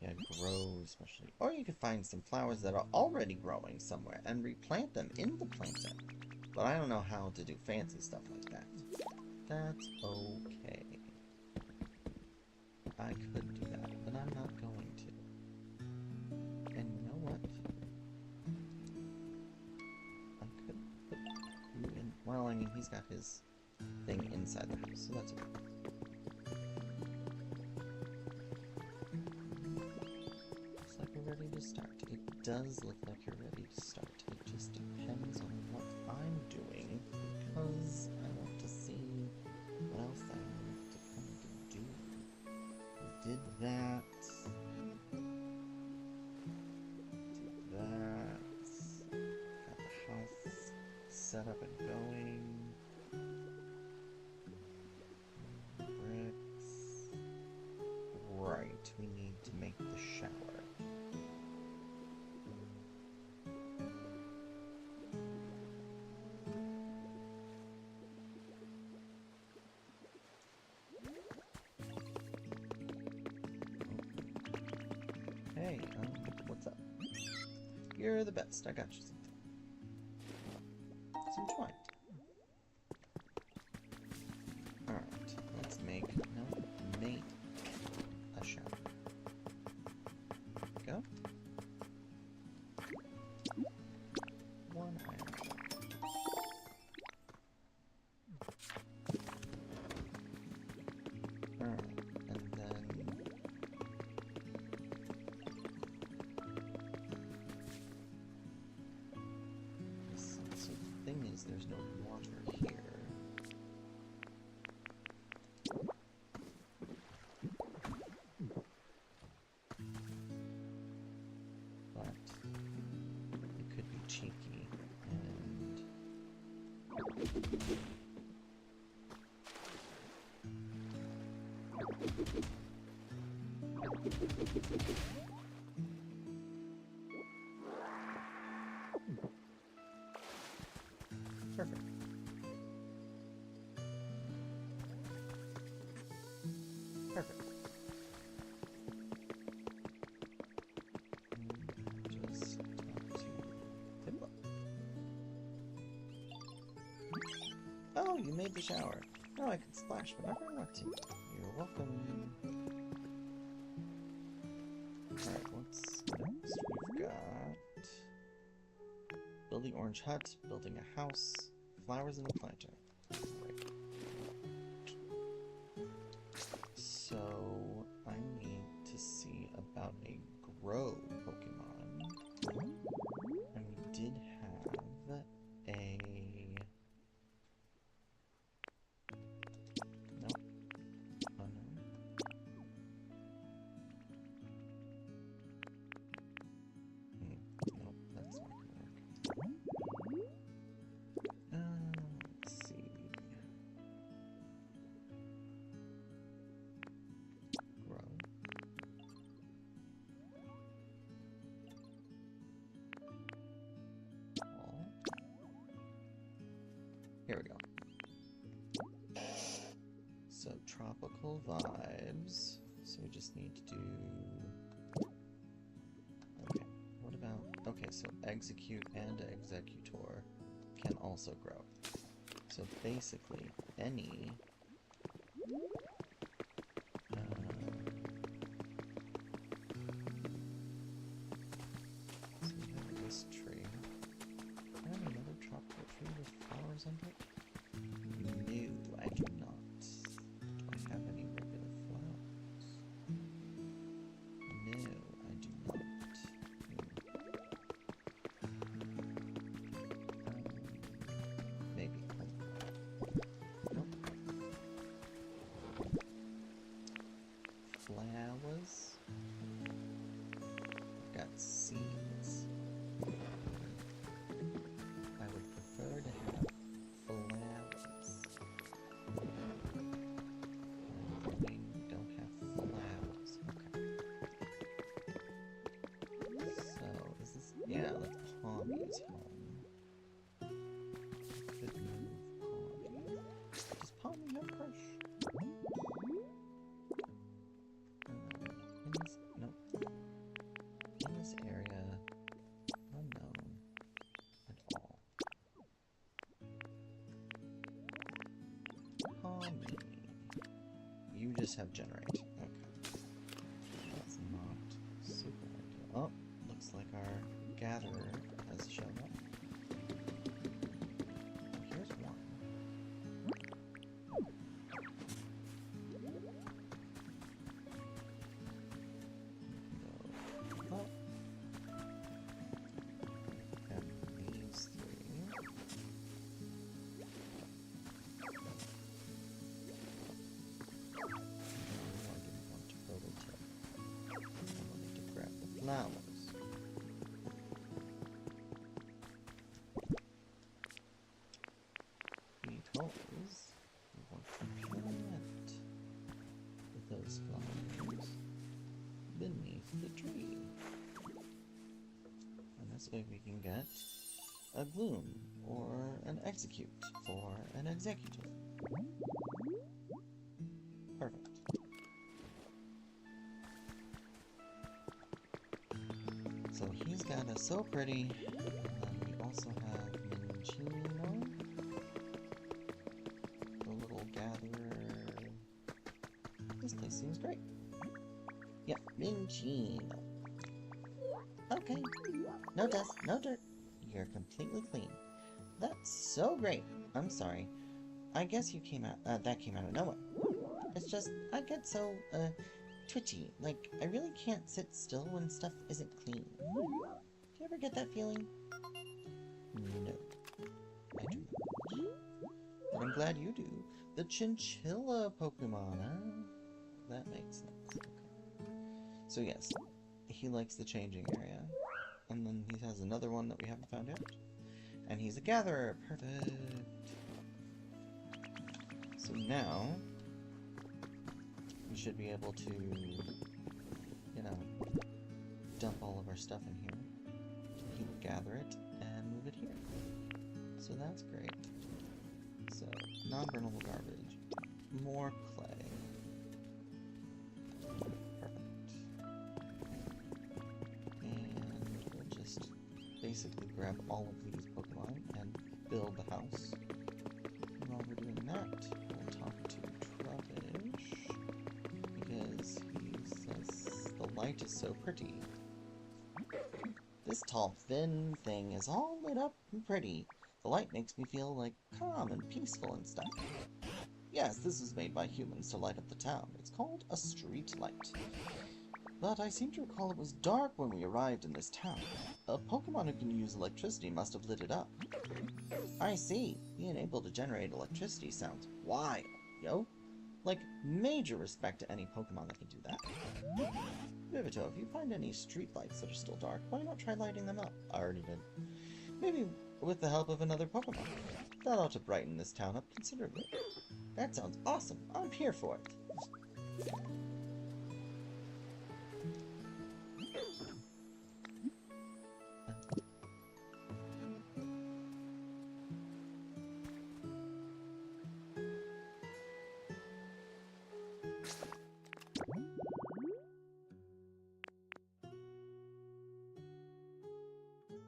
Yeah, grow especially. Or you could find some flowers that are already growing somewhere and replant them in the planter. But I don't know how to do fancy stuff like that. That's okay. I could do that, but I'm not going to. And you know what? I could put you in... Well, I mean, he's got his thing inside the house, so that's okay. Looks like we're ready to start. It does look like you're ready to start. It just depends on what I'm doing, because I want to see what else I need to kind of do. We did that. Got the house set up and going. Bricks. Right, we need to make the shower. Hey, what's up? You're the best. I got you something. Some twine. Alright, let's make a shower. Go. 1 iron. Alright, and then... So the thing is, there's no water here. But it could be cheeky and... Perfect. Perfect. Oh, you made the shower. Now I can splash whenever I want to. You're welcome. Alright, what's next? We've got building orange hut, building a house, flowers in the planter. Right. So I need to see about a grow Pokemon. And we did have a... Nope. Oh no. Nope, that's not gonna work. Let's see. Grow. All. Here we go. So tropical vibes. So we just need to do... Okay, what about... Okay, so execute and executor can also grow. So basically, any... so we have this tree. Do I have another tropical tree with flowers under it? No, I do not. Do I have any regular flowers? No, I do not. Maybe. Nope. Flowers. I've got seeds. I would prefer to have flowers. We don't have flowers. Okay. So, is this... Yeah, that's Palmy's home. Could move Palmy. Does Palmy have crush? In this... Nope. In this area, unknown at all. Palmy. You just have generate. Okay. That's not super ideal. Oh, looks like our gatherer has shown up. Here's one. Go up. And these three. I didn't want to go to tip. I wanted to grab the flowers. Because we want to plant those flowers beneath the tree. And this way we can get a bloom or an execute for an executor. Perfect. So he's got a So Pretty, and then we also have Minchino, the little gatherer. This place seems great. Yep, Minchino. Okay, no dust, no dirt. You're completely clean. That's so great. I'm sorry. I guess you came out, that came out of nowhere. It's just, I get so, twitchy. Like, I really can't sit still when stuff isn't clean. Do you ever get that feeling? No. I do not. But I'm glad you do. The chinchilla Pokemon, huh? That makes sense. Okay. So yes, he likes the changing area. And then he has another one that we haven't found out. And he's a gatherer. Perfect. So now, we should be able to, you know, dump all of our stuff in here. He will gather it and move it here. So that's great. So, non-burnable garbage. More clay. Perfect. And we'll just basically grab all of these Pokemon and build the house while we're doing that. We'll talk to Trubbish because he says the light is so pretty. This tall, thin thing is all lit up and pretty. The light makes me feel like calm and peaceful and stuff. Yes, this was made by humans to light up the town. It's called a street light. But I seem to recall it was dark when we arrived in this town. A Pokemon who can use electricity must have lit it up. I see. Being able to generate electricity sounds wild, yo. Like, major respect to any Pokemon that can do that. Vivito, if you find any streetlights that are still dark, why not try lighting them up? I already did. Maybe with the help of another Pokemon. That ought to brighten this town up considerably. That sounds awesome. I'm here for it.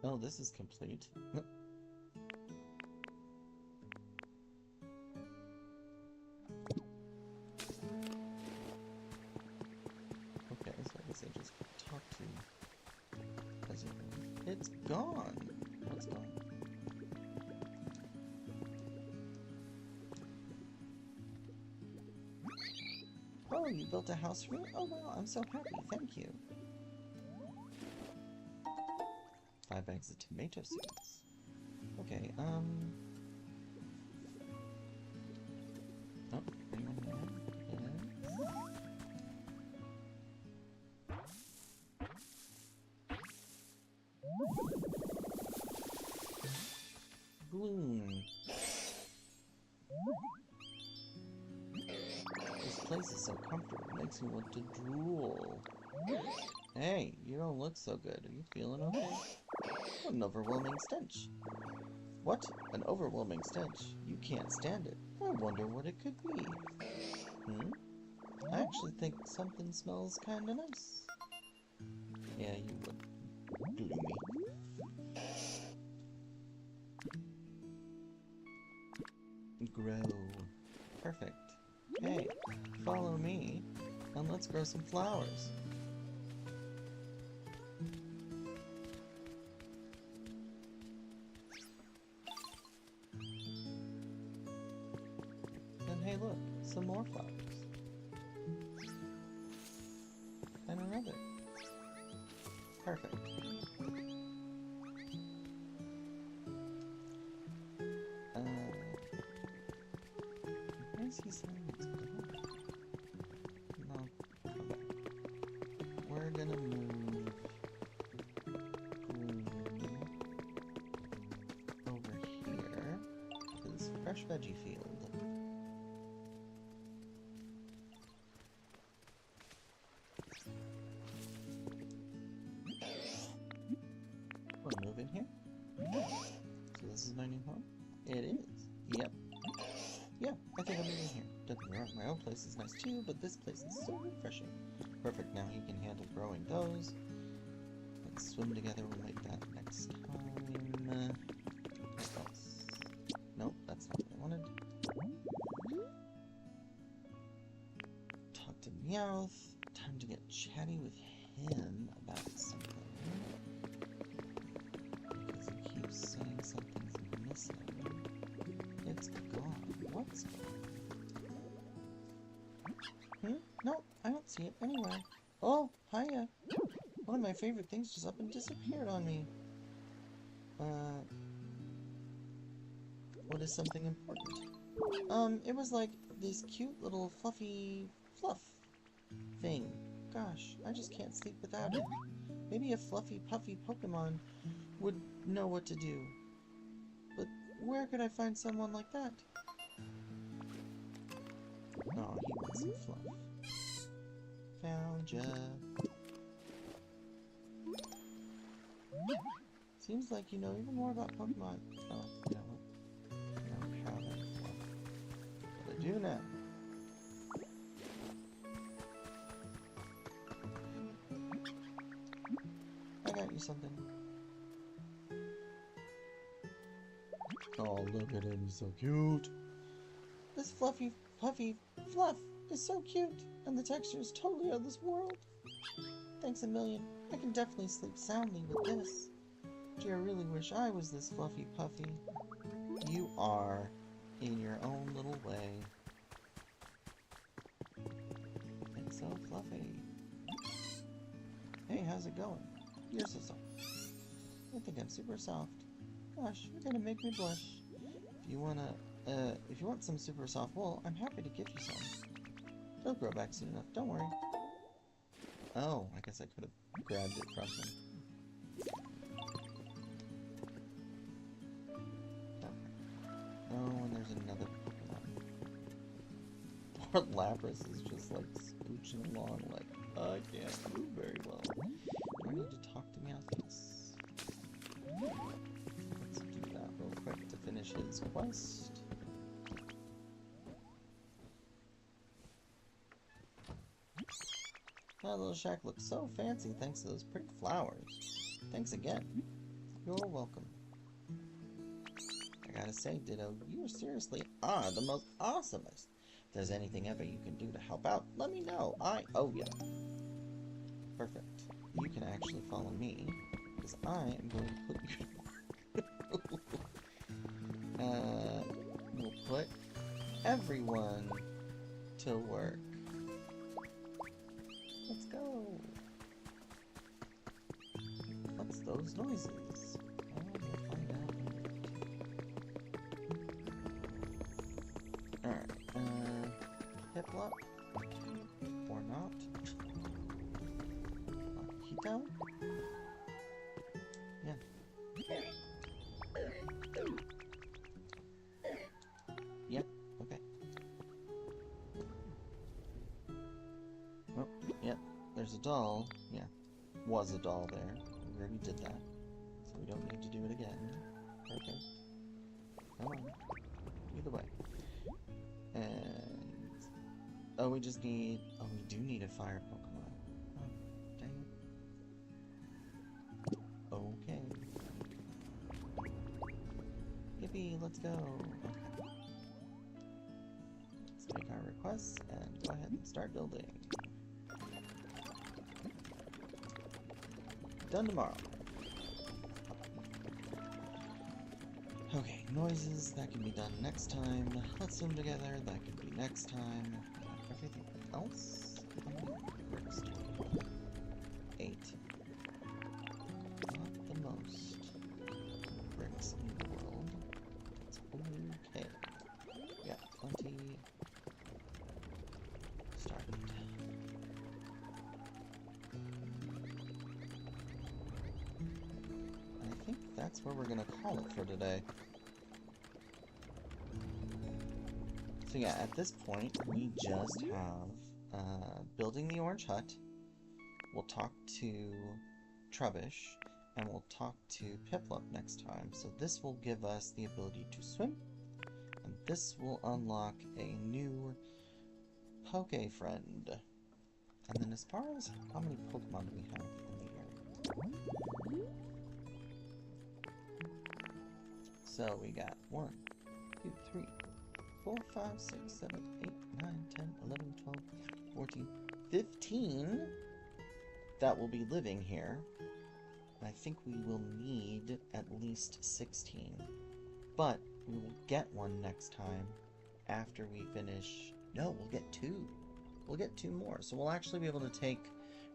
Oh, this is complete. Okay, so I guess I just talk to President. It's gone! What's gone? Oh, you built a house for me? Oh, wow, I'm so happy. Thank you. 5 bags of tomato seeds. Okay, oh, anyone there? Yes. Bloom. This place is so comfortable, it makes me want to drool. Hey, you don't look so good. Are you feeling okay? What an overwhelming stench. What? An overwhelming stench? You can't stand it. I wonder what it could be. I actually think something smells kinda nice. Yeah, you would. Gloomy. Grow. Perfect. Hey, follow me, and let's grow some flowers. And hey, look, some more flowers. And another. Perfect. Why is he saying it's gone? No, come back. We're gonna move Gloom over here to this fresh veggie field. We'll move in here. So this is my new home? It is. Yep. Yeah, I think I'm moving here. Don't get me wrong, my own place is nice too, but this place is so refreshing. Perfect, now he can handle growing those. Let's swim together, we'll make that next time. What else? Nope, that's not what I wanted. Talk to Meowth. Time to get chatty with him about something. Because he keeps saying something's missing. It's gone. What's gone? No, I don't see it anywhere. Oh, hiya. One of my favorite things just up and disappeared on me. What is something important? It was like this cute little fluffy fluff thing. Gosh, I just can't sleep without it. Maybe a fluffy puffy Pokemon would know what to do. But where could I find someone like that? Oh, he wants some fluff. Found ya. Seems like you know even more about Pokemon. Oh, you know what? I don't have any fluff. But I do now. I got you something. Oh, look at him, he's so cute. The This fluffy, puffy fluff is so cute, and the texture is totally out of this world. Thanks a million. I can definitely sleep soundly with this. Gee, I really wish I was this fluffy puffy. You are, in your own little way. It's so fluffy. Hey, how's it going? You're so soft. I think I'm super soft. Gosh, you're gonna make me blush. If you want some super soft wool, I'm happy to give you some. It'll grow back soon enough, don't worry. Oh, I guess I could have grabbed it from him. Oh, and there's another Pokemon. Poor Lapras is just like scooching along like, I can't move very well. Do I need to talk to Meowthus? Let's do that real quick to finish his quest. My little shack looks so fancy thanks to those pretty flowers. Thanks again. You're welcome. I gotta say, Ditto, you seriously are the most awesomest. If there's anything ever you can do to help out, let me know. I owe you. Perfect. You can actually follow me, because I am going to put you to work. We'll put everyone to work. Let's go. What's those noises? Oh, we'll find out. Alright, Piplup. Or not. Akito? Yeah. Yep, okay. Oh, yep, there's a doll. Yeah, was a doll there. We already did that, so we don't need to do it again. Okay. Come on. Either way. And... oh, we just need... oh, we do need a fire Pokemon. Oh, dang it. Okay. Yippee, let's go. Okay. Let's make our requests and go ahead and start building. Done tomorrow. Okay, noises, that can be done next time. Let's zoom together, that can be next time. Everything else? Bricks. 8. Not the most bricks in the world. It's okay. We got plenty started. I think that's where we're gonna call it for today. So yeah, at this point, we just have building the orange hut. We'll talk to Trubbish, and we'll talk to Piplup next time. So this will give us the ability to swim, and this will unlock a new Poke Friend. And then as far as how many Pokemon do we have in the area? So we got 1, 2, 3, 4, 5, 6, 7, 8, 9, 10, 11, 12, 14, 15 that will be living here. I think we will need at least 16. But we will get one next time after we finish... no, we'll get 2. We'll get 2 more. So we'll actually be able to take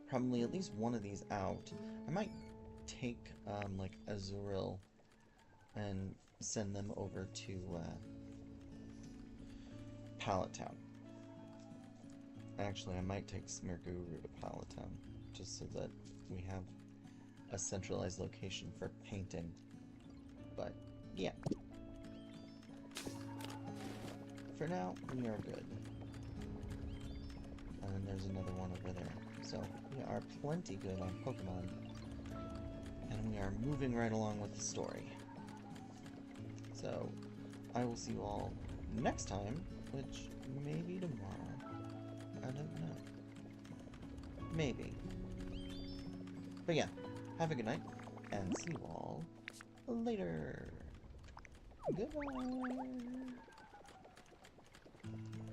probably at least one of these out. I might take like Azuril and send them over to Pallet Town. Actually, I might take Smirguru to Pallet Town, just so that we have a centralized location for painting. But, yeah. For now, we are good. And then there's another one over there. So, we are plenty good on Pokemon. And we are moving right along with the story. So, I will see you all next time, which may be tomorrow. I don't know. Maybe. But yeah, have a good night, and see you all later. Goodbye!